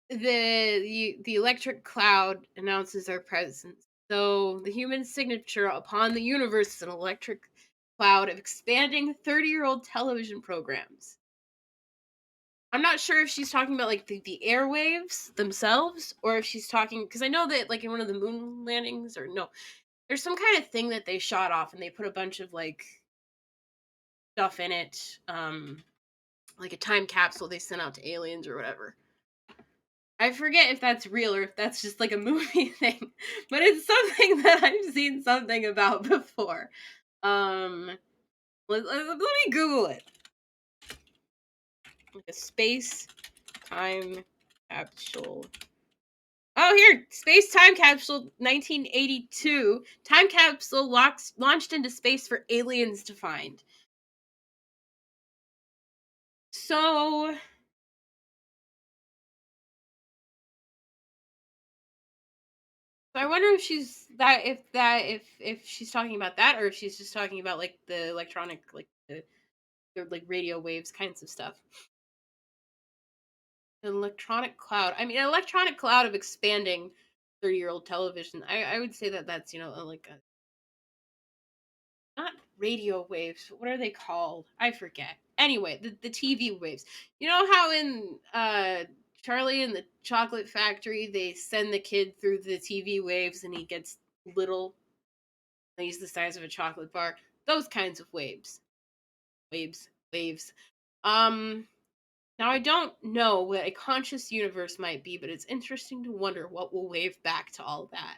the electric cloud announces our presence. So the human signature upon the universe is an electric cloud of expanding 30-year-old television programs. I'm not sure if she's talking about like the airwaves themselves, or if she's talking, because I know that like in one of the moon landings, or no, there's some kind of thing that they shot off and they put a bunch of like stuff in it, like a time capsule they sent out to aliens or whatever. I forget if that's real or if that's just like a movie thing, but it's something that I've seen something about before. Let me Google it. Like a space time capsule. Oh, here, space time capsule 1982. Time capsule launched into space for aliens to find. So I wonder if if she's talking about that, or if she's just talking about like the electronic, like the like radio waves kinds of stuff. An electronic cloud. I mean, an electronic cloud of expanding 30-year-old television. I would say that that's, like a, not radio waves, but what are they called? I forget. Anyway, the TV waves. You know how in Charlie and the Chocolate Factory they send the kid through the TV waves and he gets little, he's the size of a chocolate bar. Those kinds of waves. Waves. Um Now, I don't know what a conscious universe might be, but it's interesting to wonder what will wave back to all that.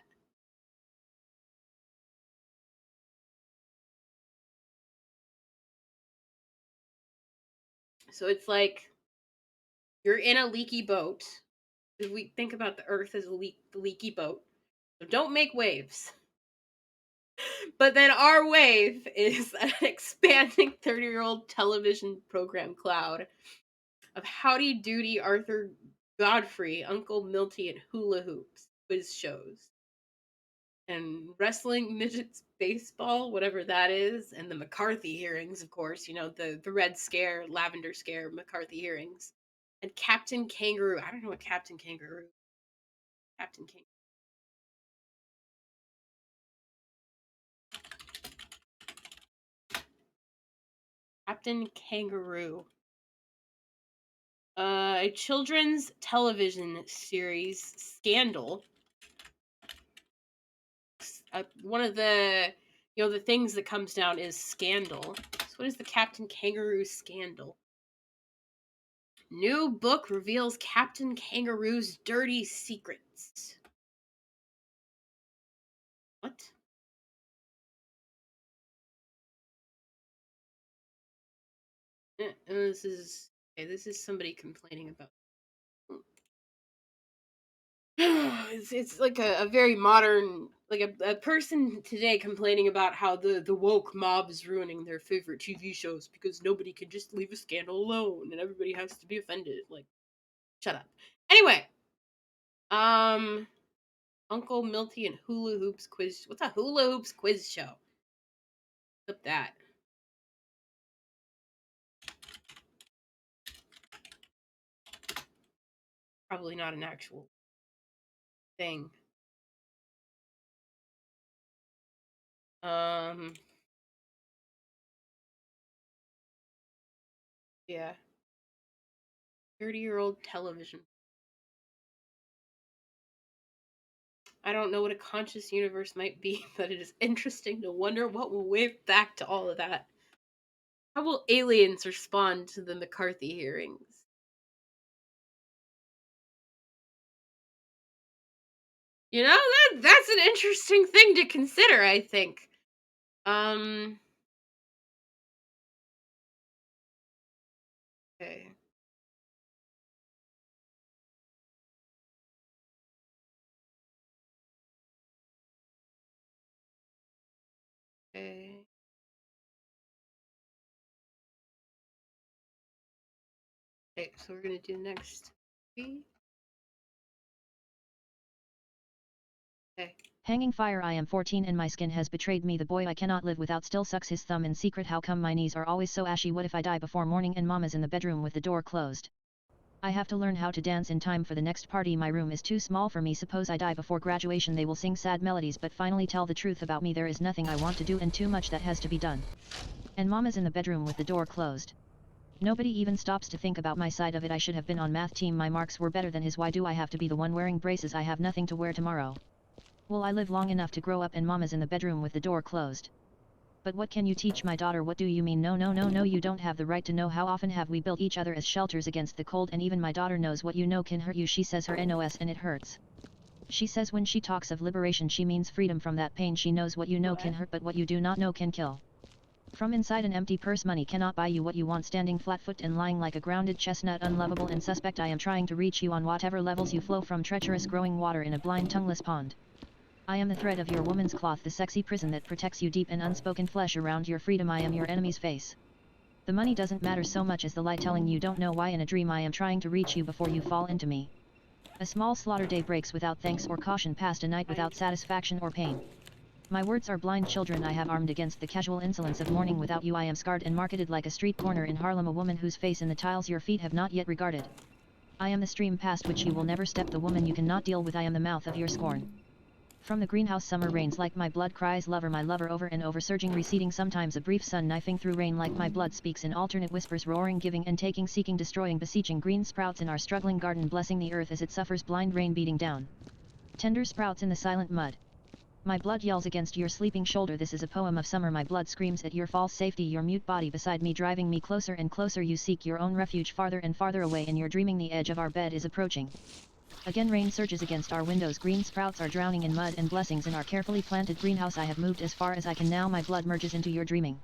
So it's like you're in a leaky boat. If we think about the Earth as the leaky boat, so don't make waves. But then our wave is an expanding 30-year-old television program cloud of Howdy Doody, Arthur Godfrey, Uncle Milty, and hula hoops quiz shows. And wrestling, midgets, baseball, whatever that is, and the McCarthy hearings, of course, the Red Scare, Lavender Scare, McCarthy hearings. And Captain Kangaroo. I don't know what Captain Kangaroo. Captain Kangaroo. Captain Kangaroo. A children's television series, Scandal. One of the the things that comes down is scandal. So what is the Captain Kangaroo scandal? New book reveals Captain Kangaroo's dirty secrets. What? This is okay. This is somebody complaining about. It's like a very modern, like a person today complaining about how the woke mob is ruining their favorite TV shows because nobody can just leave a scandal alone and everybody has to be offended. Like, shut up. Anyway, um, Uncle Milty and Hula Hoops quiz. What's a Hula Hoops quiz show? Look up that. Probably not an actual thing. Um, yeah. 30-year-old television. I don't know what a conscious universe might be, but it is interesting to wonder what will wave back to all of that. How will aliens respond to the McCarthy hearings? That's an interesting thing to consider, I think. Um okay. Okay. Okay, so we're gonna do next. Okay. Hanging fire. I am 14 and my skin has betrayed me. The boy I cannot live without still sucks his thumb in secret. How come my knees are always so ashy? What if I die before morning and mama's in the bedroom with the door closed? I have to learn how to dance in time for the next party. My room is too small for me. Suppose I die before graduation, they will sing sad melodies but finally tell the truth about me. There is nothing I want to do and too much that has to be done. And Mama's in the bedroom with the door closed. Nobody even stops to think about my side of it. I should have been on math team. My marks were better than his. Why do I have to be the one wearing braces? I have nothing to wear tomorrow. Will I live long enough to grow up? And Mama's in the bedroom with the door closed. But what can you teach my daughter? What do you mean? No, no, no, no, you don't have the right to know. How often have we built each other as shelters against the cold? And even my daughter knows what you know can hurt you. She says her NOS and it hurts. She says when she talks of liberation she means freedom from that pain. She knows what you know can hurt but what you do not know can kill. From inside an empty purse money cannot buy you what you want. Standing flat-foot and lying like a grounded chestnut, unlovable and suspect, I am trying to reach you on whatever levels you flow from treacherous growing water in a blind tongueless pond. I am the thread of your woman's cloth, the sexy prison that protects you, deep and unspoken flesh around your freedom. I am your enemy's face. The money doesn't matter so much as the lie telling you don't know why. In a dream I am trying to reach you before you fall into me. A small slaughter day breaks without thanks or caution, past a night without satisfaction or pain. My words are blind children I have armed against the casual insolence of mourning without you. I am scarred and marketed like a street corner in Harlem, a woman whose face in the tiles your feet have not yet regarded. I am the stream past which you will never step, the woman you cannot deal with. I am the mouth of your scorn. From the greenhouse summer rains like my blood, cries lover, my lover, over and over, surging, receding, sometimes a brief sun knifing through rain like my blood, speaks in alternate whispers, roaring, giving and taking, seeking, destroying, beseeching, green sprouts in our struggling garden, blessing the earth as it suffers, blind rain beating down. Tender sprouts in the silent mud. My blood yells against your sleeping shoulder. This is a poem of summer. My blood screams at your false safety, your mute body beside me, driving me closer and closer. You seek your own refuge farther and farther away in your dreaming. The edge of our bed is approaching. Again rain surges against our windows, green sprouts are drowning in mud and blessings in our carefully planted greenhouse. I have moved as far as I can now, my blood merges into your dreaming.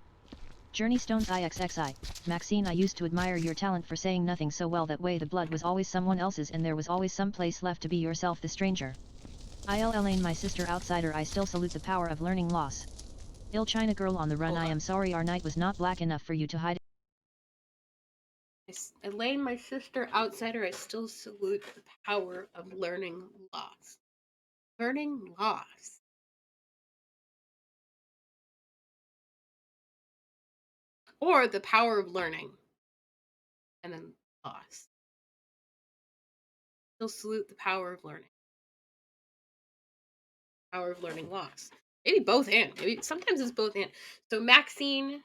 Journey stones IXXI, Maxine, I used to admire your talent for saying nothing so well. That way the blood was always someone else's and there was always some place left to be yourself, the stranger. IL Elaine, my sister outsider, I still salute the power of learning loss. Ill China girl on the run, I am sorry our night was not black enough for you to hide. Elaine, my sister outsider, I still salute the power of learning loss. Learning loss. Or the power of learning. And then loss. Still salute the power of learning. Power of learning loss. Maybe both and. Maybe sometimes it's both and. So Maxine,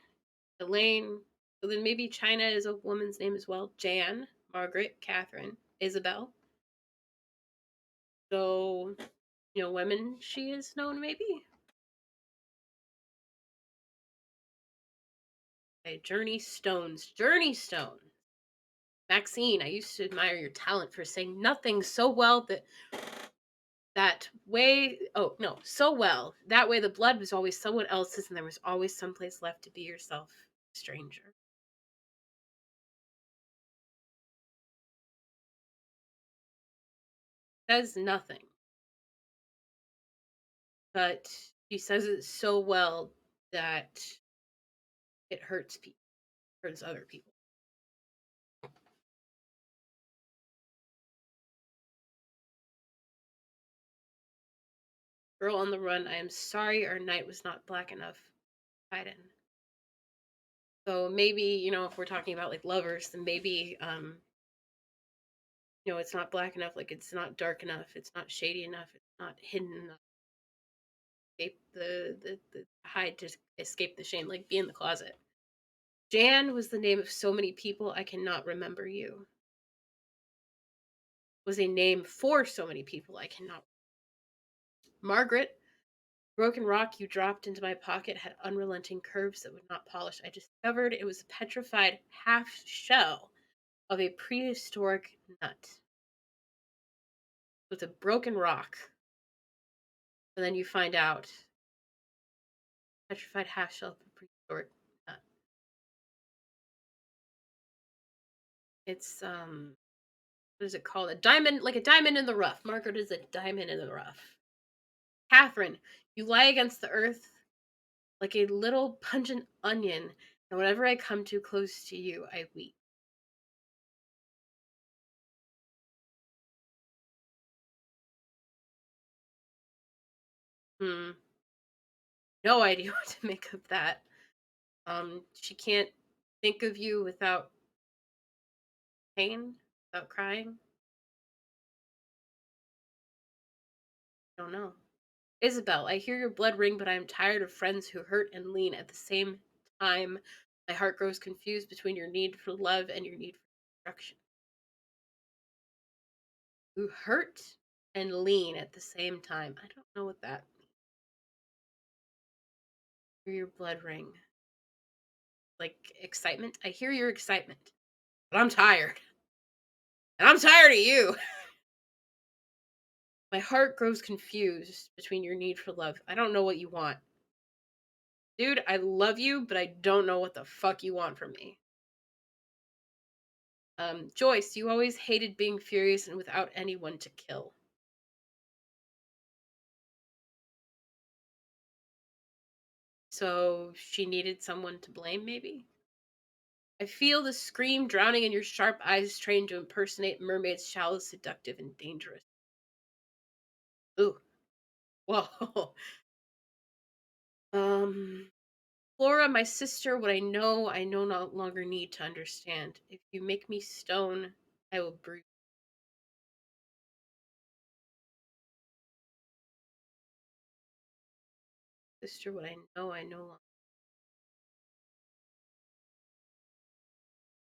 Elaine, so then maybe China is a woman's name as well. Jan, Margaret, Catherine, Isabel. So, women she is known maybe. Okay, Journey Stones. Journey Stone. Maxine, I used to admire your talent for saying nothing so well that way. Oh, no, so well. That way the blood was always someone else's and there was always someplace left to be yourself, stranger. Says nothing, but she says it so well that it hurts people, hurts other people. Girl on the run, I am sorry our night was not black enough. Biden. So maybe, if we're talking about like lovers, then maybe it's not black enough, like it's not dark enough, it's not shady enough, it's not hidden enough. Escape the hide to escape the shame, like be in the closet. Jan was the name of so many people I cannot remember you. Was a name for so many people I cannot. Margaret, broken rock you dropped into my pocket had unrelenting curves that would not polish. I discovered it was a petrified half shell of a prehistoric nut. With a broken rock. And then you find out petrified half shell of a prehistoric nut. It's what is it called? A diamond, like a diamond in the rough. Margaret is a diamond in the rough. Catherine, you lie against the earth like a little pungent onion, and whenever I come too close to you, I weep. Hmm. No idea what to make of that. She can't think of you without pain, without crying? I don't know. Isabel, I hear your blood ring, but I am tired of friends who hurt and lean at the same time. My heart grows confused between your need for love and your need for destruction. Who hurt and lean at the same time. I don't know what that means. Hear your blood ring. Like excitement? I hear your excitement, but I'm tired. And I'm tired of you. My heart grows confused between your need for love. I don't know what you want. Dude, I love you, but I don't know what the fuck you want from me. Joyce, you always hated being furious and without anyone to kill. So she needed someone to blame, maybe? I feel the scream drowning in your sharp eyes trained to impersonate mermaids, shallow, seductive, and dangerous. Ooh. Whoa. Flora, my sister, what I know no longer need to understand. If you make me stone, I will bruise. Sister, what I no longer.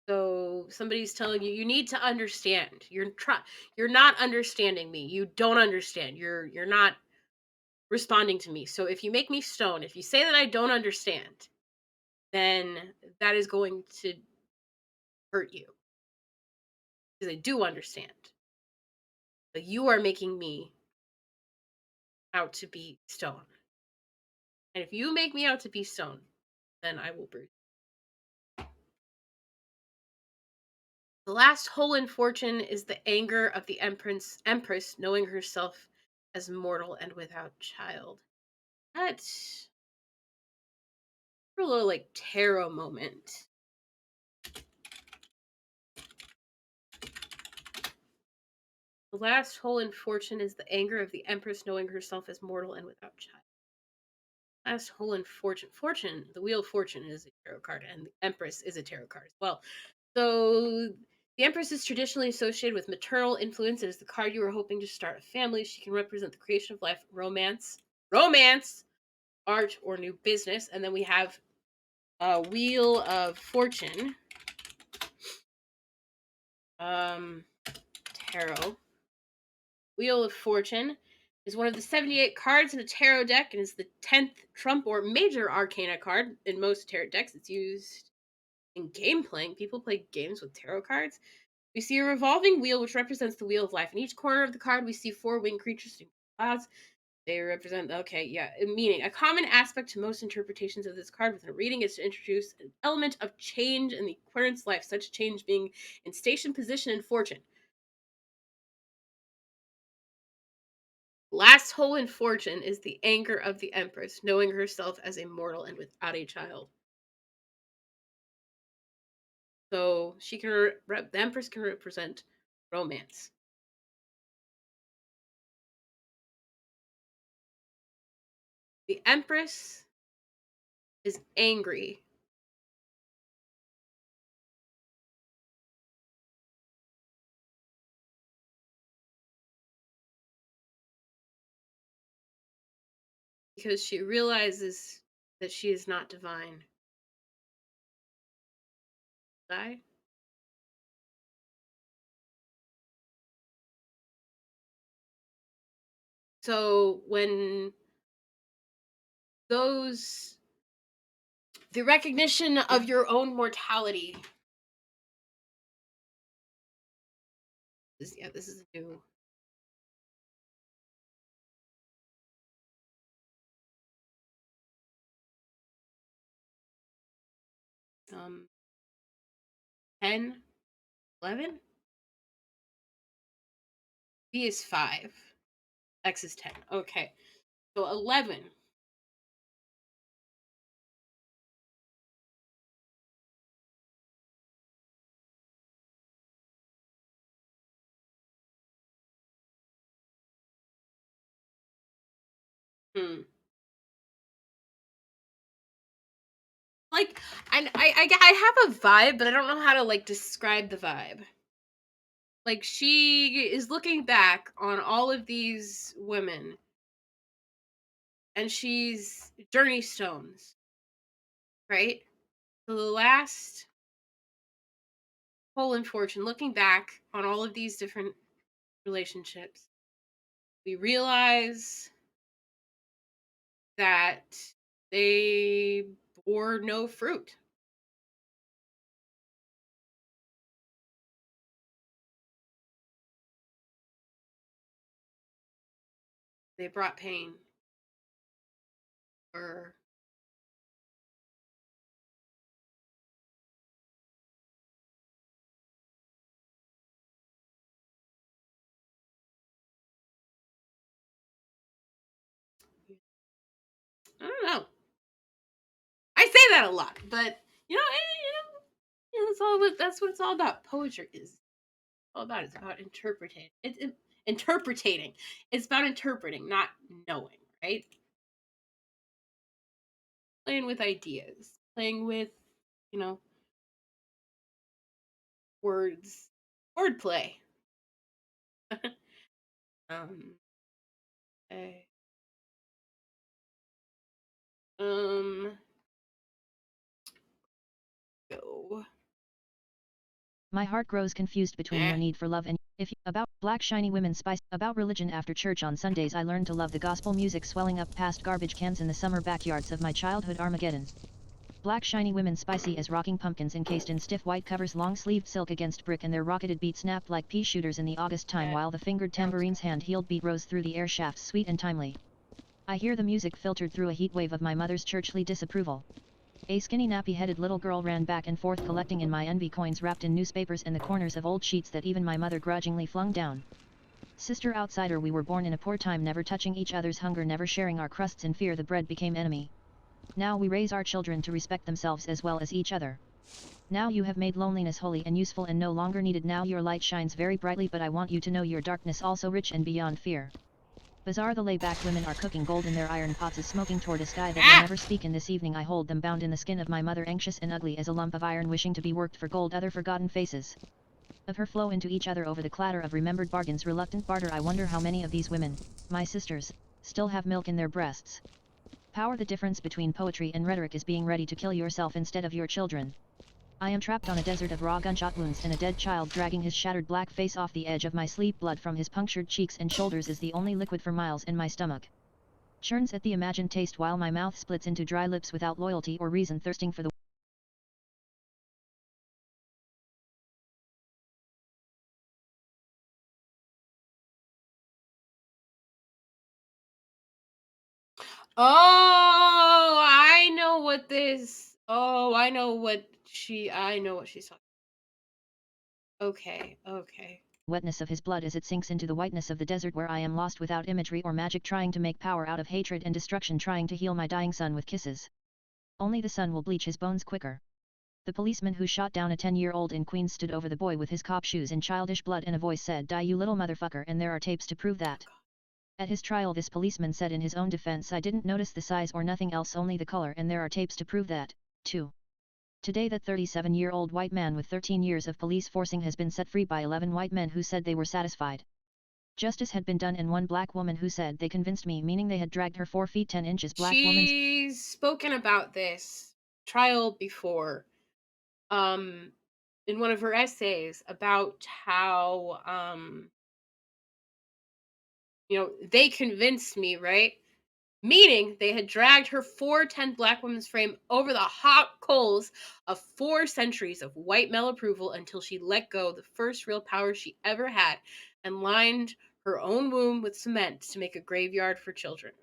So somebody's telling you you need to understand. You're not understanding me. You don't understand. You're not responding to me. So if you make me stone, if you say that I don't understand, then that is going to hurt you. Because I do understand. But you are making me out to be stone. And if you make me out to be stone, then I will bruise. The last hole in fortune is the anger of the empress knowing herself as mortal and without child. That's a little like tarot moment. The last hole in fortune is the anger of the empress knowing herself as mortal and without child. Last hole in fortune. Fortune, the wheel of fortune is a tarot card, and the empress is a tarot card as well. So the empress is traditionally associated with maternal influence. It is the card you are hoping to start a family. She can represent the creation of life, romance, art, or new business. And then we have a wheel of fortune. Tarot. Wheel of Fortune is one of the 78 cards in a tarot deck and is the 10th trump or major arcana card in most tarot decks. It's used in game playing. People play games with tarot cards. We see a revolving wheel, which represents the wheel of life. In each corner of the card, we see four winged creatures in clouds. They represent, okay, yeah, meaning. A common aspect to most interpretations of this card within a reading is to introduce an element of change in the querent's life, such change being in station, position, and fortune. Last hole in fortune is the anger of the empress, knowing herself as immortal and without a child. So she can the empress can represent romance. The empress is angry because she realizes that she is not divine. Die. So when those the recognition of your own mortality this is a new 10, 11. B is 5, X is 10. Okay, so 11. Hmm. Like I have a vibe, but I don't know how to like describe the vibe. Like, she is looking back on all of these women, and she's journey stones, right? So the last hole in fortune, looking back on all of these different relationships, we realize that they bore no fruit. They brought pain, or I don't know. I say that a lot, but that's all. That's what it's all about. Poetry is all about. It's about interpreting. Interpreting. It's about interpreting, not knowing. Right? Playing with ideas. Playing with, you know, words. Wordplay. um. eh, Um. Go. My heart grows confused between Eh. your need for love and if you, about black shiny women spice about religion after church on Sundays I learned to love the gospel music swelling up past garbage cans in the summer backyards of my childhood Armageddon. Black shiny women spicy as rocking pumpkins encased in stiff white covers long-sleeved silk against brick and their rocketed beat snapped like pea shooters in the August time while the fingered tambourine's hand-heeled beat rose through the air shafts sweet and timely. I hear the music filtered through a heat wave of my mother's churchly disapproval. A skinny nappy-headed little girl ran back and forth collecting in my envy coins wrapped in newspapers and the corners of old sheets that even my mother grudgingly flung down. Sister outsider we were born in a poor time never touching each other's hunger never sharing our crusts in fear the bread became enemy. Now we raise our children to respect themselves as well as each other. Now you have made loneliness holy and useful and no longer needed now your light shines very brightly but I want you to know your darkness also rich and beyond fear. Bizarre the layback women are cooking gold in their iron pots is smoking toward a sky that will never speak in this evening I hold them bound in the skin of my mother anxious and ugly as a lump of iron wishing to be worked for gold other forgotten faces of her flow into each other over the clatter of remembered bargains reluctant barter I wonder how many of these women, my sisters, still have milk in their breasts. Power the difference between poetry and rhetoric is being ready to kill yourself instead of your children. I am trapped on a desert of raw gunshot wounds and a dead child dragging his shattered black face off the edge of my sleep blood from his punctured cheeks and shoulders is the only liquid for miles in my stomach. Churns at the imagined taste while my mouth splits into dry lips without loyalty or reason thirsting for the Oh, I know what this. Oh, I know what she. I know what she's talking. Okay, okay. wetness of his blood as it sinks into the whiteness of the desert where I am lost without imagery or magic trying to make power out of hatred and destruction trying to heal my dying son with kisses. Only the sun will bleach his bones quicker. The policeman who shot down a 10-year-old in Queens stood over the boy with his cop shoes in childish blood and a voice said die you little motherfucker and there are tapes to prove that. At his trial this policeman said in his own defense I didn't notice the size or nothing else only the color and there are tapes to prove that, too. Today that 37-year-old white man with 13 years of police forcing has been set free by 11 white men who said they were satisfied. Justice had been done and one black woman who said they convinced me meaning they had dragged her 4 feet 10 inches black woman's. She's spoken about this trial before. Um, in one of her essays about how they convinced me, right? Meaning they had dragged her 4'10" black woman's frame over the hot coals of 4 centuries of white male approval until she let go the first real power she ever had and lined her own womb with cement to make a graveyard for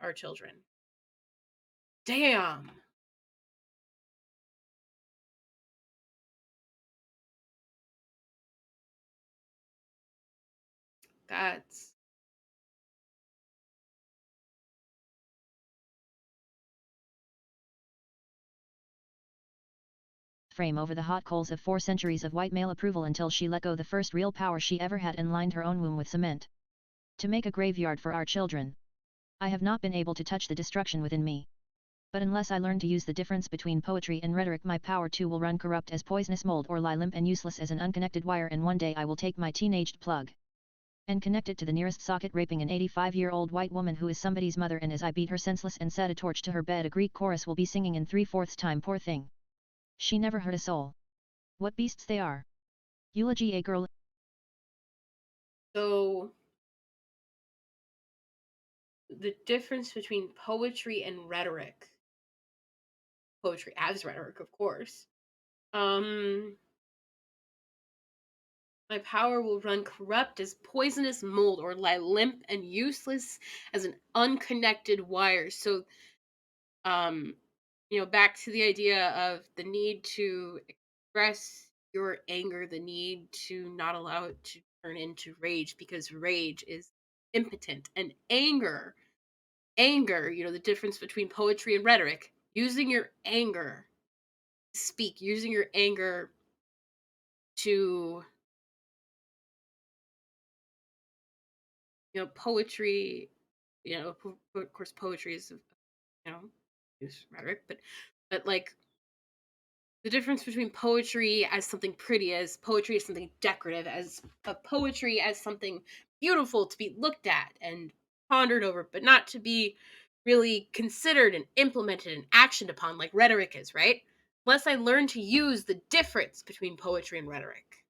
our children. Damn. That's Frame over the hot coals of 4 centuries of white male approval until she let go the first real power she ever had and lined her own womb with cement. To make a graveyard for our children. I have not been able to touch the destruction within me. But unless I learn to use the difference between poetry and rhetoric, my power too will run corrupt as poisonous mold or lie limp and useless as an unconnected wire, and one day I will take my teenaged plug and connect it to the nearest socket, raping an 85-year-old white woman who is somebody's mother, and as I beat her senseless and set a torch to her bed, a Greek chorus will be singing in 3/4 time, poor thing. She never hurt a soul. What beasts they are. Eulogy a girl. So the difference between poetry and rhetoric. Poetry as rhetoric, of course. My power will run corrupt as poisonous mold or lie limp and useless as an unconnected wire. So, um, back to the idea of the need to express your anger, the need to not allow it to turn into rage, because rage is impotent, and anger, the difference between poetry and rhetoric, using your anger to speak, using your anger to, poetry, of course, poetry is, use rhetoric, but like the difference between poetry as something pretty, as poetry as something decorative, as a poetry as something beautiful to be looked at and pondered over, but not to be really considered and implemented and actioned upon like rhetoric is, right? Unless I learn to use the difference between poetry and rhetoric,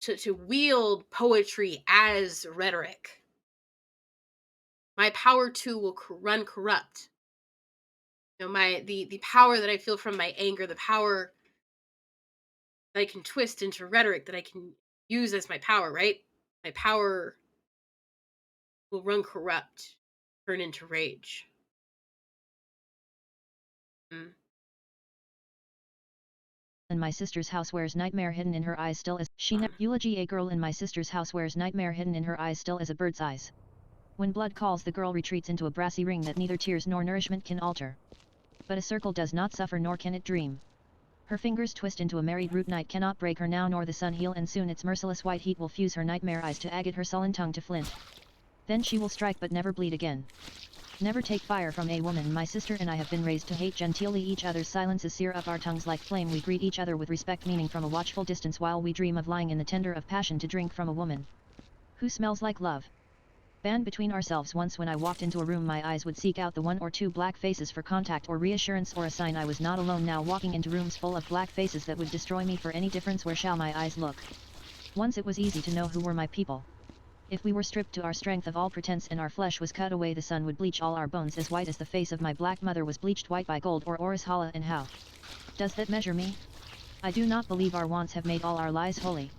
to wield poetry as rhetoric, my power too will run corrupt. My the power that I feel from my anger, the power that I can twist into rhetoric, that I can use as my power, right? My power will run corrupt, turn into rage. Mm. In my sister's house wears nightmare hidden in her eyes still as eulogy a girl in my sister's house wears nightmare hidden in her eyes still as a bird's eyes. When blood calls, the girl retreats into a brassy ring that neither tears nor nourishment can alter. But a circle does not suffer, nor can it dream. Her fingers twist into a married root, night cannot break her now, nor the sun heal, and soon its merciless white heat will fuse her nightmare eyes to agate, her sullen tongue to flint. Then she will strike but never bleed again. Never take fire from a woman. My sister and I have been raised to hate genteelly each other's silences sear up our tongues like flame. We greet each other with respect, meaning from a watchful distance, while we dream of lying in the tender of passion to drink from a woman who smells like love. Band between ourselves. Once when I walked into a room, my eyes would seek out the one or two black faces for contact or reassurance or a sign I was not alone. Now walking into rooms full of black faces that would destroy me for any difference, where shall my eyes look? Once it was easy to know who were my people. If we were stripped to our strength of all pretense and our flesh was cut away, the sun would bleach all our bones as white as the face of my black mother was bleached white by gold or orris hala. And how does that measure me? I do not believe our wants have made all our lies holy.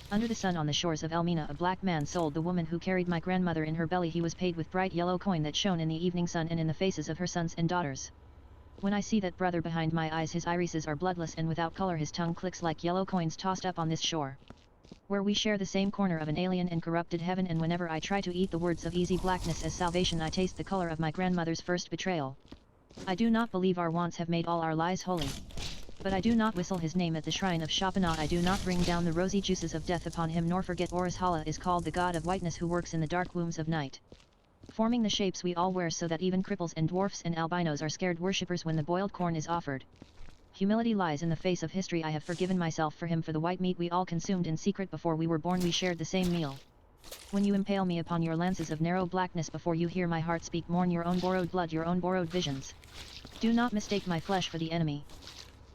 Under the sun on the shores of Elmina, a black man sold the woman who carried my grandmother in her belly. He was paid with bright yellow coin that shone in the evening sun and in the faces of her sons and daughters. When I see that brother behind my eyes, his irises are bloodless and without color, his tongue clicks like yellow coins tossed up on this shore, where we share the same corner of an alien and corrupted heaven. And whenever I try to eat the words of easy blackness as salvation, I taste the color of my grandmother's first betrayal. I do not believe our wants have made all our lies holy. But I do not whistle his name at the shrine of Shopana. I do not bring down the rosy juices of death upon him, nor forget Oris Hala is called the god of whiteness, who works in the dark wombs of night, forming the shapes we all wear, so that even cripples and dwarfs and albinos are scared worshippers when the boiled corn is offered. Humility lies in the face of history. I have forgiven myself for him, for the white meat we all consumed in secret before we were born. We shared the same meal. When you impale me upon your lances of narrow blackness, before you hear my heart speak, mourn your own borrowed blood, your own borrowed visions. Do not mistake my flesh for the enemy.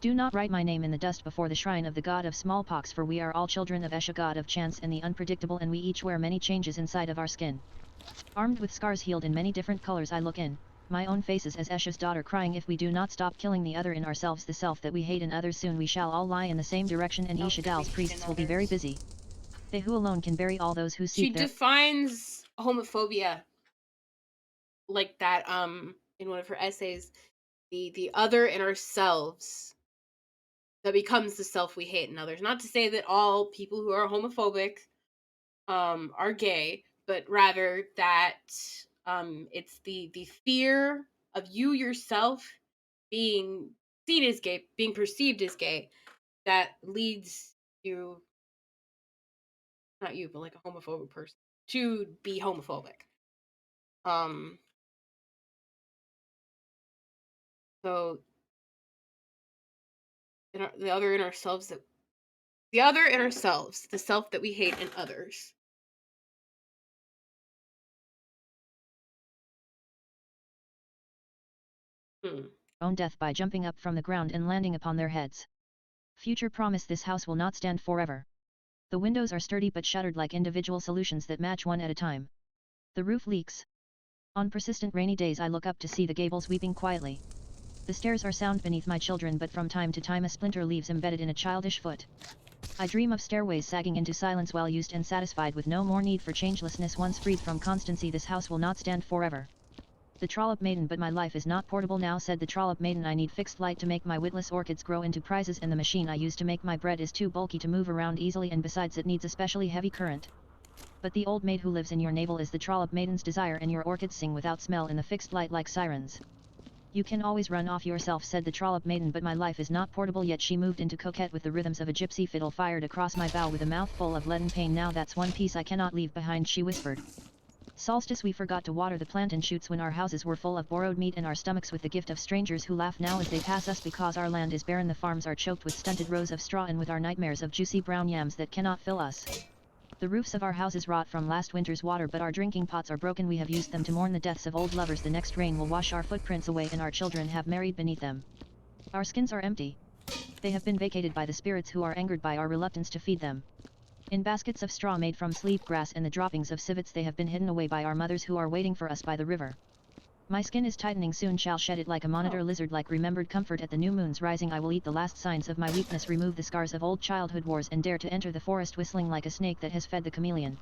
Do not write my name in the dust before the shrine of the god of smallpox, for we are all children of Esha, god of chance and the unpredictable, and we each wear many changes inside of our skin. Armed with scars healed in many different colors, I look in my own faces as Esha's daughter, crying, if we do not stop killing the other in ourselves, the self that we hate in others, soon we shall all lie in the same direction, and Ishadal's priests will be very busy. They who alone can bury all those who She seek their... defines homophobia like that in one of her essays, the other in ourselves that becomes the self we hate in others. Not to say that all people who are homophobic are gay, but rather that it's the fear of you yourself being seen as gay, being perceived as gay, that leads you, not you, but like a homophobic person, to be homophobic. Um So the other inner selves the other inner selves, the self that we hate in others. Hmm. Own death by jumping up from the ground and landing upon their heads. Future promise: this house will not stand forever. The windows are sturdy but shuttered like individual solutions that match one at a time. The roof leaks. On persistent rainy days I look up to see the gables weeping quietly. The stairs are sound beneath my children, but from time to time a splinter leaves embedded in a childish foot. I dream of stairways sagging into silence, well used and satisfied with no more need for changelessness. Once freed from constancy, this house will not stand forever. The trollop maiden: but my life is not portable now, said the trollop maiden. I need fixed light to make my witless orchids grow into prizes, and the machine I use to make my bread is too bulky to move around easily, and besides it needs a specially heavy current. But the old maid who lives in your navel is the trollop maiden's desire, and your orchids sing without smell in the fixed light like sirens. You can always run off yourself, said the trollop maiden, but my life is not portable yet. She moved into coquette with the rhythms of a gypsy fiddle fired across my bow with a mouthful of leaden pain. Now that's one piece I cannot leave behind, she whispered. Solstice: we forgot to water the plant and shoots when our houses were full of borrowed meat, and our stomachs with the gift of strangers who laugh now as they pass us because our land is barren. The farms are choked with stunted rows of straw, and with our nightmares of juicy brown yams that cannot fill us. The roofs of our houses rot from last winter's water, but our drinking pots are broken. We have used them to mourn the deaths of old lovers. The next rain will wash our footprints away, and our children have married beneath them. Our skins are empty. They have been vacated by the spirits who are angered by our reluctance to feed them. In baskets of straw made from sleep grass and the droppings of civets they have been hidden away by our mothers who are waiting for us by the river. My skin is tightening, soon shall shed it like a monitor lizard, like remembered comfort at the new moon's rising. I will eat the last signs of my weakness, remove the scars of old childhood wars, and dare to enter the forest whistling like a snake that has fed the chameleon.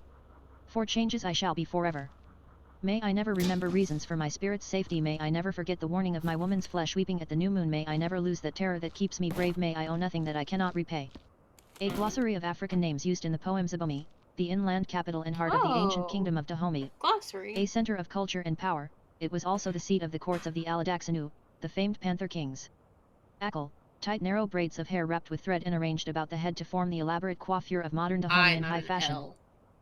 For changes I shall be forever. May I never remember reasons for my spirit's safety. May I never forget the warning of my woman's flesh weeping at the new moon. May I never lose that terror that keeps me brave. May I owe nothing that I cannot repay. A glossary of African names used in the poem Zabomi, the inland capital and heart of the ancient kingdom of Dahomey. Glossary. A center of culture and power, it was also the seat of the courts of the Aladaxanu, the famed panther kings. Akal, tight narrow braids of hair wrapped with thread and arranged about the head to form the elaborate coiffure of modern Dahomey in high fashion.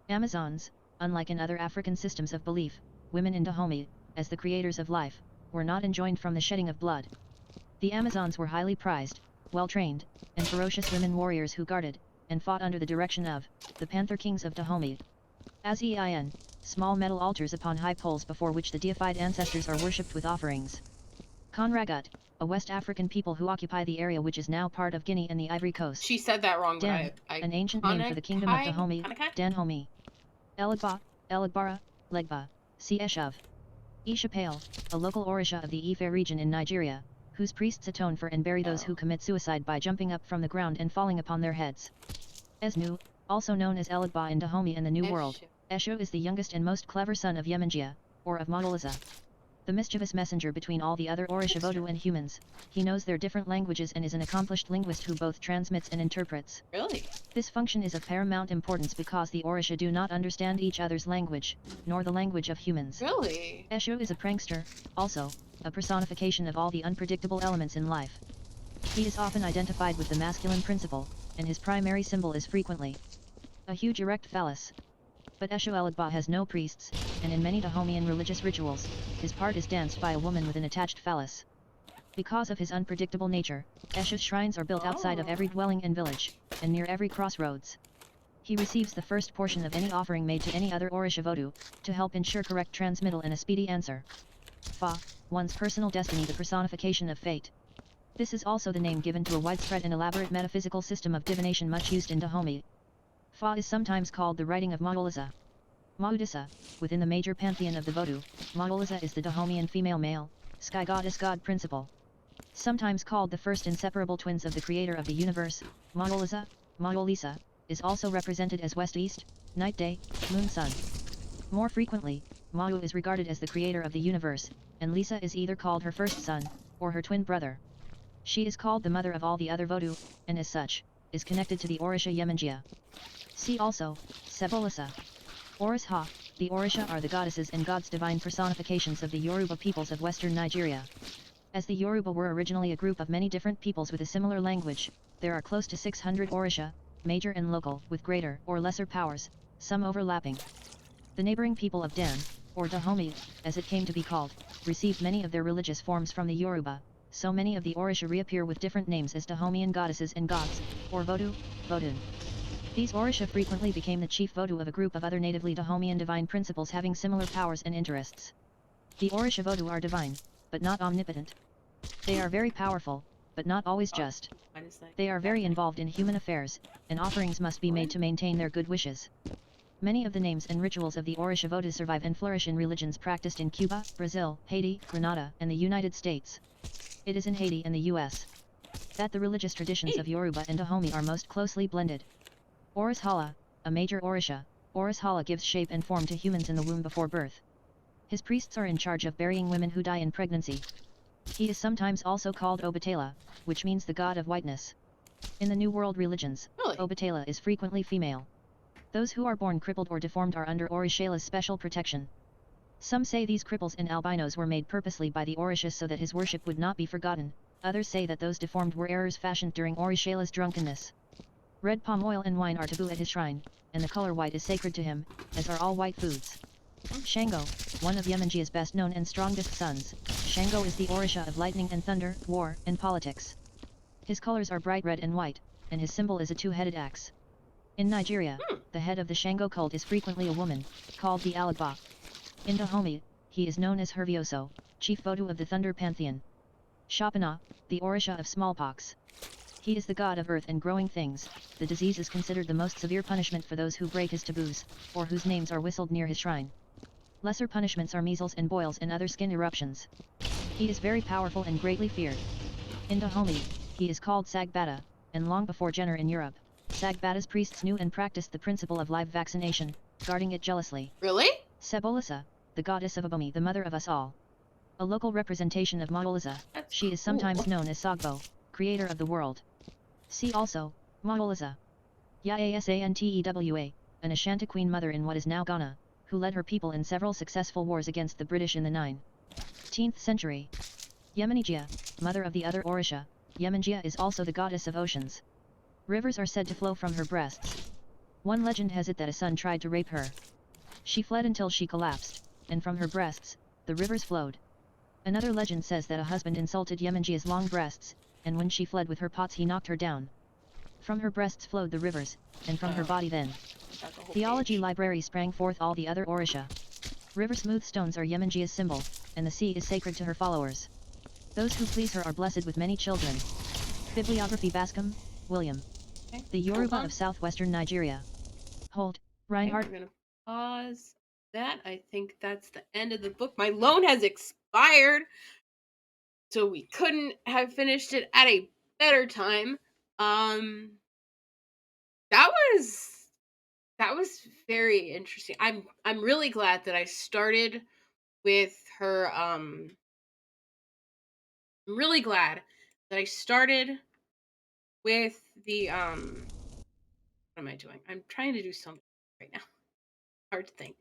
Amazons, unlike in other African systems of belief, women in Dahomey, as the creators of life, were not enjoined from the shedding of blood. The Amazons were highly prized, well-trained, and ferocious women warriors who guarded, and fought under the direction of, the Panther Kings of Dahomey. As EIN, small metal altars upon high poles before which the deified ancestors are worshipped with offerings. Conragut, a West African people who occupy the area which is now part of Guinea and the Ivory Coast. She said that wrong, Dan, but an ancient name for the kingdom of Dahomey, Danhomi. Eladba, Eladbara, Legba, C. Eshuv. Ishapale, a local Orisha of the Ife region in Nigeria, whose priests atone for and bury those who commit suicide by jumping up from the ground and falling upon their heads. Esnu, also known as Eladba in Dahomey and the New World, Eshu is the youngest and most clever son of Yemenjia, or of Modoliza. The mischievous messenger between all the other Orisha Vodou and humans, he knows their different languages and is an accomplished linguist who both transmits and interprets. Really? This function is of paramount importance because the Orisha do not understand each other's language, nor the language of humans. Really? Eshu is a prankster, also, a personification of all the unpredictable elements in life. He is often identified with the masculine principle, and his primary symbol is frequently a huge erect phallus. But Eshu Eladba has no priests, and in many Dahomean religious rituals, his part is danced by a woman with an attached phallus. Because of his unpredictable nature, Eshu's shrines are built outside of every dwelling and village, and near every crossroads. He receives the first portion of any offering made to any other Orisha Vodou, to help ensure correct transmittal and a speedy answer. Fa, one's personal destiny, the personification of fate. This is also the name given to a widespread and elaborate metaphysical system of divination much used in Dahomey. Fa is sometimes called the writing of Maudoliza. Maudissa, within the major pantheon of the Vodou, Maudoliza is the Dahomean female male, sky goddess god principle. Sometimes called the first inseparable twins of the creator of the universe, Maudoliza, Maudolisa, is also represented as west-east, night-day, moon-sun. More frequently, Maudu is regarded as the creator of the universe, and Lisa is either called her first son, or her twin brother. She is called the mother of all the other Vodou, and as such, is connected to the Orisha Yemenjia. See also, Sebolisa. Oris Ha, the Orisha are the goddesses and gods divine personifications of the Yoruba peoples of western Nigeria. As the Yoruba were originally a group of many different peoples with a similar language, there are close to 600 Orisha, major and local, with greater or lesser powers, some overlapping. The neighboring people of Dan, or Dahomey, as it came to be called, received many of their religious forms from the Yoruba, so many of the Orisha reappear with different names as Dahomean goddesses and gods, or Vodou, Vodun. These Orisha frequently became the chief Vodou of a group of other natively Dahomean divine principles having similar powers and interests. The Orisha Vodou are divine, but not omnipotent. They are very powerful, but not always just. They are very involved in human affairs, and offerings must be made to maintain their good wishes. Many of the names and rituals of the Orisha Vodou survive and flourish in religions practiced in Cuba, Brazil, Haiti, Grenada, and the United States. It is in Haiti and the US that the religious traditions of Yoruba and Dahomey are most closely blended. Oris Hala, a major Orisha, Oris Hala gives shape and form to humans in the womb before birth. His priests are in charge of burying women who die in pregnancy. He is sometimes also called Obatala, which means the god of whiteness. In the New World religions, Obatala is frequently female. Those who are born crippled or deformed are under Orishala's special protection. Some say these cripples and albinos were made purposely by the Orishas so that his worship would not be forgotten. Others say that those deformed were errors fashioned during Orishala's drunkenness. Red palm oil and wine are taboo at his shrine, and the color white is sacred to him, as are all white foods. Shango, one of Yemenjia's best known and strongest sons, Shango is the Orisha of lightning and thunder, war, and politics. His colors are bright red and white, and his symbol is a two-headed axe. In Nigeria, the head of the Shango cult is frequently a woman, called the Alagba. In Dahomey, he is known as Hervioso, chief Vodou of the Thunder Pantheon. Shapana, the Orisha of smallpox. He is the god of earth and growing things. The disease is considered the most severe punishment for those who break his taboos, or whose names are whistled near his shrine. Lesser punishments are measles and boils and other skin eruptions. He is very powerful and greatly feared. In Dahomey, he is called Sagbata, and long before Jenner in Europe, Sagbata's priests knew and practiced the principle of live vaccination, guarding it jealously. Really? Sebolisa, the goddess of Abomi, the mother of us all. A local representation of Maolisa, she is sometimes known as Sogbo, creator of the world. See also, Maolisa. Yasantewa, an Ashanti queen mother in what is now Ghana, who led her people in several successful wars against the British in the 19th century. Yemenijia, mother of the other Orisha, Yemenjia is also the goddess of oceans. Rivers are said to flow from her breasts. One legend has it that a son tried to rape her. She fled until she collapsed, and from her breasts, the rivers flowed. Another legend says that a husband insulted Yemenjia's long breasts, and when she fled with her pots he knocked her down. From her breasts flowed the rivers, and from her body then. Theology library sprang forth all the other Orisha. River smooth stones are Yemenjia's symbol, and the sea is sacred to her followers. Those who please her are blessed with many children. Bibliography Bascom, William. Okay. The Yoruba of southwestern Nigeria. Hold, Reinhardt. Okay, we're gonna pause that. I think that's the end of the book. My loan has expired, so we couldn't have finished it at a better time. That was very interesting. I'm really glad that I started with her. I'm really glad that I started with the what am I doing? I'm trying to do something right now. Hard to think.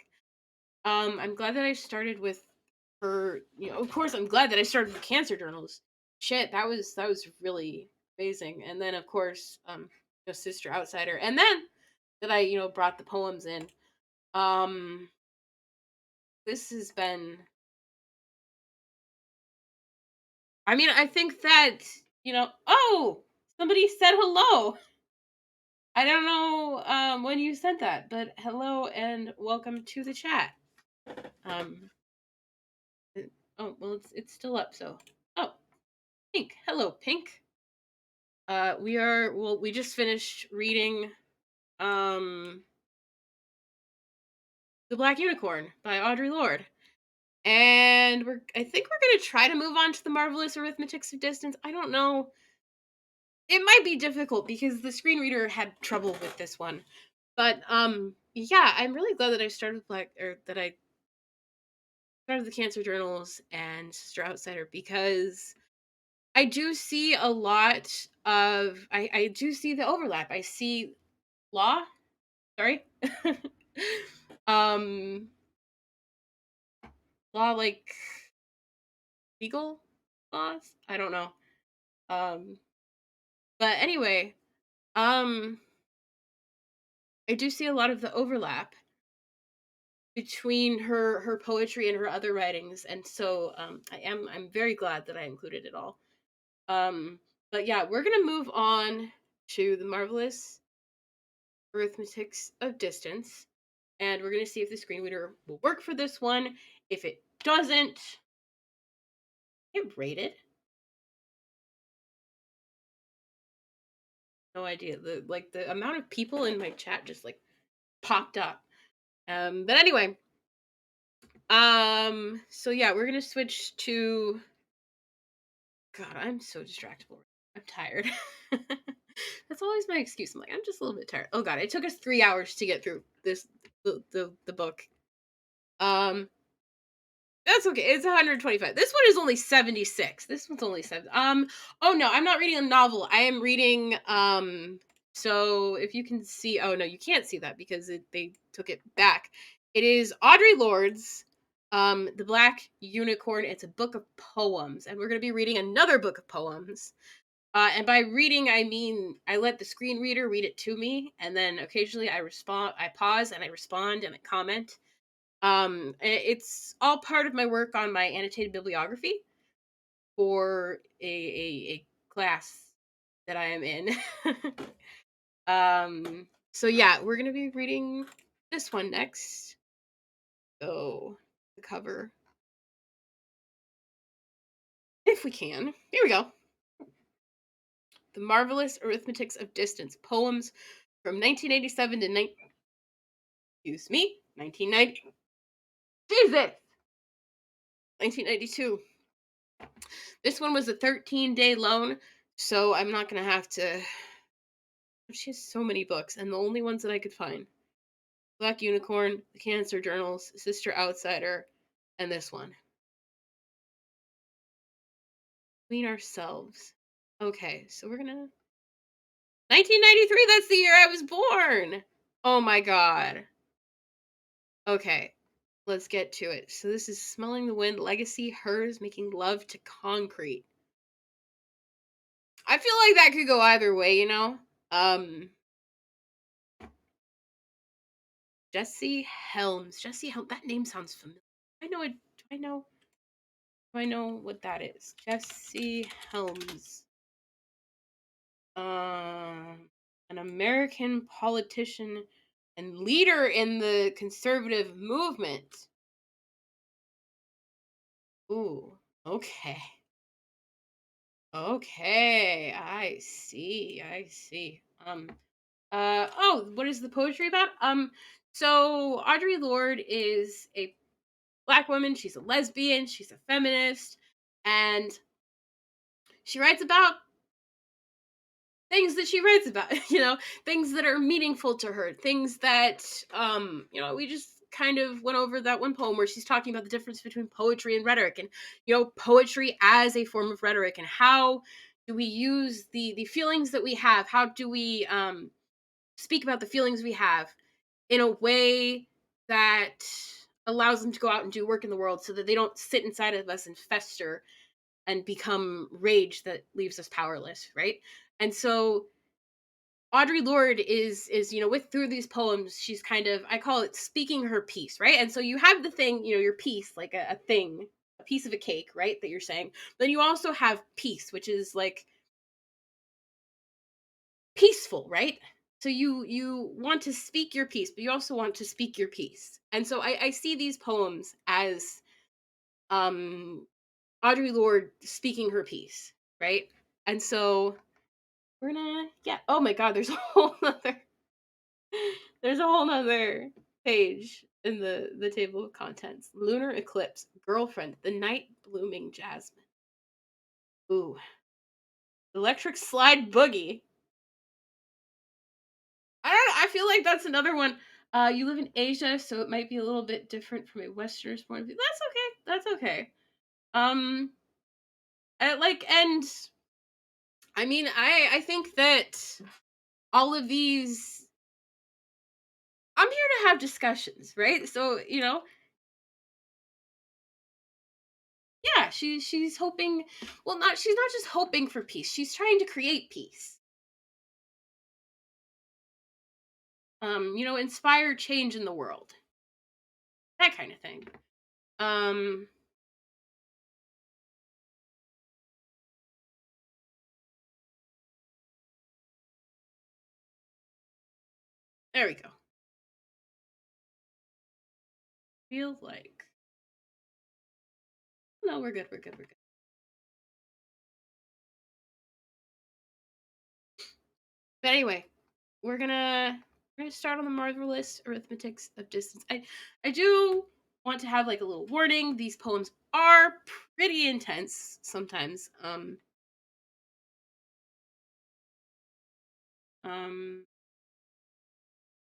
I'm glad that I started with her, of course I'm glad that I started with cancer journals. Shit, that was really amazing. And then of course, Sister Outsider. And then that I, brought the poems in. Um this has been, I mean, I think that, oh, somebody said hello. I don't know when you sent that, but hello and welcome to the chat. Um oh, well, it's still up, so. Oh, Pink. Hello, Pink. We just finished reading The Black Unicorn by Audre Lorde. And I think we're gonna try to move on to the Marvelous Arithmetics of Distance. I don't know. It might be difficult because the screen reader had trouble with this one. But yeah, I'm really glad that I started the Cancer Journals and Sister Outsider, because I do see a lot of I do see the overlap. I see law. Sorry. um Law, like legal laws? I don't know. Um but anyway, um I do see a lot of the overlap between her poetry and her other writings, and so I'm very glad that I included it all. But yeah, we're gonna move on to the marvelous arithmetics of distance, and we're gonna see if the screen reader will work for this one. If it doesn't, get rated. No idea. The amount of people in my chat just like popped up. But anyway, so yeah, we're gonna switch to. God, I'm so distractible. I'm tired. That's always my excuse. I'm like, I'm just a little bit tired. Oh god, it took us 3 hours to get through the book. Um, that's okay. It's 125. This one is only 76. This one's only 7. Oh no, I'm not reading a novel. I am reading so if you can see, oh no, you can't see that because they took it back. It is Audre Lorde's The Black Unicorn. It's a book of poems, and we're going to be reading another book of poems. And by reading, I mean I let the screen reader read it to me, and then occasionally I respond, I pause, and I respond, and I comment. It's all part of my work on my annotated bibliography for a class that I am in. So yeah, we're gonna be reading this one next. So the cover, if we can. Here we go. The Marvelous Arithmetics of Distance, poems from 1987 to 1990. Jesus, 1992. This one was a 13-day loan, so I'm not gonna have to. She has so many books, and the only ones that I could find: Black Unicorn, The Cancer Journals, Sister Outsider, and this one. Between Ourselves. Okay, so we're gonna. 1993. That's the year I was born. Oh my god. Okay, let's get to it. So this is Smelling the Wind, Legacy, Hers, Making Love to Concrete. I feel like that could go either way, you know? Jesse Helms. Jesse Helms. That name sounds familiar. I know it. Do I know? Do I know what that is? Jesse Helms. An American politician and leader in the conservative movement. Ooh, okay. Okay, I see. I see. Oh, what is the poetry about? So Audre Lorde is a Black woman. She's a lesbian. She's a feminist, and she writes about things that she writes about. Things that are meaningful to her. Things that we just kind of went over that one poem where she's talking about the difference between poetry and rhetoric, and poetry as a form of rhetoric, and how do we use the feelings that we have? How do we speak about the feelings we have in a way that allows them to go out and do work in the world so that they don't sit inside of us and fester and become rage that leaves us powerless, right? And so Audre Lorde is with through these poems, she's kind of, I call it speaking her piece, right? And so you have the thing, your piece, like a thing, a piece of a cake, right, that you're saying. Then you also have peace, which is like peaceful, right? So you want to speak your piece, but you also want to speak your piece. And so I see these poems as Audre Lorde speaking her piece, right? And so we're gonna, yeah. Oh my god, there's a whole nother page in the table of contents. Lunar eclipse, girlfriend, the night blooming jasmine. Ooh, electric slide boogie. I feel like that's another one. You live in Asia, so it might be a little bit different from a Westerner's point of view. That's okay. That's okay. Um, and I mean, I think that all of these, I'm here to have discussions, right? So yeah, she's hoping. Well, not she's not just hoping for peace. She's trying to create peace. Inspire change in the world. That kind of thing. Um, There we go. Feels like. No, we're good. We're good. We're good. But anyway, we're gonna start on the marvelous arithmetics of distance. I do want to have like a little warning. These poems are pretty intense sometimes. Um,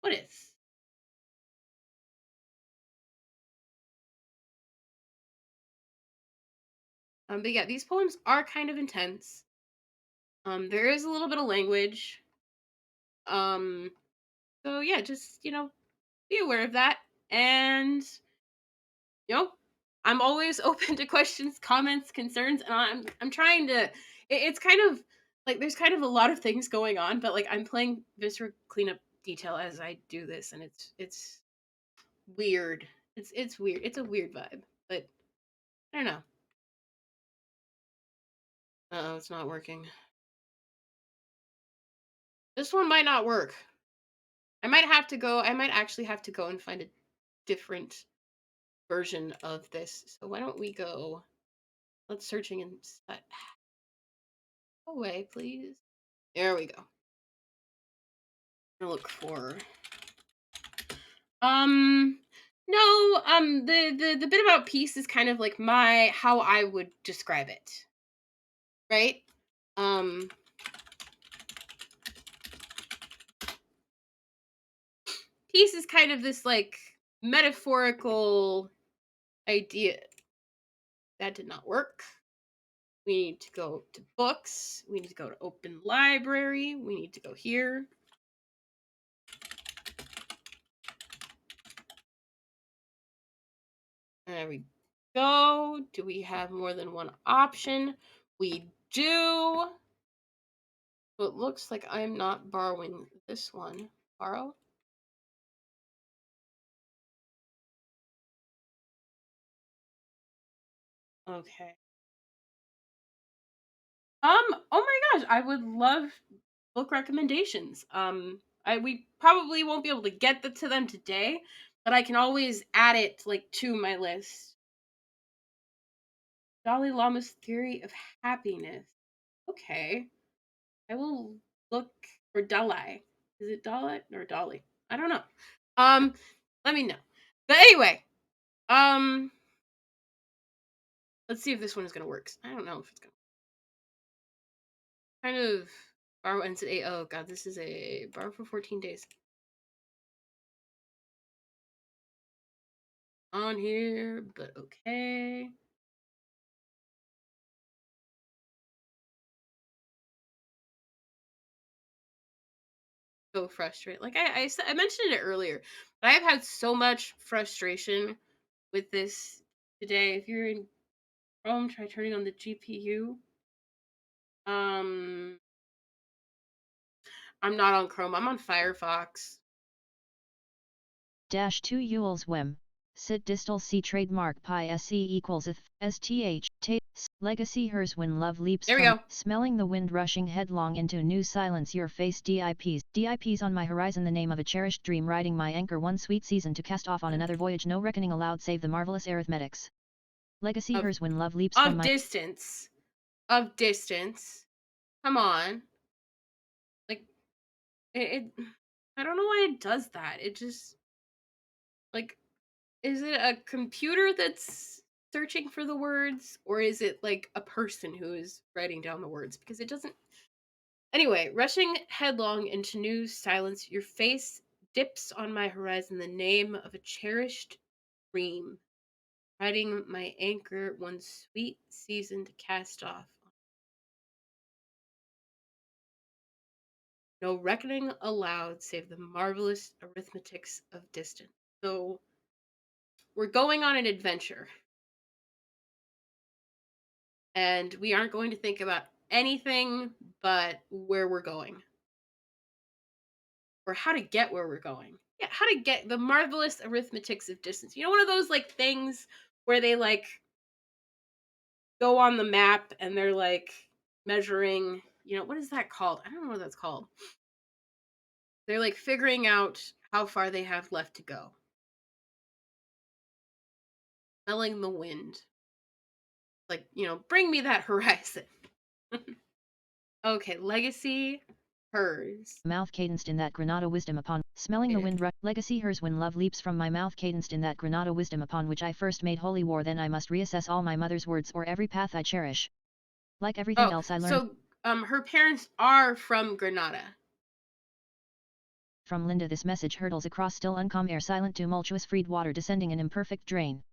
what is? But yeah, these poems are kind of intense. There is a little bit of language. Um, so yeah, just be aware of that, and you know, I'm always open to questions, comments, concerns, and I'm trying to. It's kind of like there's kind of a lot of things going on, but like I'm playing Viscera cleanup detail as I do this, and it's weird. It's weird. It's a weird vibe, but I don't know. Oh, it's not working. This one might not work. I might have to go. I might actually have to go and find a different version of this. So why don't we go? Let's searching and away, please. There we go. Look for um no, the bit about peace is kind of like my how I would describe it, right? Um Peace is kind of this like metaphorical idea. That did not work. We need to go to books. We need to go to open library. We need to go here. There we go. Do we have more than one option? We do. So it looks like I'm not borrowing this one. Borrow? Okay. Oh my gosh, I would love book recommendations. We probably won't be able to get to them today, but I can always add it like to my list. Dalai Lama's theory of happiness. Okay. I will look for Dalai. Is it Dalai or Dolly? I don't know. Um, Let me know. But anyway, um, let's see if this one is gonna work. I don't know if it's gonna kind of borrow ends at 8. Oh god, this is a borrow for 14 days. On here, but okay. So frustrated. Like I mentioned it earlier, but I've had so much frustration with this today. If you're in Chrome, try turning on the GPU. Um, I'm not on Chrome. I'm on Firefox. Dash 2 Yule's Wem. Sit distal C trademark pi SE equals if STH legacy hers when love leaps There we from go. smelling the wind rushing headlong into new silence your face DIPs on my horizon the name of a cherished dream riding my anchor one sweet season to cast off on another voyage no reckoning allowed save the marvelous arithmetics. Legacy Of hers when love leaps from my distance. Of distance. Come on. Like it I don't know why it does that. It just like is it a computer that's searching for the words or is it like a person who is writing down the words because it doesn't. Anyway, rushing headlong into new silence, your face dips on my horizon the name of a cherished dream, riding my anchor one sweet season to cast off. No reckoning allowed save the marvelous arithmetics of distance. So we're going on an adventure, and we aren't going to think about anything but where we're going or how to get where we're going. Yeah, how to get the marvelous arithmetics of distance. You know, one of those like things where they like go on the map and they're like measuring, what is that called? I don't know what that's called. They're like figuring out how far they have left to go. Smelling the wind. Like, bring me that horizon. Okay, legacy, hers. Mouth cadenced in that Granada wisdom upon smelling the wind legacy hers when love leaps from my mouth cadenced in that Granada wisdom upon which I first made holy war then I must reassess all my mother's words or every path I cherish. Like everything else I learned. So her parents are from Granada. From Linda this message hurtles across still uncalm air silent tumultuous freed water descending an imperfect drain.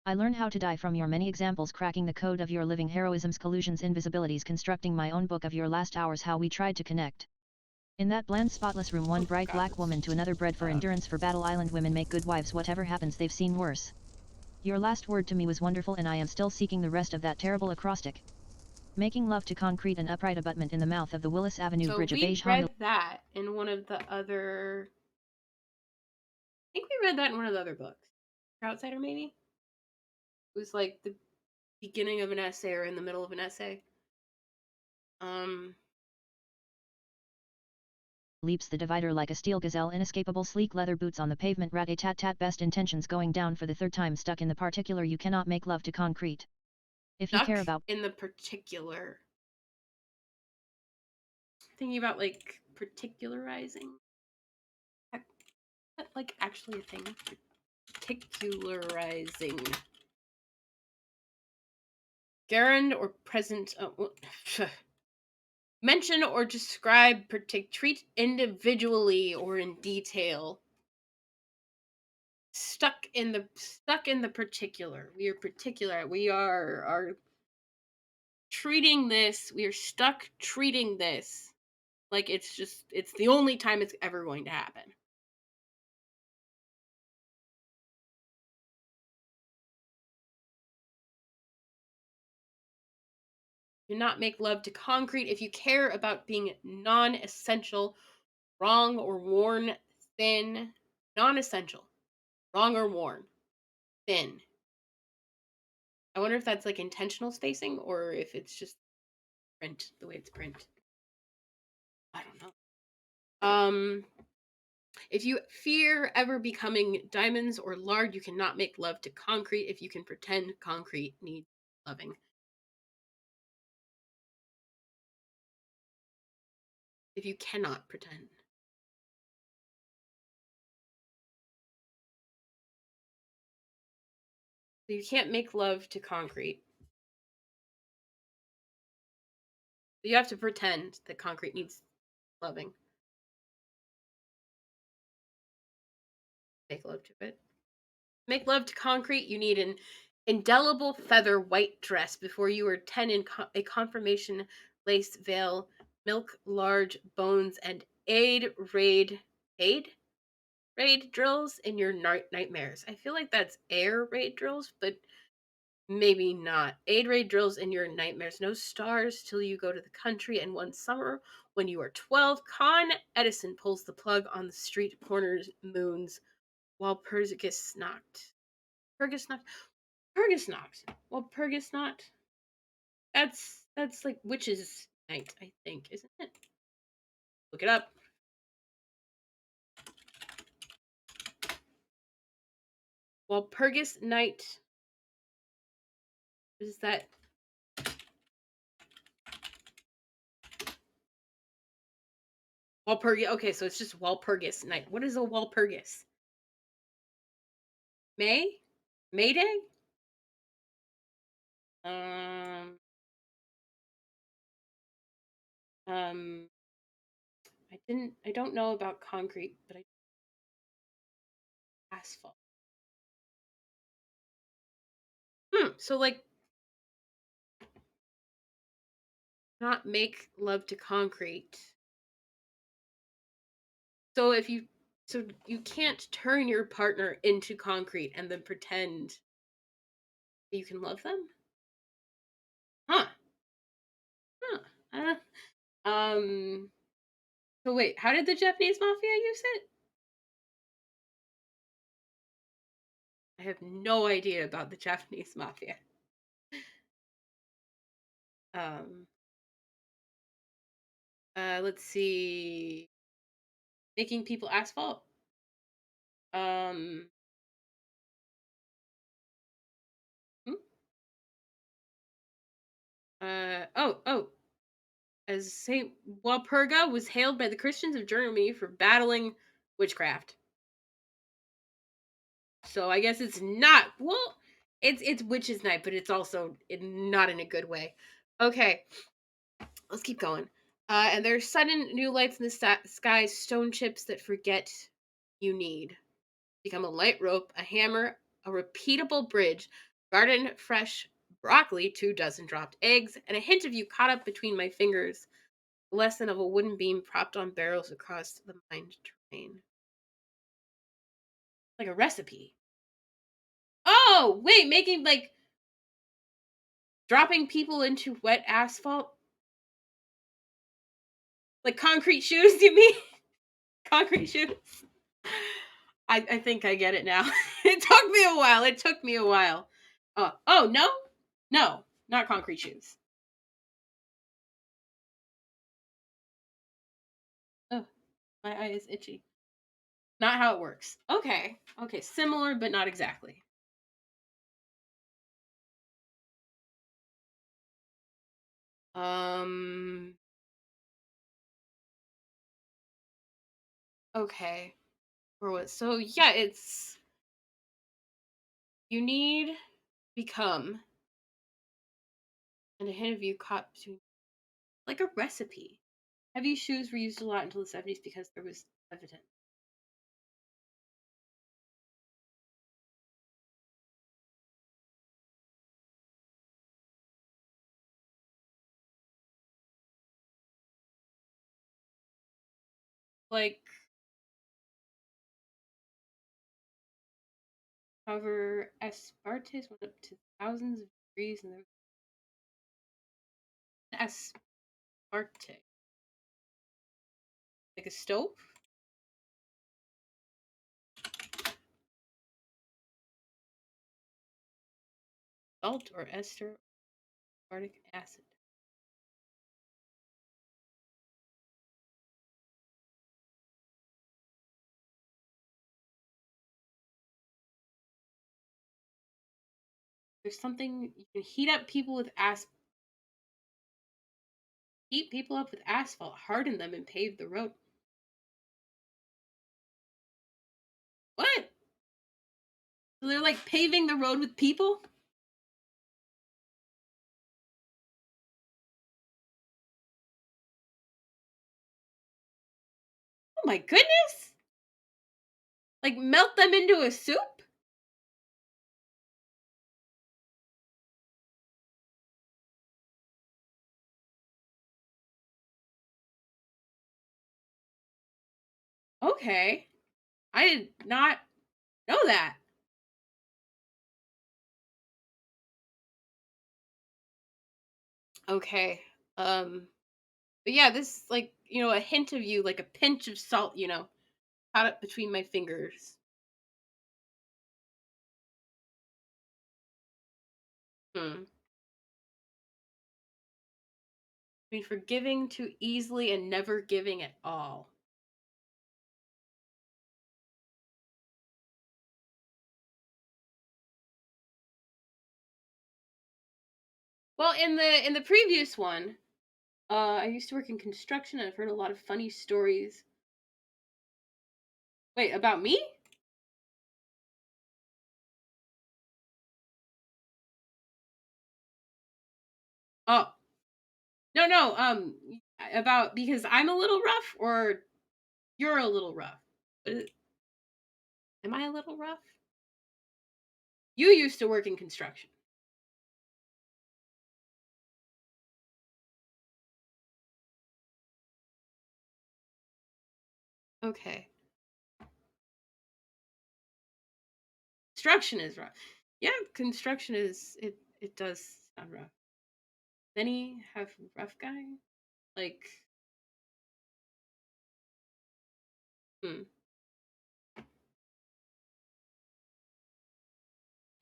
I learn how to die from your many examples cracking the code of your living heroisms collusions invisibilities constructing my own book of your last hours how we tried to connect. In that bland spotless room one bright black woman to another bred for endurance for battle island women make good wives whatever happens they've seen worse. Your last word to me was wonderful and I am still seeking the rest of that terrible acrostic. Making love to concrete an upright abutment in the mouth of the Willis Avenue Bridge a beige Honda. So we read that in one of the other... I think we read that in one of the other books. Outsider, maybe? It was like the beginning of an essay or in the middle of an essay. Leaps the divider like a steel gazelle inescapable sleek leather boots on the pavement rat-a-tat-tat best intentions going down for the third time stuck in the particular you cannot make love to concrete. If you care about in the particular. Thinking about like particularizing. Is that like actually a thing? Particularizing. Gerund or present. Mention or describe, treat individually or in detail. Stuck in the particular. We are particular. We are treating this. We are stuck treating this like it's the only time it's ever going to happen. Do not make love to concrete if you care about being non-essential, wrong or worn thin. Non-essential, wrong or worn thin. I wonder if that's like intentional spacing or if it's just print the way it's print. I don't know. If you fear ever becoming diamonds or lard, you cannot make love to concrete if you can pretend concrete needs loving. If you cannot pretend. So you can't make love to concrete. You have to pretend that concrete needs loving. Make love to it. Make love to concrete, you need an indelible feather white dress before you are 10 in a confirmation lace veil, milk large bones, and aid raid drills in your nightmares. I feel like that's air raid drills, but maybe not. Aid raid drills in your nightmares. No stars till you go to the country. And one summer, when you are 12, Con Edison pulls the plug on the street corners moons while Perdiccas knocked. Well, Pergus not. That's like witches' night, I think, isn't it? Look it up. Walpurgis night. Is that? Walpurgis. Okay, so it's just Walpurgis night. What is a Walpurgis? May Day? Um. Um. I don't know about concrete, but I asphalt. So like, not make love to concrete. So so you can't turn your partner into concrete and then pretend that you can love them? Huh. Huh. Um. So wait, how did the Japanese mafia use it? I have no idea about the Japanese mafia. Um. Let's see. making people asphalt. Um. hmm? Oh. As Saint Walpurga was hailed by the Christians of Germany for battling witchcraft. So I guess it's not. Well, it's Witches' Night, but it's also not in a good way. Okay, let's keep going. And there's sudden new lights in the sky, stone chips that forget you need. Become a light rope, a hammer, a repeatable bridge, garden fresh broccoli, 2 dozen dropped eggs, and a hint of you caught up between my fingers. The lesson of a wooden beam propped on barrels across the mined terrain. Like a recipe. Oh, wait, making like dropping people into wet asphalt? Like concrete shoes, you mean? Concrete shoes? I think I get it now. It took me a while. It took me a while. Oh, no? No, not concrete shoes. Oh, my eye is itchy. Not how it works. Okay. Okay, similar, but not exactly. Um, okay. Or what? So, yeah, it's you need become and a hint of you caught between like a recipe. Heavy shoes were used a lot until the 70s because there was evidence. Like, however, aspartes went up to thousands of degrees and there was aspartate. Like a stove? Salt or ester, aspartic acid. There's something you can heat up people with heat people up with asphalt, harden them, and pave the road. What? So they're like paving the road with people? Oh my goodness! Like melt them into a soup? Okay. I did not know that. Okay. But yeah, this like, a hint of you, like a pinch of salt, caught up between my fingers. Hmm. I mean, forgiving too easily and never giving at all. Well, in the previous one, I used to work in construction and I've heard a lot of funny stories. Wait, about me? Oh, no, no, about because I'm a little rough or you're a little rough. Am I a little rough? You used to work in construction. Okay. Construction is rough. Yeah, construction is it does sound rough. Many have rough guy? Like hmm.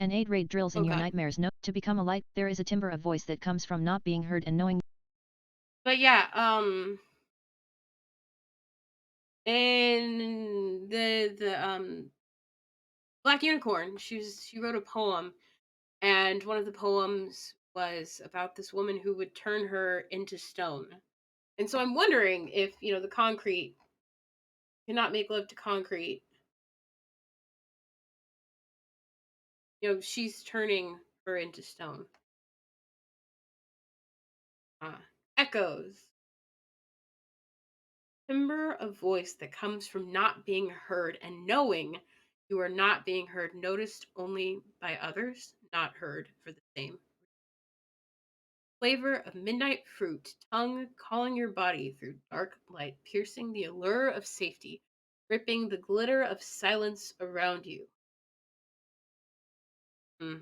An aid raid drills in Oh your god. nightmares. No, to become a light, there is a timbre of voice that comes from not being heard and knowing. But yeah, And the Black Unicorn, she wrote a poem, and one of the poems was about this woman who would turn her into stone. And so I'm wondering if, the concrete cannot make love to concrete. She's turning her into stone. Ah, echoes. Timbre of voice that comes from not being heard and knowing you are not being heard, noticed only by others, not heard for the same. Flavor of midnight fruit, tongue calling your body through dark light, piercing the allure of safety, ripping the glitter of silence around you. Hmm.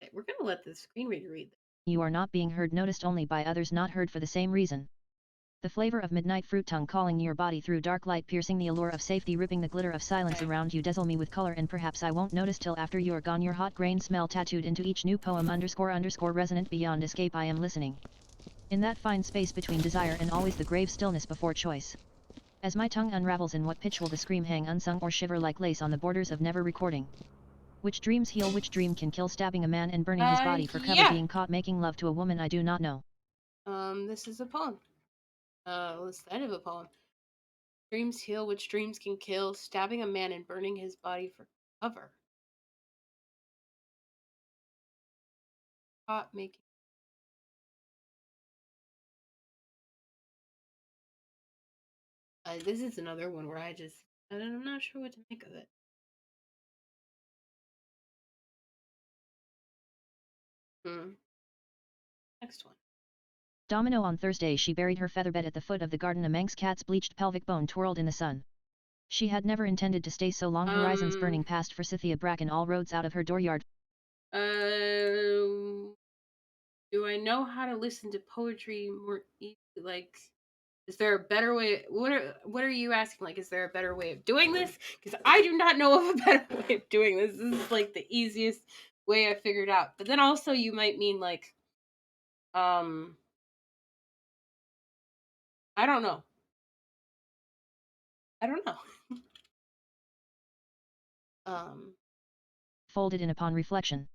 Okay, we're gonna let the screen reader read this. You are not being heard, noticed only by others, not heard for the same reason. The flavor of midnight fruit, tongue calling your body through dark light, piercing the allure of safety, ripping the glitter of silence Okay. around you, dazzle me with color, and perhaps I won't notice till after you're gone. Your hot grain smell tattooed into each new poem, _ resonant beyond escape. I am listening. In that fine space between desire and always the grave stillness before choice. As my tongue unravels, in what pitch will the scream hang unsung or shiver like lace on the borders of never recording? Which dreams heal, which dream can kill, stabbing a man and burning his body for cover, Yeah. being caught making love to a woman I do not know. This is a poem. What's the end of a poem? Dreams heal, which dreams can kill, stabbing a man and burning his body for cover. Caught making. This is another one where I'm not sure what to make of it. Hmm. Next one. Domino. On Thursday she buried her featherbed at the foot of the garden. A Manx cat's bleached pelvic bone twirled in the sun. She had never intended to stay so long. Horizons burning past, forsythia bracken, all roads out of her dooryard. Do I know how to listen to poetry more easily? Like, is there a better way? What are you asking? Like, is there a better way of doing this? Because I do not know of a better way of doing this. This is like the easiest way I figured out. But then also you might mean like, um, I don't know. I don't know. um, Folded in upon reflection.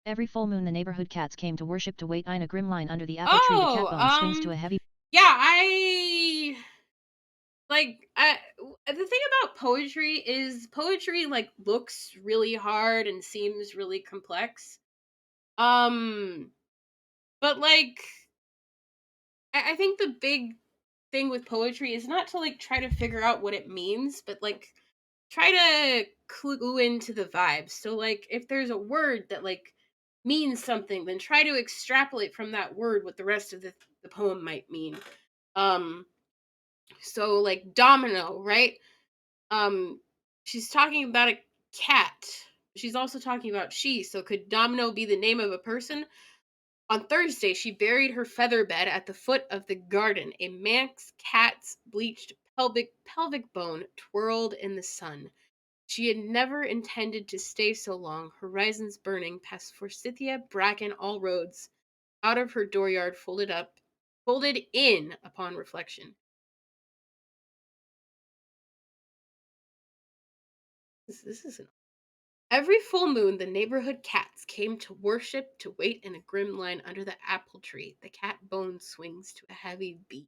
Every full moon the neighborhood cats came to worship, to wait in a grim line under the apple tree. The cat bone swings to a heavy. Yeah, the thing about poetry is poetry like looks really hard and seems really complex. But like I think the big thing with poetry is not to like try to figure out what it means, but like try to clue into the vibes. So like if there's a word that like means something, then try to extrapolate from that word what the rest of the poem might mean. Um so like domino, right? Um she's talking about a cat. She's also talking about she. So could domino be the name of a person? On Thursday, she buried her feather bed at the foot of the garden. A Manx cat's bleached pelvic bone twirled in the sun. She had never intended to stay so long. Horizons burning, past forsythia, bracken, all roads, out of her dooryard, folded in upon reflection. This is an Every full moon, the neighborhood cats came to worship, to wait in a grim line under the apple tree. The cat bone swings to a heavy beat.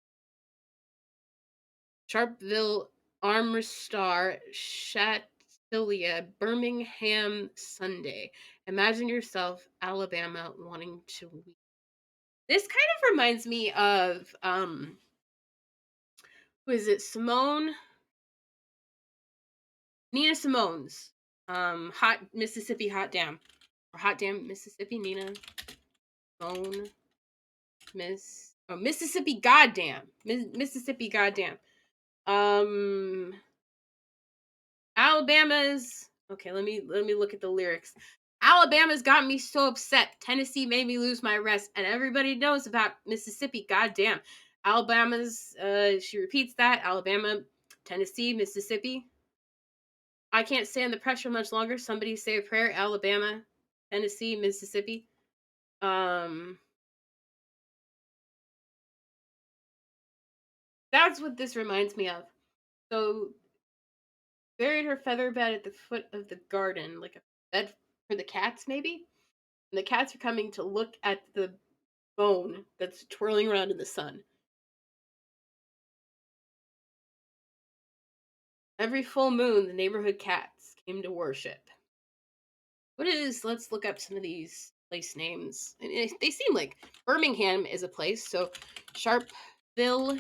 Sharpeville, Armstar, Chatilla, Birmingham, Sunday. Imagine yourself, Alabama, wanting to weep. This kind of reminds me of who is it? Nina Simone's Hot Mississippi Hot Dam. Or Hot Dam Mississippi, Nina Simone. Mississippi Goddamn. Mississippi Goddamn. Um Alabama's okay, let me look at the lyrics. Alabama's got me so upset. Tennessee made me lose my rest, and everybody knows about Mississippi. Goddamn. Alabama's she repeats that. Alabama, Tennessee, Mississippi. I can't stand the pressure much longer. Somebody say a prayer. Alabama, Tennessee, Mississippi. Um That's what this reminds me of. So, buried her feather bed at the foot of the garden, like a bed for the cats, maybe? And the cats are coming to look at the bone that's twirling around in the sun. Every full moon, the neighborhood cats came to worship. What is, let's look up some of these place names. And they seem like Birmingham is a place, so Sharpeville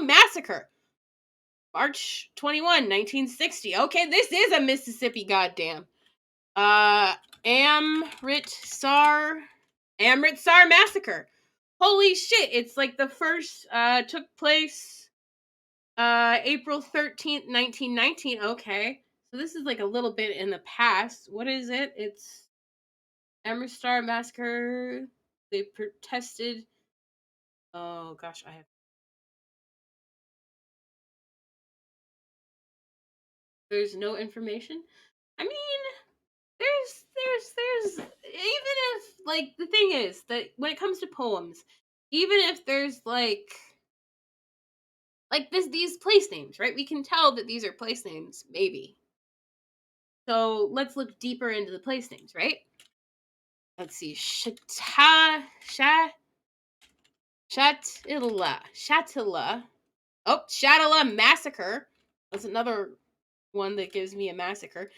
Massacre. March 21, 1960. Okay, this is a Mississippi, goddamn. Amritsar Massacre. Holy shit, it's like the first took place April 13th, 1919. Okay. So this is like a little bit in the past. What is it? It's Amritsar Massacre. They protested. Oh gosh, there's no information. I mean, there's even if, like, the thing is that when it comes to poems, even if there's these place names, right? We can tell that these are place names, maybe. So let's look deeper into the place names, right? Let's see. Shatila. Oh, Shatila Massacre. That's another one that gives me a massacre.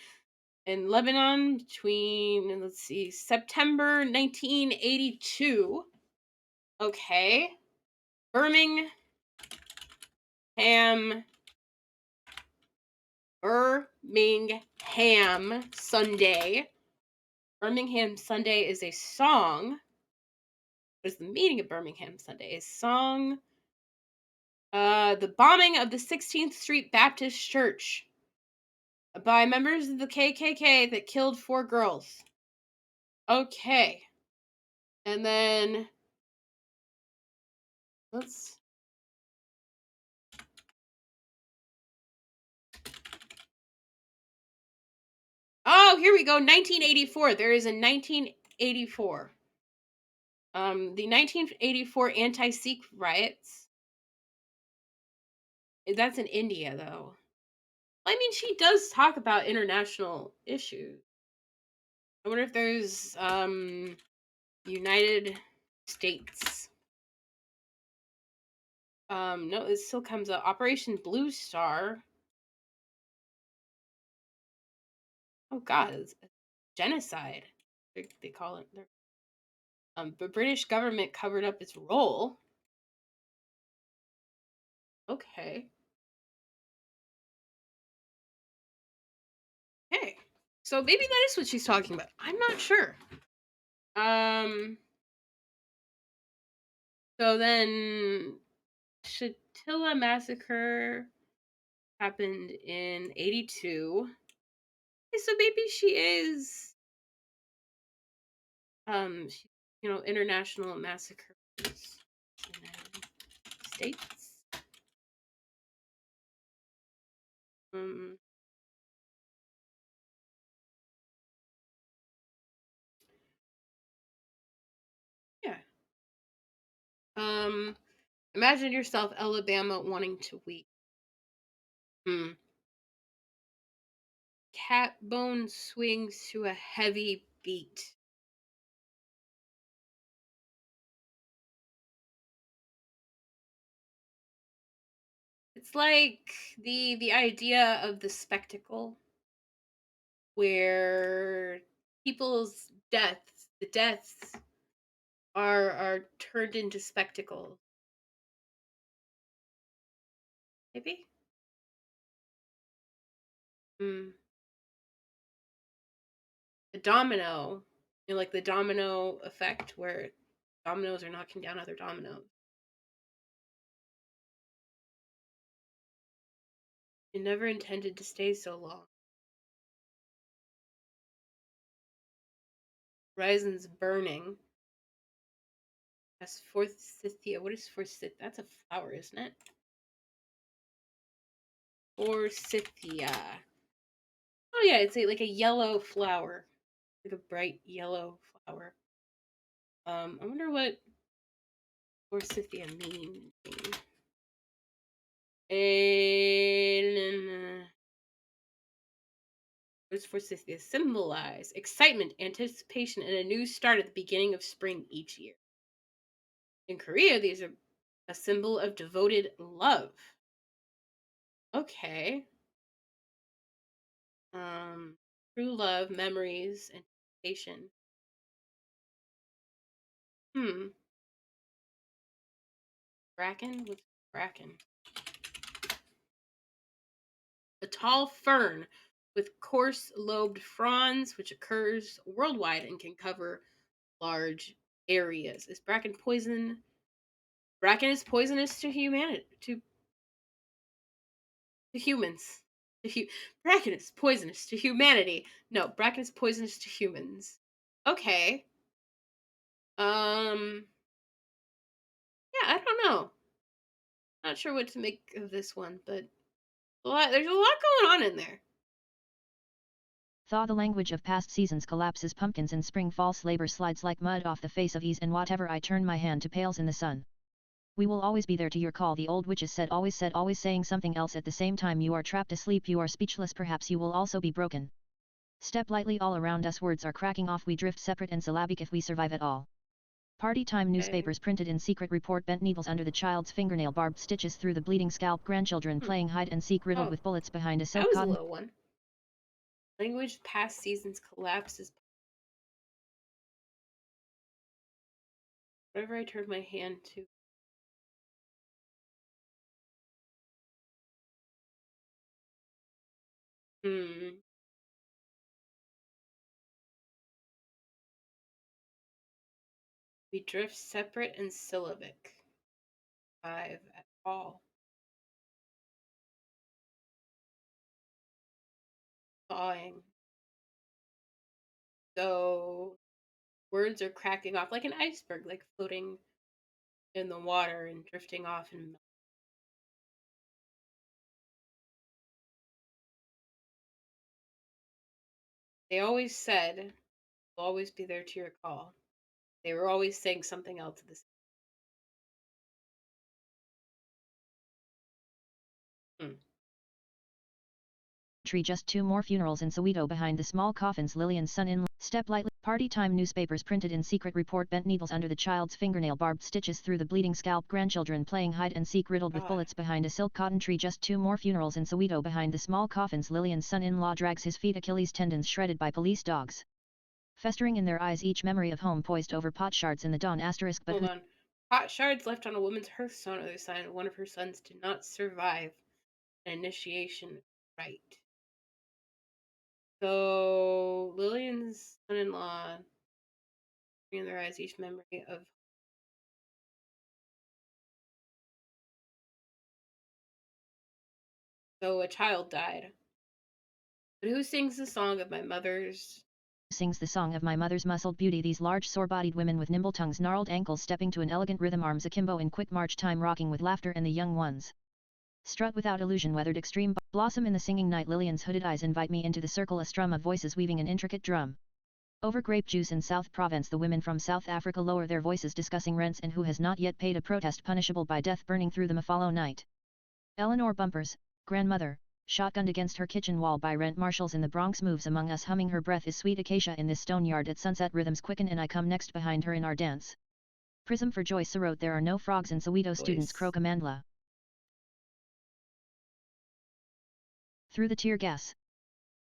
In Lebanon between, let's see, September 1982. Okay. Birmingham Sunday. Birmingham Sunday is a song. What is the meaning of Birmingham Sunday? A song. The bombing of the 16th Street Baptist Church by members of the KKK that killed 4 girls. Okay. And then let's. Oh, here we go. 1984. There is a 1984. The 1984 anti-Sikh riots. That's in India, though. I mean, she does talk about international issues. I wonder if there's United States. No, it still comes up. Operation Blue Star. Oh God, it's genocide. They call it. But British government covered up its role. Okay. Okay. So maybe that is what she's talking about. I'm not sure. So then, Shatila massacre happened in 82. Okay, so maybe she is, she, international massacres, United States. Um, yeah. Imagine yourself, Alabama, wanting to weep. Cat bone swings to a heavy beat. It's like the idea of the spectacle where people's the deaths are turned into spectacle. Maybe? Hmm. The domino, like the domino effect where dominoes are knocking down other dominoes. It never intended to stay so long. Horizons burning. That's forsythia. What is forsythia? That's a flower, isn't it? Forsythia. Oh yeah, it's like a yellow flower, like a bright yellow flower. I wonder what forsythia means. And words for Scythia symbolize excitement, anticipation, and a new start at the beginning of spring each year. In Korea, these are a symbol of devoted love. Okay. True love, memories, anticipation. Hmm. Bracken? What's bracken? A tall fern with coarse lobed fronds, which occurs worldwide and can cover large areas. Is bracken poison? Bracken is poisonous to humanity, to humans. Bracken is poisonous to humanity. No, bracken is poisonous to humans. Okay. Um. Yeah, I don't know. Not sure what to make of this one, but there's a lot going on in there. Thaw the language of past seasons collapses pumpkins in spring false labor slides like mud off the face of ease and whatever I turn my hand to pales in the sun. We will always be there to your call the old witches said always saying something else at the same time you are trapped asleep you are speechless perhaps you will also be broken. Step lightly all around us words are cracking off we drift separate and syllabic if we survive at all. Party time Okay. newspapers printed in secret report bent needles under the child's fingernail barbed stitches through the bleeding scalp grandchildren Hmm. playing hide and seek riddled Oh, with bullets behind a that silk was a cotton. low one. Language past seasons collapses. Whatever I turn my hand to. Hmm. We drift separate and syllabic. Five at all. Thawing. So words are cracking off like an iceberg, like floating in the water and drifting off and they always said, "We'll always be there to your call." They were always saying something else at this. Hmm. Tree just two more funerals in Soweto behind the small coffins Lillian's son-in-law. Step lightly. Party time newspapers printed in secret report bent needles under the child's fingernail barbed stitches through the bleeding scalp grandchildren playing hide and seek riddled with God. bullets behind a silk cotton tree just two more funerals in Soweto behind the small coffins Lillian's son-in-law drags his feet Achilles tendons shredded by police dogs. Festering in their eyes each memory of home poised over pot shards in the dawn asterisk but Hold who on. Hot shards left on a woman's hearthstone are the sign one of her sons did not survive an initiation rite. So Lillian's son-in-law in their eyes each memory of so a child died. But who sings the song of my mother's sings the song of my mother's muscled beauty these large sore-bodied women with nimble tongues gnarled ankles stepping to an elegant rhythm arms akimbo in quick march time rocking with laughter and the young ones strut without illusion weathered extreme blossom in the singing night Lillian's hooded eyes invite me into the circle a strum of voices weaving an intricate drum. Over grape juice in South Provence the women from South Africa lower their voices discussing rents and who has not yet paid a protest punishable by death burning through the Mafallo night. Eleanor Bumpers, grandmother, shotgunned against her kitchen wall by rent marshals in the Bronx moves among us humming her breath is sweet acacia in this stone yard at sunset rhythms quicken and I come next behind her in our dance. Prism for Joy Sarot there are no frogs in Soweto students croak Amandla. Through the tear gas.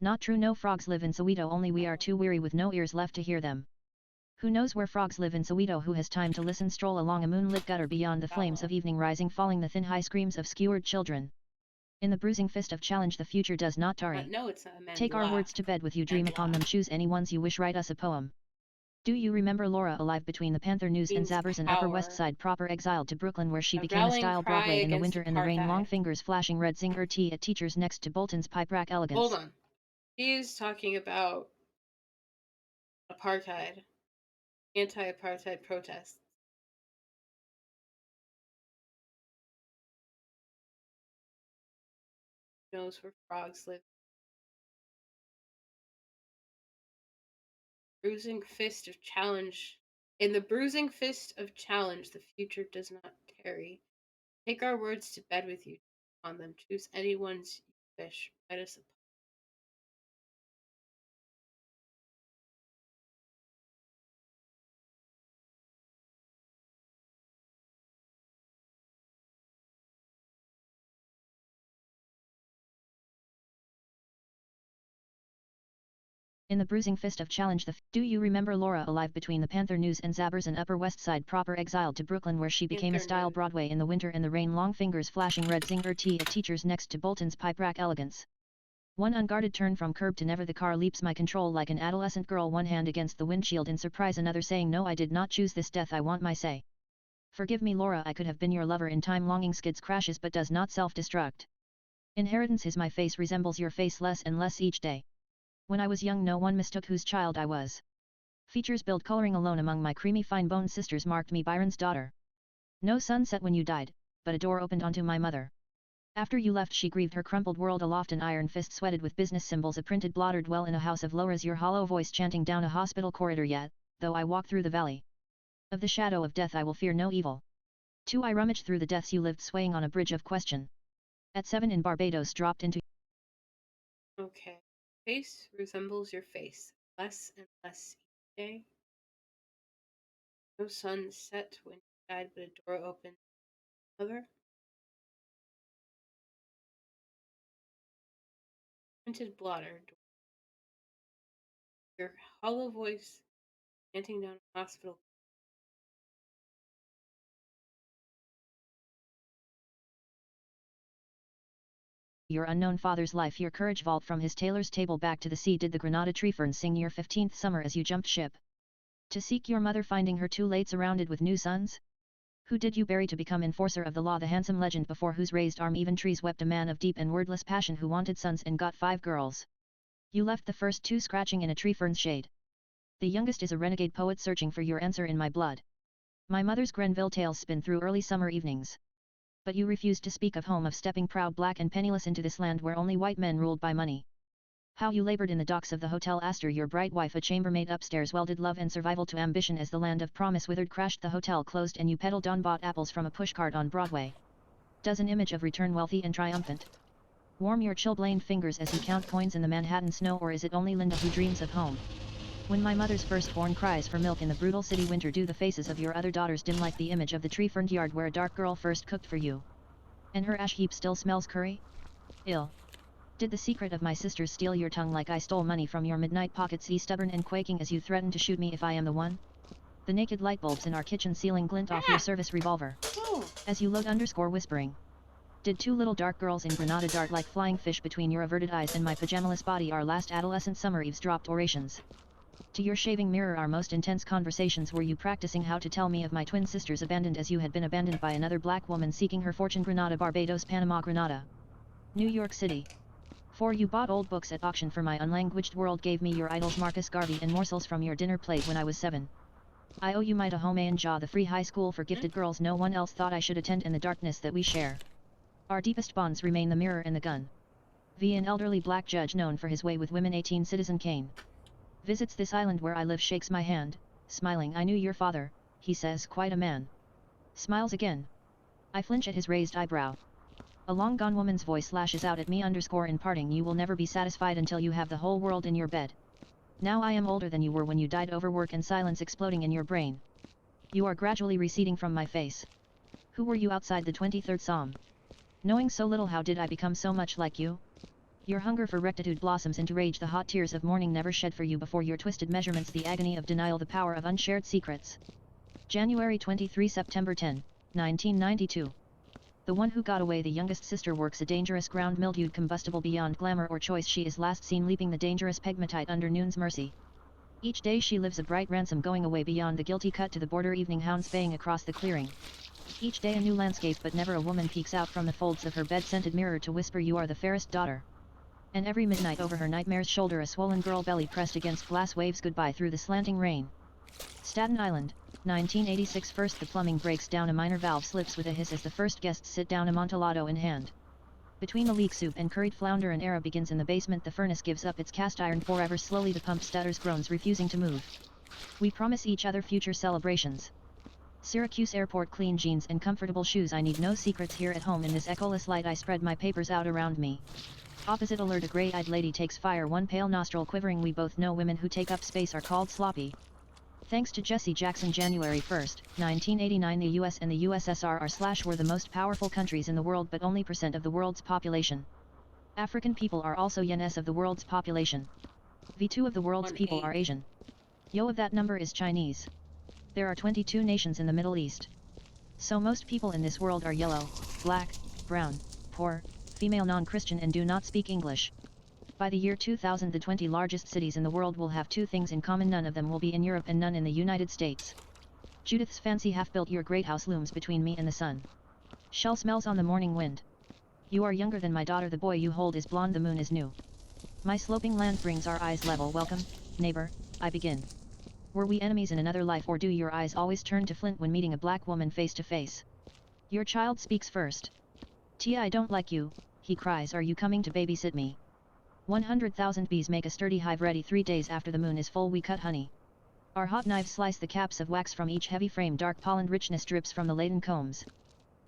Not true no frogs live in Soweto only we are too weary with no ears left to hear them. Who knows where frogs live in Soweto who has time to listen stroll along a moonlit gutter beyond the flames of evening rising falling the thin high screams of skewered children. In the bruising fist of challenge the future does not tarry. no, it's not a Take our words to bed with you dream upon them choose any ones you wish write us a poem. Do you remember Laura alive between the Panther News and Zabbers and Upper West Side proper exiled to Brooklyn where she became a style Broadway in the winter and the rain long fingers flashing red zinger tea at teachers next to Bolton's pipe rack elegance. Hold on. He is talking about apartheid, anti-apartheid protests. Who knows where frogs live? Bruising fist of challenge. In the bruising fist of challenge, the future does not tarry. Take our words to bed with you. on them. Choose any ones you wish. Bite us apart. In the bruising fist of challenge do you remember Laura alive between the Panther News and Zabbers and Upper West Side proper exiled to Brooklyn where she became a Panther style News. Broadway in the winter and the rain long fingers flashing red zinger tea at teachers next to Bolton's pipe rack elegance. One unguarded turn from curb to never the car leaps my control like an adolescent girl one hand against the windshield in surprise another saying no I did not choose this death I want my say. Forgive me Laura I could have been your lover in time longing skids crashes but does not self-destruct. Inheritance is my face resembles your face less and less each day. When I was young no one mistook whose child I was. Features build coloring alone among my creamy fine-boned sisters marked me Byron's daughter. No sun set when you died, but a door opened onto my mother. After you left she grieved her crumpled world aloft an iron fist sweated with business symbols a printed blotter dwell in a house of Laura's your hollow voice chanting down a hospital corridor yet, though I walk through the valley of the shadow of death I will fear no evil. 2 I rummaged through the deaths you lived swaying on a bridge of question. At 7 in Barbados dropped into. Okay. Face resembles your face. Less and less each day. No sun set when you died, but a door opened. Mother. Printed blotter. Your hollow voice chanting down a hospital. Your unknown father's life your courage vault from his tailor's table back to the sea did the Granada tree fern sing your 15th summer as you jumped ship? To seek your mother finding her too late surrounded with new sons? Who did you bury to become enforcer of the law the handsome legend before whose raised arm even trees wept a man of deep and wordless passion who wanted sons and got 5 girls? You left the first 2 scratching in a tree fern's shade. The youngest is a renegade poet searching for your answer in my blood. My mother's Grenville tales spin through early summer evenings. But you refused to speak of home of stepping proud black and penniless into this land where only white men ruled by money. How you labored in the docks of the Hotel Astor your bright wife a chambermaid upstairs welded love and survival to ambition as the land of promise withered crashed the hotel closed and you peddled on bought apples from a pushcart on Broadway. Does an image of return wealthy and triumphant? Warm your chilblained fingers as you count coins in the Manhattan snow or is it only Linda who dreams of home? When my mother's firstborn cries for milk in the brutal city winter do the faces of your other daughters dim like the image of the tree-ferned yard where a dark girl first cooked for you? And her ash heap still smells curry? Ill. Did the secret of my sisters steal your tongue like I stole money from your midnight pockets stubborn and quaking as you threaten to shoot me if I am the one? The naked light bulbs in our kitchen ceiling glint off your service revolver. Oh. As you load whispering. Did 2 little dark girls in Granada dart like flying fish between your averted eyes and my pajamaless body our last adolescent summer eavesdropped orations? To your shaving mirror our most intense conversations were you practicing how to tell me of my twin sisters abandoned as you had been abandoned by another black woman seeking her fortune Granada Barbados Panama Granada. New York City. 4 You bought old books at auction for my unlanguaged world gave me your idols Marcus Garvey and morsels from your dinner plate when I was 7. I owe you my Dahomey and Jaw the free high school for gifted girls no one else thought I should attend in the darkness that we share. Our deepest bonds remain the mirror and the gun. V. An elderly black judge known for his way with women 18 Citizen Kane. Visits this island where I live shakes my hand, smiling I knew your father, he says quite a man. Smiles again. I flinch at his raised eyebrow. A long-gone woman's voice lashes out at me in parting you will never be satisfied until you have the whole world in your bed. Now I am older than you were when you died overwork and silence exploding in your brain. You are gradually receding from my face. Who were you outside the 23rd Psalm? Knowing so little how did I become so much like you? Your hunger for rectitude blossoms into rage the hot tears of mourning never shed for you before your twisted measurements the agony of denial the power of unshared secrets. January 23 September 10, 1992. The one who got away the youngest sister works a dangerous ground mildewed combustible beyond glamour or choice she is last seen leaping the dangerous pegmatite under noon's mercy. Each day she lives a bright ransom going away beyond the guilty cut to the border evening hounds baying across the clearing. Each day a new landscape but never a woman peeks out from the folds of her bed-scented mirror to whisper you are the fairest daughter. And every midnight over her nightmare's shoulder a swollen girl belly pressed against glass waves goodbye through the slanting rain. Staten Island, 1986 First the plumbing breaks down a minor valve slips with a hiss as the first guests sit down amontillado in hand. Between the leek soup and curried flounder an era begins in the basement the furnace gives up its cast iron forever slowly the pump stutters groans refusing to move. We promise each other future celebrations. Syracuse Airport, clean jeans and comfortable shoes. I need no secrets here at home. In this echoless light I spread my papers out around me. Opposite alert, a grey-eyed lady takes fire, one pale nostril quivering. We both know women who take up space are called sloppy. Thanks to Jesse Jackson, January 1, 1989, the US and the USSR were the most powerful countries in the world, but only % of the world's population. African people are also yen-s of the world's population. V2 of the world's people 1/8. are Asian. Yo of that number is Chinese. There are 22 nations in the Middle East. So most people in this world are yellow, black, brown, poor, female, non-Christian and do not speak English. By the year 2000 the 20 largest cities in the world will have two things in common: none of them will be in Europe and none in the United States. Judith's fancy half-built your great house looms between me and the sun. Shell smells on the morning wind. You are younger than my daughter, the boy you hold is blonde, the moon is new. My sloping land brings our eyes level. Welcome, neighbor, I begin. Were we enemies in another life, or do your eyes always turn to flint when meeting a black woman face to face? Your child speaks first. Tia, I don't like you, he cries. Are you coming to babysit me? 100,000 bees make a sturdy hive ready 3 days after the moon is full. We cut honey. Our hot knives slice the caps of wax from each heavy frame. Dark pollen richness drips from the laden combs.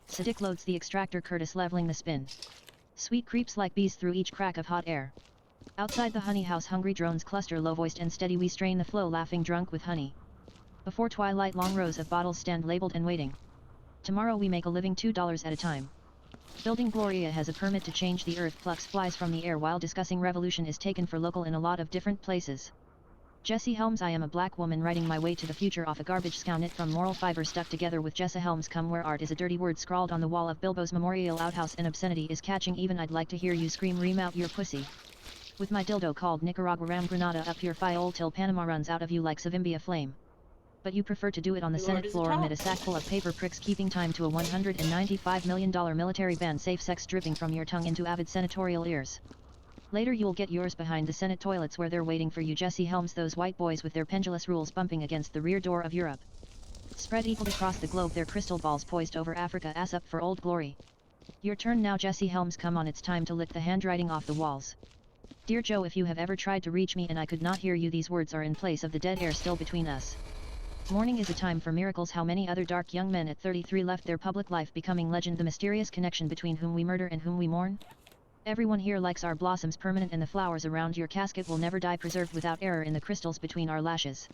Siddiq loads the extractor, Curtis leveling the spin. Sweet creeps like bees through each crack of hot air. Outside the honey house hungry drones cluster, low-voiced and steady we strain the flow, laughing drunk with honey. Before twilight long rows of bottles stand labeled and waiting. Tomorrow we make a living $2 at a time. Building Gloria has a permit to change the earth, plucks flies from the air while discussing revolution is taken for local in a lot of different places. Jesse Helms, I am a black woman writing my way to the future off a garbage scow knit from moral fiber stuck together with Jessa Helms. Come where art is a dirty word scrawled on the wall of Bilbo's memorial outhouse and obscenity is catching even. I'd like to hear you scream remount your pussy. With my dildo called Nicaragua ram Granada up your fiole till Panama runs out of you like Savimbia flame. But you prefer to do it on the Senate floor amid a sack full of paper pricks, keeping time to a $195 million military band, safe sex dripping from your tongue into avid senatorial ears. Later you'll get yours behind the Senate toilets where they're waiting for you, Jesse Helms, those white boys with their pendulous rules bumping against the rear door of Europe. Spread eagled across the globe, their crystal balls poised over Africa, ass up for old glory. Your turn now, Jesse Helms, come on, it's time to lick the handwriting off the walls. Dear Joe, if you have ever tried to reach me and I could not hear you, these words are in place of the dead air still between us. Morning is a time for miracles. How many other dark young men at 33 left their public life becoming legend? The mysterious connection between whom we murder and whom we mourn? Everyone here likes our blossoms permanent, and the flowers around your casket will never die, preserved without error in the crystals between our lashes.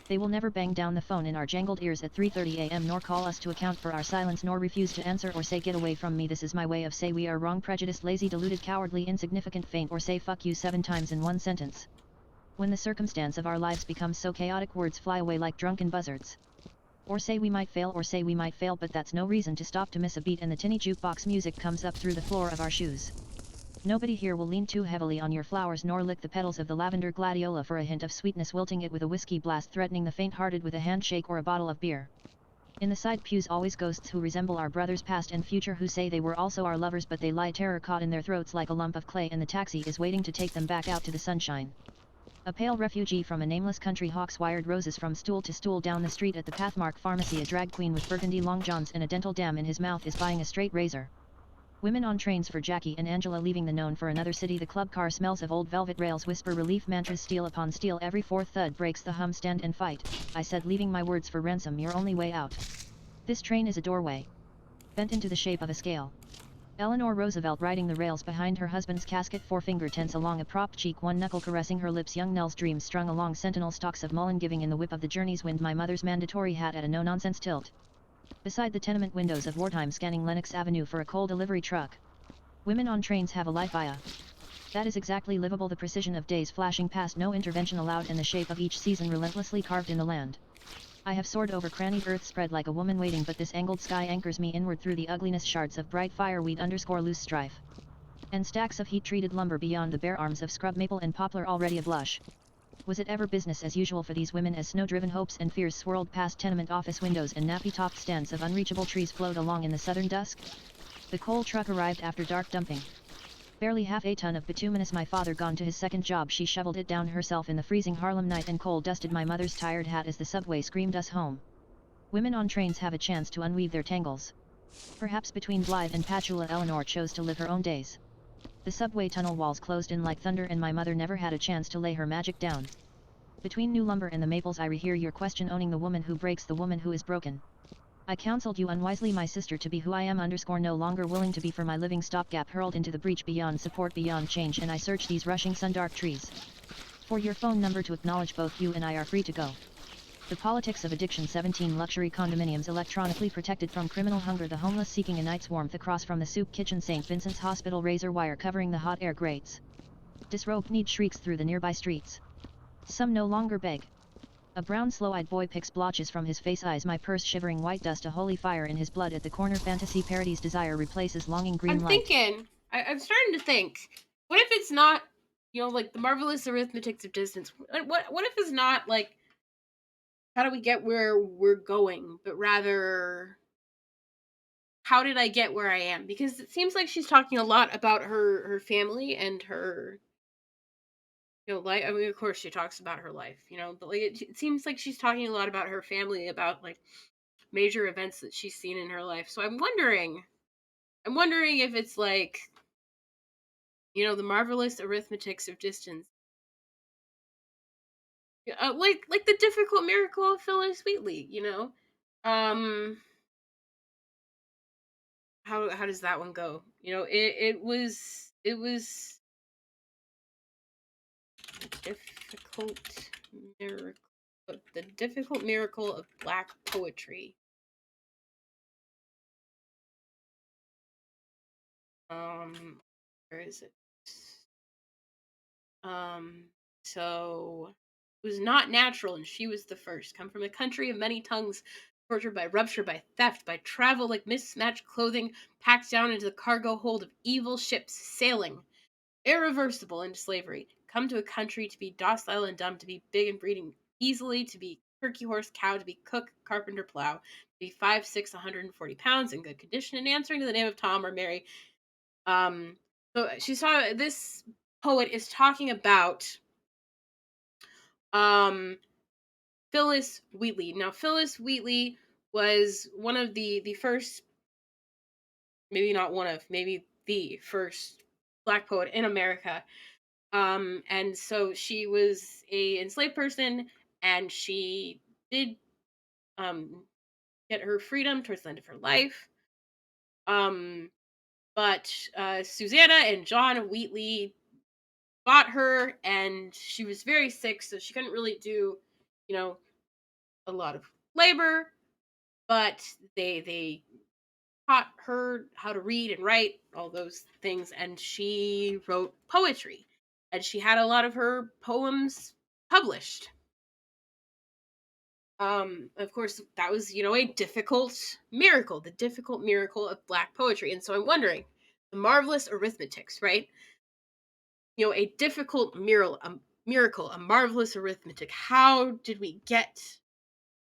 They will never bang down the phone in our jangled ears at 3:30 a.m. nor call us to account for our silence, nor refuse to answer or say get away from me. This is my way of say we are wrong, prejudiced, lazy, deluded, cowardly, insignificant, faint, or say fuck you 7 times in one sentence. When the circumstance of our lives becomes so chaotic, words fly away like drunken buzzards. Or say we might fail, but that's no reason to stop to miss a beat, and the tinny jukebox music comes up through the floor of our shoes. Nobody here will lean too heavily on your flowers nor lick the petals of the lavender gladiola for a hint of sweetness, wilting it with a whiskey blast, threatening the faint-hearted with a handshake or a bottle of beer. In the side pews always ghosts who resemble our brothers past and future, who say they were also our lovers but they lie, terror caught in their throats like a lump of clay, and the taxi is waiting to take them back out to the sunshine. A pale refugee from a nameless country hawks wired roses from stool to stool down the street at the Pathmark Pharmacy. A drag queen with burgundy long johns and a dental dam in his mouth is buying a straight razor. Women on trains for Jackie and Angela leaving the known for another city. The club car smells of old velvet rails, whisper relief mantras, steel upon steel, every fourth thud breaks the hum. Stand and fight, I said, leaving my words for ransom, your only way out. This train is a doorway, bent into the shape of a scale. Eleanor Roosevelt riding the rails behind her husband's casket, forefinger tense along a propped cheek, one knuckle caressing her lips. Young Nell's dreams strung along sentinel stalks of mullein, giving in the whip of the journey's wind. My mother's mandatory hat at a no-nonsense tilt. Beside the tenement windows of wartime, scanning Lenox Avenue for a coal delivery truck. Women on trains have a life, that is exactly livable. The precision of days flashing past, no intervention allowed, and the shape of each season relentlessly carved in the land. I have soared over crannied earth, spread like a woman waiting, but this angled sky anchors me inward through the ugliness. Shards of bright fireweed _ loose strife. And stacks of heat-treated lumber beyond the bare arms of scrub maple and poplar already ablush. Was it ever business as usual for these women as snow-driven hopes and fears swirled past tenement office windows and nappy-topped stands of unreachable trees flowed along in the southern dusk? The coal truck arrived after dark, dumping barely half a ton of bituminous. My father gone to his second job, she shoveled it down herself in the freezing Harlem night and coal dusted my mother's tired hat as the subway screamed us home. Women on trains have a chance to unweave their tangles. Perhaps between Blythe and Patchoula, Eleanor chose to live her own days. The subway tunnel walls closed in like thunder and my mother never had a chance to lay her magic down. Between new lumber and the maples I rehear your question owning the woman who breaks the woman who is broken. I counseled you unwisely my sister to be who I am no longer willing to be for my living stopgap hurled into the breach beyond support beyond change and I search these rushing sun-dark trees. For your phone number to acknowledge both you and I are free to go. The Politics of Addiction 17 Luxury Condominiums electronically protected from criminal hunger the homeless seeking a night's warmth across from the soup kitchen St. Vincent's Hospital razor wire covering the hot air grates. Disrobed need shrieks through the nearby streets. Some no longer beg. A brown slow-eyed boy picks blotches from his face eyes my purse shivering white dust a holy fire in his blood at the corner fantasy parodies desire replaces longing green I'm light. thinking, I'm starting to think, what if it's not, like the marvelous arithmetics of distance? What if it's not like, how do we get where we're going, but rather, how did I get where I am? Because it seems like she's talking a lot about her family and her, life. I mean, of course, she talks about her life, but like it seems like she's talking a lot about her family, about like major events that she's seen in her life. So I'm wondering if it's like, the marvelous arithmetics of distance. Yeah, like the difficult miracle of Phyllis Wheatley, how does that one go? It was difficult miracle, the difficult miracle of black poetry. Where is it? Um, so it was not natural, and she was the first. Come from a country of many tongues, tortured by rupture, by theft, by travel like mismatched clothing, packed down into the cargo hold of evil ships, sailing, irreversible into slavery. Come to a country to be docile and dumb, to be big and breeding easily, to be turkey horse cow, to be cook, carpenter, plow, to be 5'6", 140 pounds, in good condition, and answering to the name of Tom or Mary. So she saw this poet is talking about um Phyllis Wheatley. Now Phyllis Wheatley was one of the first, maybe not one of, maybe the first black poet in America. And so she was a enslaved person, and she did um get her freedom towards the end of her life. Um but Susanna and John Wheatley bought her, and she was very sick, so she couldn't really do, you know, a lot of labor, but they taught her how to read and write, all those things, and she wrote poetry. And she had a lot of her poems published. Of course, that was, a difficult miracle, the difficult miracle of black poetry. And so I'm wondering, the marvelous arithmetics, right? A difficult miracle, a marvelous arithmetic. How did we get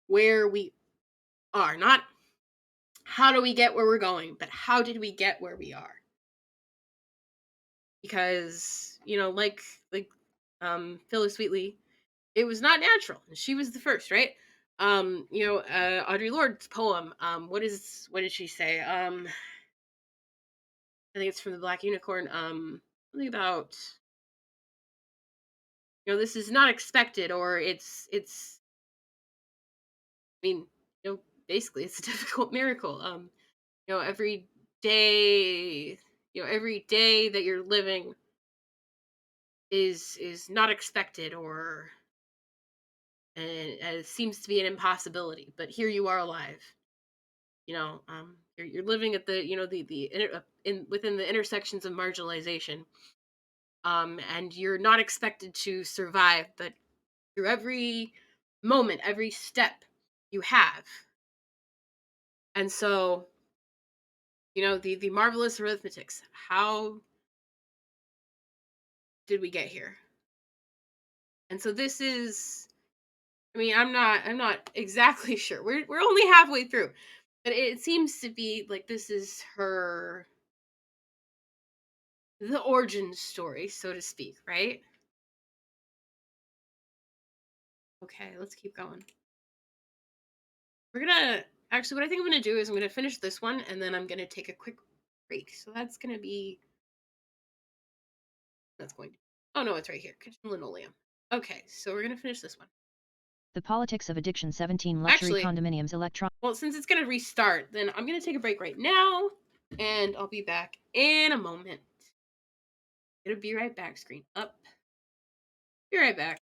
where we are? Not how do we get where we're going, but how did we get where we are? Because, Phyllis Wheatley, it was not natural. She was the first, right? Audre Lorde's poem, what did she say? I think it's from the Black Unicorn. Something about, this is not expected, or it's I mean, basically it's a difficult miracle. Every day, every day that you're living is not expected, or and it seems to be an impossibility, but here you are alive. You're living at the, in within the intersections of marginalization, and you're not expected to survive, but through every moment, every step you have. And so, the marvelous arithmetics. How did we get here? And so this is, I mean, I'm not exactly sure. We're only halfway through. But it seems to be like this is the origin story, so to speak, right? Okay, let's keep going. We're gonna actually, what I think I'm gonna do is I'm gonna finish this one, and then I'm gonna take a quick break. So that's going to, oh no, it's right here, kitchen linoleum. Okay, so we're gonna finish this one. The Politics of Addiction 17 Luxury Actually, Condominiums Electron. well, since it's gonna restart, then I'm gonna take a break right now, and I'll be back in a moment. It'll be right back. Screen up. Be right back.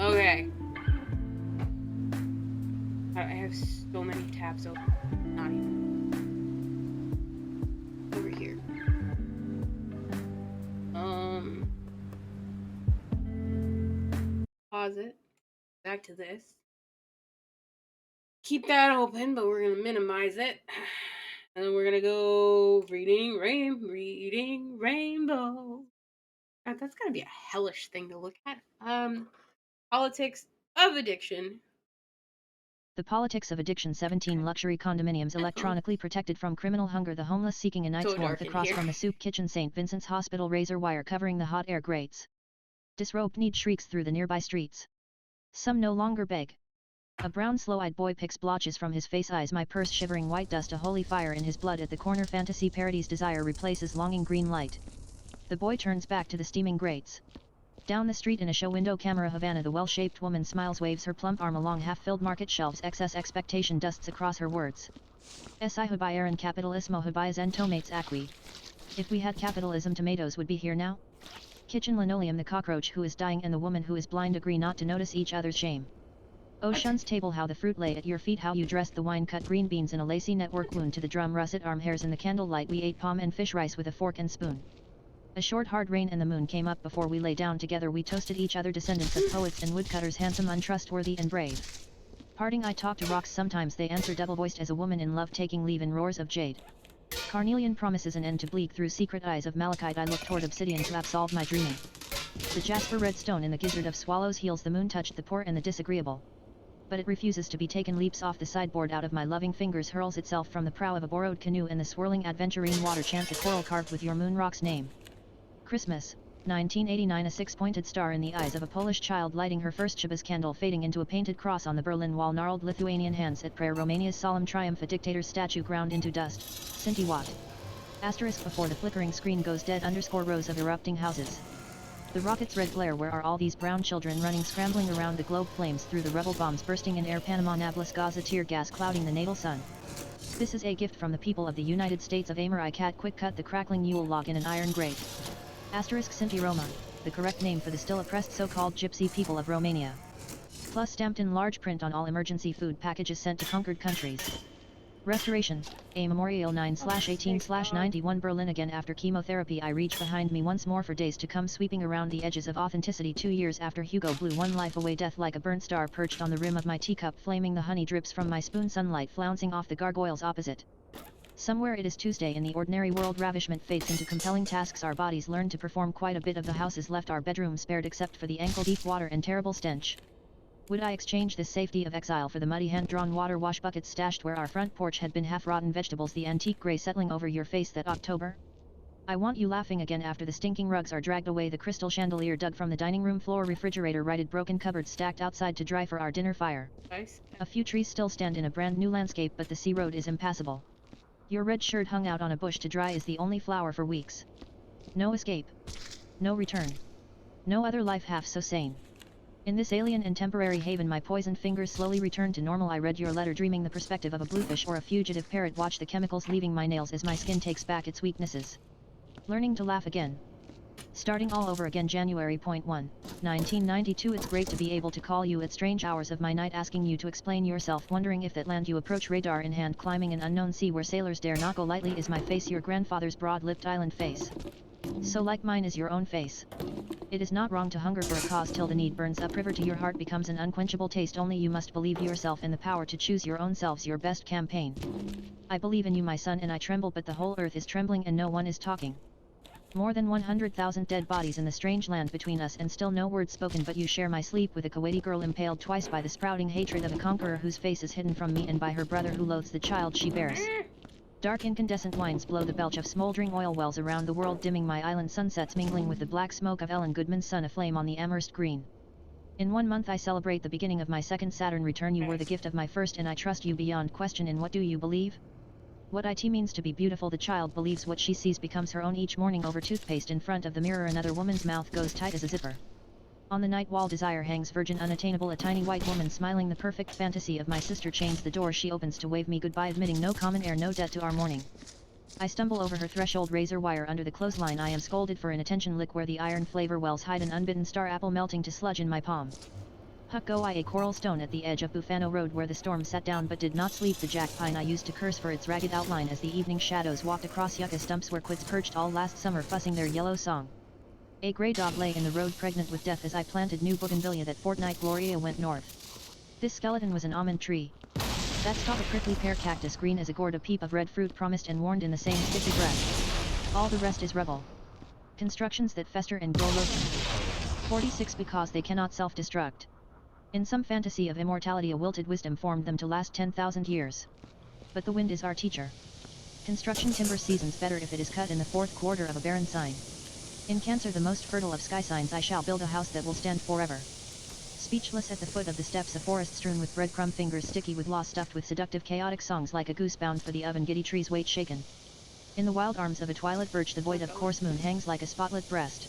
Okay. I have so many tabs open. Not even. Over here. Pause it. Back to this. Keep that open, but we're gonna minimize it. And then we're gonna go reading rainbow. God, that's gonna be a hellish thing to look at. Politics of Addiction. The Politics of Addiction 17 Luxury Condominiums Electronically Protected from Criminal Hunger. The homeless seeking a night's So warmth dark in across here. from a soup kitchen. St. Vincent's Hospital razor wire covering the hot air grates. Disrobed need shrieks through the nearby streets. Some no longer beg. A brown slow-eyed boy picks blotches from his face, eyes my purse, shivering white dust, a holy fire in his blood. At the corner fantasy parodies desire replaces longing, green light. The boy turns back to the steaming grates. Down the street in a show window camera, Havana, the well-shaped woman smiles, waves her plump arm along half-filled market shelves. Excess expectation dusts across her words. Si hubai eran capitalismo hubai zen tomates acqui. If we had capitalism, tomatoes would be here now. Kitchen linoleum, the cockroach who is dying and the woman who is blind agree not to notice each other's shame. Ocean's table, how the fruit lay at your feet, how you dressed the wine, cut green beans in a lacy network wound to the drum, russet arm hairs in the candlelight. We ate palm and fish rice with a fork and spoon. A short hard rain and the moon came up before we lay down together. We toasted each other, descendants of poets and woodcutters, handsome, untrustworthy and brave. Parting, I talk to rocks, sometimes they answer double-voiced as a woman in love taking leave in roars of jade. Carnelian promises an end to bleak, through secret eyes of malachite I look toward obsidian to absolve my dreaming. The jasper red stone in the gizzard of swallows heals. The moon touched the poor and the disagreeable. But it refuses to be taken, leaps off the sideboard out of my loving fingers, hurls itself from the prow of a borrowed canoe, and the swirling adventurine water chants a choral carved with your moon rock's name. Christmas, 1989. A six-pointed star in the eyes of a Polish child lighting her first Shabbos candle, fading into a painted cross on the Berlin Wall. Gnarled Lithuanian hands at prayer. Romania's solemn triumph. A dictator's statue ground into dust. Cinti watt. Asterisk before the flickering screen goes dead. Underscore rows of erupting houses. The rocket's red glare, where are all these brown children running, scrambling around the globe, flames through the rebel bombs bursting in air, Panama, Nablus, Gaza, tear gas clouding the natal sun. This is a gift from the people of the United States of America. I cat quick cut the crackling Yule log in an iron grate. Asterisk Sinti Roma, the correct name for the still oppressed so-called gypsy people of Romania. Plus stamped in large print on all emergency food packages sent to conquered countries. Restoration, A Memorial 9/18/91 Berlin. Again after chemotherapy I reach behind me once more for days to come, sweeping around the edges of authenticity. 2 years after Hugo blew one life away, death like a burnt star perched on the rim of my teacup, flaming, the honey drips from my spoon, sunlight flouncing off the gargoyles opposite. Somewhere it is Tuesday in the ordinary world, ravishment fades into compelling tasks. Our bodies learn to perform, quite a bit of the house is left our bedroom spared except for the ankle-deep water and terrible stench. Would I exchange this safety of exile for the muddy hand-drawn water wash buckets stashed where our front porch had been, half-rotten vegetables, the antique gray settling over your face that October? I want you laughing again after the stinking rugs are dragged away, the crystal chandelier dug from the dining room floor, refrigerator righted, broken cupboards stacked outside to dry for our dinner fire. Nice. A few trees still stand in a brand new landscape, but the sea road is impassable. Your red shirt hung out on a bush to dry is the only flower for weeks. No escape. No return. No other life half so sane. In this alien and temporary haven my poisoned fingers slowly return to normal. I read your letter, dreaming the perspective of a bluefish or a fugitive parrot, watch the chemicals leaving my nails as my skin takes back its weaknesses. Learning to laugh again. Starting all over again. January 1, 1992. It's great to be able to call you at strange hours of my night, asking you to explain yourself, wondering if that land you approach, radar in hand, climbing an unknown sea where sailors dare not go lightly. Is my face your grandfather's broad-lipped island face? So like mine is your own face. It is not wrong to hunger for a cause till the need burns upriver to your heart, becomes an unquenchable taste. Only you must believe yourself in the power to choose your own selves, your best campaign. I believe in you, my son, and I tremble, but the whole earth is trembling and no one is talking. More than 100,000 dead bodies in the strange land between us, and still no word spoken, but you share my sleep with a Kuwaiti girl impaled twice by the sprouting hatred of a conqueror whose face is hidden from me, and by her brother who loathes the child she bears. Dark incandescent winds blow the belch of smoldering oil wells around the world, dimming my island sunsets, mingling with the black smoke of Ellen Goodman's sun, aflame on the Amherst Green. In 1 month I celebrate the beginning of my second Saturn return. You were the gift of my first, and I trust you beyond question. In what do you believe? What it means to be beautiful. The child believes what she sees becomes her own. Each morning over toothpaste in front of the mirror another woman's mouth goes tight as a zipper. On the night wall desire hangs virgin unattainable, a tiny white woman smiling, the perfect fantasy of my sister chains the door she opens to wave me goodbye, admitting no common air, no debt to our morning. I stumble over her threshold, razor wire under the clothesline. I am scolded for inattention, lick where the iron flavor wells, hide an unbidden star apple melting to sludge in my palm. Huck go I, a coral stone at the edge of Bufano Road where the storm sat down but did not sleep, the jack pine I used to curse for its ragged outline as the evening shadows walked across yucca stumps where quits perched all last summer fussing their yellow song. A grey dog lay in the road pregnant with death as I planted new bougainvillea that fortnight Gloria went north. This skeleton was an almond tree. That stalk a prickly pear cactus, green as a gourd, a peep of red fruit promised and warned in the same sticky breath. All the rest is rubble. Constructions that fester and grow loathsome. 46 because they cannot self-destruct. In some fantasy of immortality a wilted wisdom formed them to last 10,000 years. But the wind is our teacher. Construction timber seasons better if it is cut in the fourth quarter of a barren sign. In Cancer, the most fertile of sky signs, I shall build a house that will stand forever. Speechless at the foot of the steps, a forest strewn with breadcrumb fingers, sticky with law, stuffed with seductive chaotic songs, like a goose bound for the oven, giddy trees weight shaken. In the wild arms of a twilit birch the void of coarse moon hangs like a spotlit breast.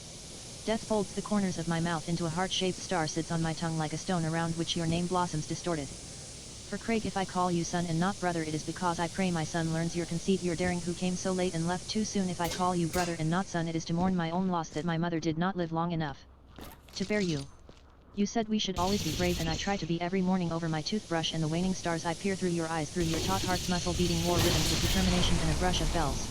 Death folds the corners of my mouth into a heart-shaped star, sits on my tongue like a stone around which your name blossoms distorted. For Craig, if I call you son and not brother, it is because I pray my son learns your conceit, your daring who came so late and left too soon. If I call you brother and not son, it is to mourn my own loss, that my mother did not live long enough to bear you. You said we should always be brave, and I try to be every morning. Over my toothbrush and the waning stars I peer through your eyes, through your taut heart's muscle-beating war rhythms with determination and a brush of bells.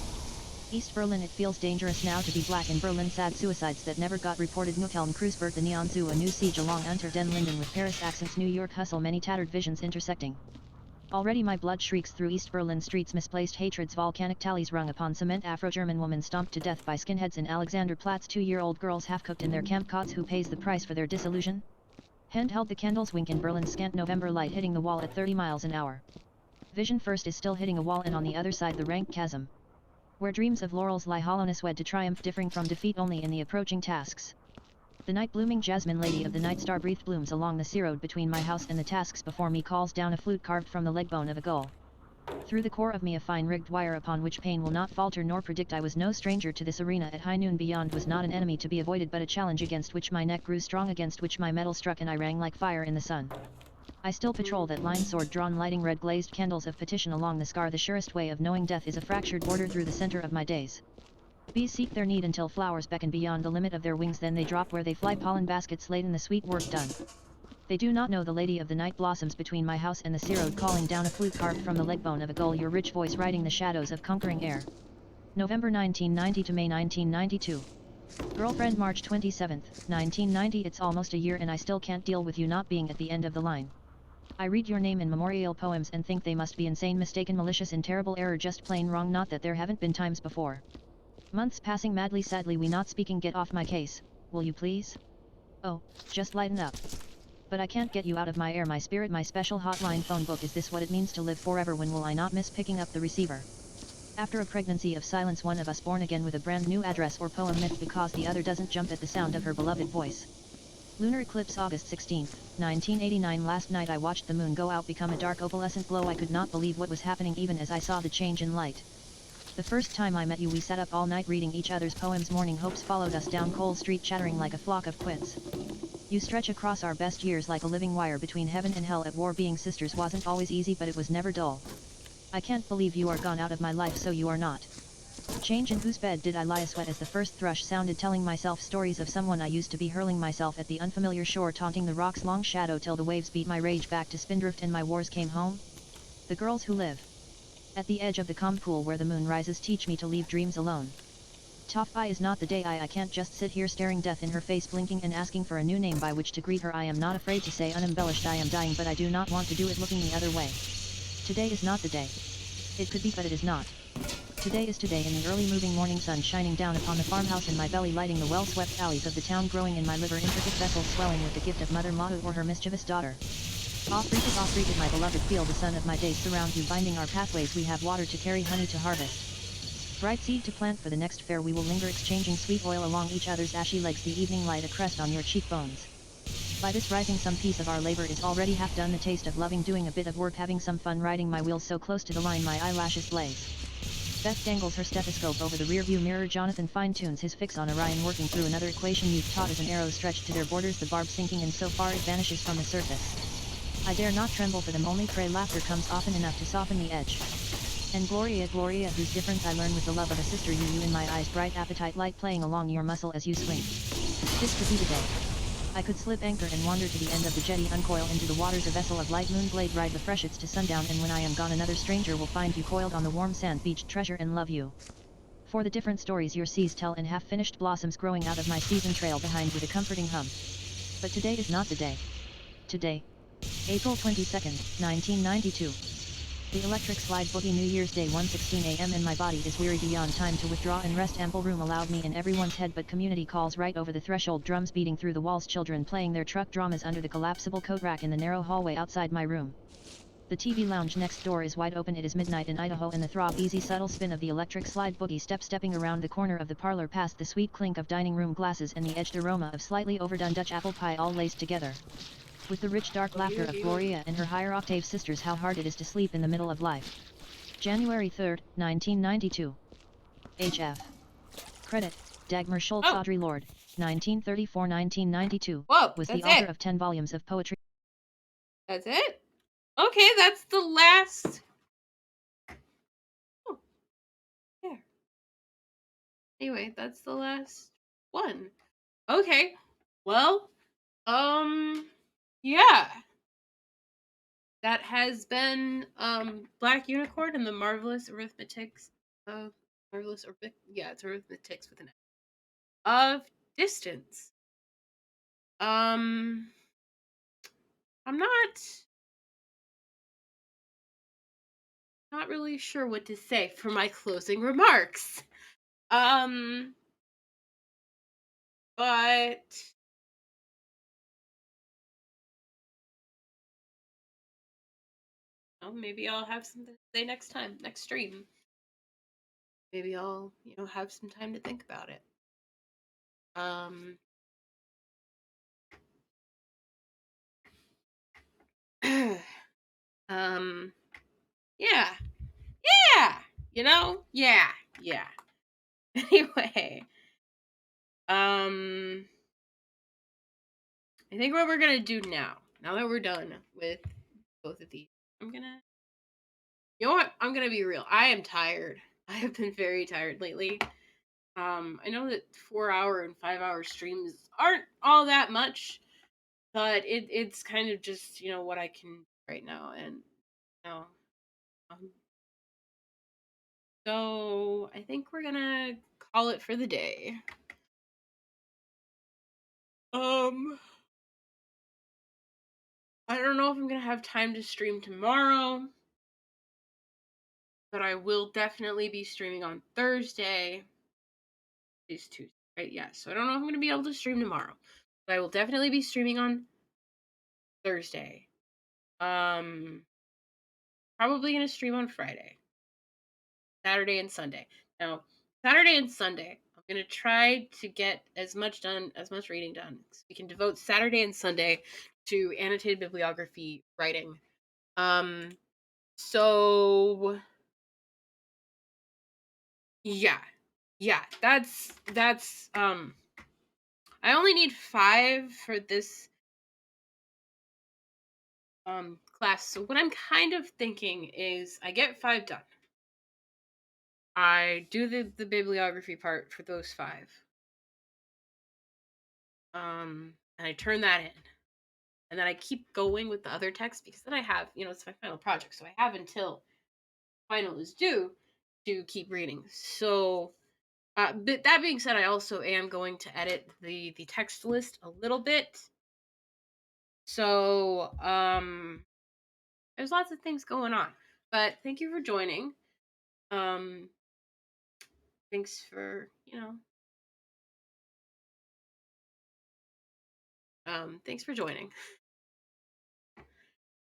East Berlin, it feels dangerous now to be black in Berlin, sad suicides that never got reported. Neukölln, Kreuzberg, the Neon Zoo, a new siege along Unter den Linden with Paris accents. New York hustle, many tattered visions intersecting. Already my blood shrieks through East Berlin streets, misplaced hatreds, volcanic tallies rung upon cement, Afro-German woman stomped to death by skinheads in Alexanderplatz, 2-year-old girls half-cooked in their camp cots. Who pays the price for their disillusion? Hand held the candles wink in Berlin's scant November light, hitting the wall at 30 miles an hour. Vision first is still hitting a wall, and on the other side the rank chasm, where dreams of laurels lie hollowness wed to triumph, differing from defeat only in the approaching tasks. The night blooming jasmine lady of the night star breathed blooms along the sea road between my house and the tasks before me, calls down a flute carved from the leg bone of a gull. Through the core of me a fine rigged wire upon which pain will not falter nor predict. I was no stranger to this arena at high noon. Beyond was not an enemy to be avoided but a challenge against which my neck grew strong, against which my metal struck and I rang like fire in the sun. I still patrol that line, sword drawn, lighting red glazed candles of petition along the scar. The surest way of knowing death is a fractured border through the center of my days. Bees seek their need until flowers beckon beyond the limit of their wings, then they drop where they fly, pollen baskets laden, the sweet work done. They do not know the lady of the night blossoms between my house and the sea road, calling down a flute carved from the leg bone of a gull, your rich voice riding the shadows of conquering air. November 1990 to May 1992. Girlfriend, March 27, 1990. It's almost a year and I still can't deal with you not being at the end of the line. I read your name in memorial poems and think they must be insane, mistaken, malicious, in terrible error, just plain wrong, not that there haven't been times before. Months passing madly, sadly we not speaking, get off my case, will you please? Oh, just lighten up. But I can't get you out of my air, my spirit, my special hotline phone book. Is this what it means to live forever? When will I not miss picking up the receiver? After a pregnancy of silence, one of us born again with a brand new address or poem myth, because the other doesn't jump at the sound of her beloved voice. Lunar eclipse, August 16, 1989. Last night I watched the moon go out, become a dark opalescent glow. I could not believe what was happening even as I saw the change in light. The first time I met you we sat up all night reading each other's poems. Morning hopes followed us down Cole Street, chattering like a flock of quits. You stretch across our best years like a living wire between heaven and hell at war. Being sisters wasn't always easy, but it was never dull. I can't believe you are gone out of my life, so you are not. Change. In whose bed did I lie, a sweat as the first thrush sounded, telling myself stories of someone I used to be, hurling myself at the unfamiliar shore, taunting the rock's long shadow till the waves beat my rage back to spindrift and my wars came home? The girls who live at the edge of the calm pool where the moon rises teach me to leave dreams alone. Tough is not the day. I can't just sit here staring death in her face, blinking and asking for a new name by which to greet her. I am not afraid to say unembellished I am dying, but I do not want to do it looking the other way. Today is not the day. It could be, but it is not. Today is today. In the early moving morning sun shining down upon the farmhouse in my belly, lighting the well-swept alleys of the town, growing in my liver intricate vessels swelling with the gift of Mother Mahu or her mischievous daughter. Off repeat, my beloved, feel the sun of my days surround you, binding our pathways. We have water to carry, honey to harvest, bright seed to plant. For the next fair we will linger, exchanging sweet oil along each other's ashy legs, the evening light a crest on your cheekbones. By this rising some piece of our labor is already half done, the taste of loving, doing a bit of work, having some fun, riding my wheels so close to the line my eyelashes blaze. Beth dangles her stethoscope over the rearview mirror. Jonathan fine-tunes his fix on Orion, working through another equation you've taught as an arrow stretched to their borders, the barb sinking in so far it vanishes from the surface. I dare not tremble for them, only pray laughter comes often enough to soften the edge. And Gloria, whose difference I learn with the love of a sister, you in my eyes, bright appetite light playing along your muscle as you swing. This could be the day. I could slip anchor and wander to the end of the jetty, uncoil into the waters, a vessel of light, moonblade, ride the freshets to sundown, and when I am gone another stranger will find you coiled on the warm sand beach, treasure and love you. For the different stories your seas tell, and half-finished blossoms growing out of my season trail behind with a comforting hum. But today is not the day. Today, April 22nd, 1992. The electric slide boogie, New Year's Day, 1:16 a.m. and my body is weary beyond time to withdraw and rest. Ample room allowed me in everyone's head, but community calls right over the threshold, drums beating through the walls, children playing their truck dramas under the collapsible coat rack in the narrow hallway outside my room. The TV lounge next door is wide open. It is midnight in Idaho, and the throb, easy, subtle spin of the electric slide boogie stepping around the corner of the parlor, past the sweet clink of dining room glasses and the edged aroma of slightly overdone Dutch apple pie, all laced together with the rich dark laughter of Gloria and her higher octave sisters. How hard it is to sleep in the middle of life. January 3, 1992. HF. Credit, Dagmar Schultz. Oh. Audre Lorde, 1934-1992, Whoa, was the that's author it. of 10 volumes of poetry. That's it? Okay, that's the last. Oh, there. Anyway, that's the last one. Okay. Well, yeah. That has been Black Unicorn and the Marvelous Arithmetics of it's Arithmetics with an X of Distance. I'm not really sure what to say for my closing remarks. But well, maybe I'll have something to say next time, next stream. Maybe I'll, have some time to think about it. Um, um, yeah. Yeah, yeah. Anyway, I think what we're gonna do now that we're done with both of these, I'm gonna, you know what? I'm gonna be real. I am tired. I have been very tired lately. I know that 4 hour and 5 hour streams aren't all that much, but it's kind of just what I can do right now, and you know, um, so I think we're gonna call it for the day. Um, I don't know if I'm gonna have time to stream tomorrow, but I will definitely be streaming on Thursday. It's Tuesday, right? Yeah. So I don't know if I'm gonna be able to stream tomorrow, but I will definitely be streaming on Thursday. Um, Probably gonna stream on Friday, Saturday, and Sunday. Now, Saturday and Sunday, I'm gonna try to get as much reading done. So we can devote Saturday and Sunday to annotated bibliography writing. Um, so yeah, yeah, that's. I only need 5 for this class. So what I'm kind of thinking is I get 5 done. I do the bibliography part for those 5. And I turn that in. And then I keep going with the other text because then I have, it's my final project. So I have until final is due to keep reading. So but that being said, I also am going to edit the text list a little bit. So there's lots of things going on. But thank you for joining. Um Thanks for, thanks for joining.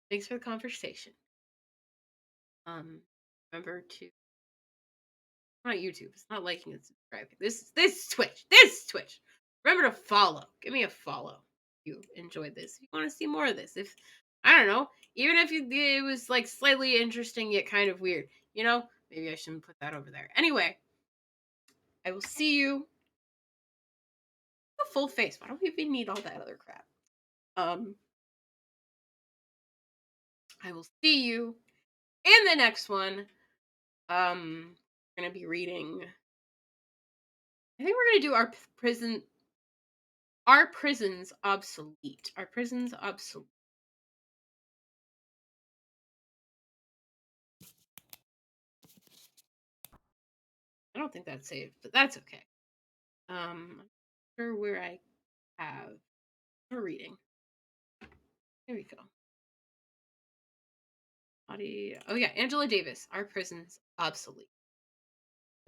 Thanks for the conversation. Remember to, not YouTube. It's not liking and subscribing. This is Twitch. This is Twitch. Remember to follow. Give me a follow. If you enjoyed this. If you want to see more of this. If I don't know, even if it was like slightly interesting yet kind of weird, maybe I shouldn't put that over there. Anyway, I will see you. A full face. Why don't we even need all that other crap? I will see you in the next one. We're gonna be reading. I think we're gonna do our prisons obsolete. Our prisons obsolete. I don't think that's saved, but that's okay. I'm not sure where I have a reading. Here we go. Oh yeah, Angela Davis. Our prisons obsolete.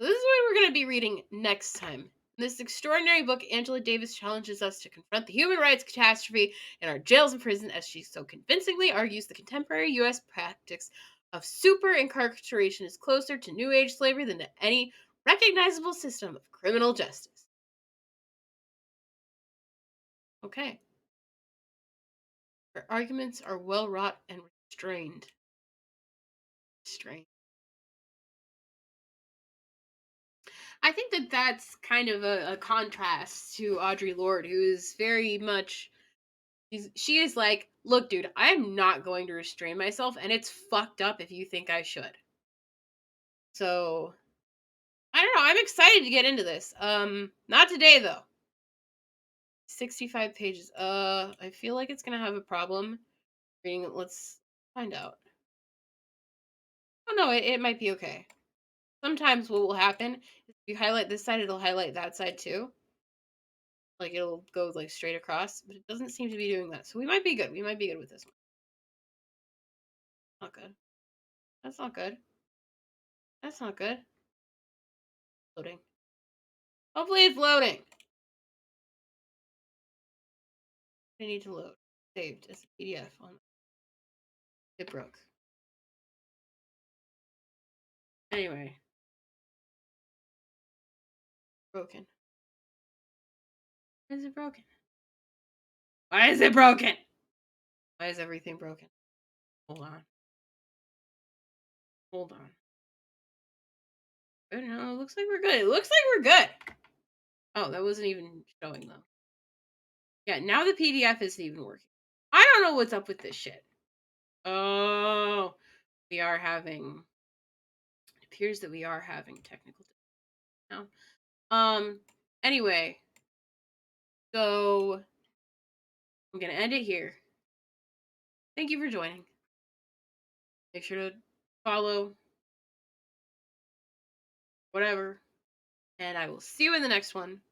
So this is what we're going to be reading next time. In this extraordinary book, Angela Davis challenges us to confront the human rights catastrophe in our jails and prisons as she so convincingly argues the contemporary U.S. practice of super incarceration is closer to New Age slavery than to any recognizable system of criminal justice. Okay. Her arguments are well wrought and restrained. I think that that's kind of a contrast to Audre Lorde, who is very much. She is like, look, dude, I'm not going to restrain myself, and it's fucked up if you think I should. So, I don't know. I'm excited to get into this. Not today though. 65 pages. I feel like it's gonna have a problem reading it. Let's find out. Oh no, it might be okay. Sometimes what will happen is if you highlight this side, it'll highlight that side too. Like it'll go like straight across, but it doesn't seem to be doing that. So we might be good. We might be good with this one. Not good. That's not good. That's not good. Loading. Hopefully it's loading. I need to load. Saved as a PDF on it broke. Anyway. Broken. Why is it broken? Why is it broken? Why is everything broken? Hold on. Hold on. I don't know. It looks like we're good. It looks like we're good. Oh, that wasn't even showing though. Yeah, now the PDF isn't even working. I don't know what's up with this shit. Oh, we are having. It appears that we are having technical now. Anyway, so I'm gonna end it here. Thank you for joining. Make sure to follow, whatever, and I will see you in the next one.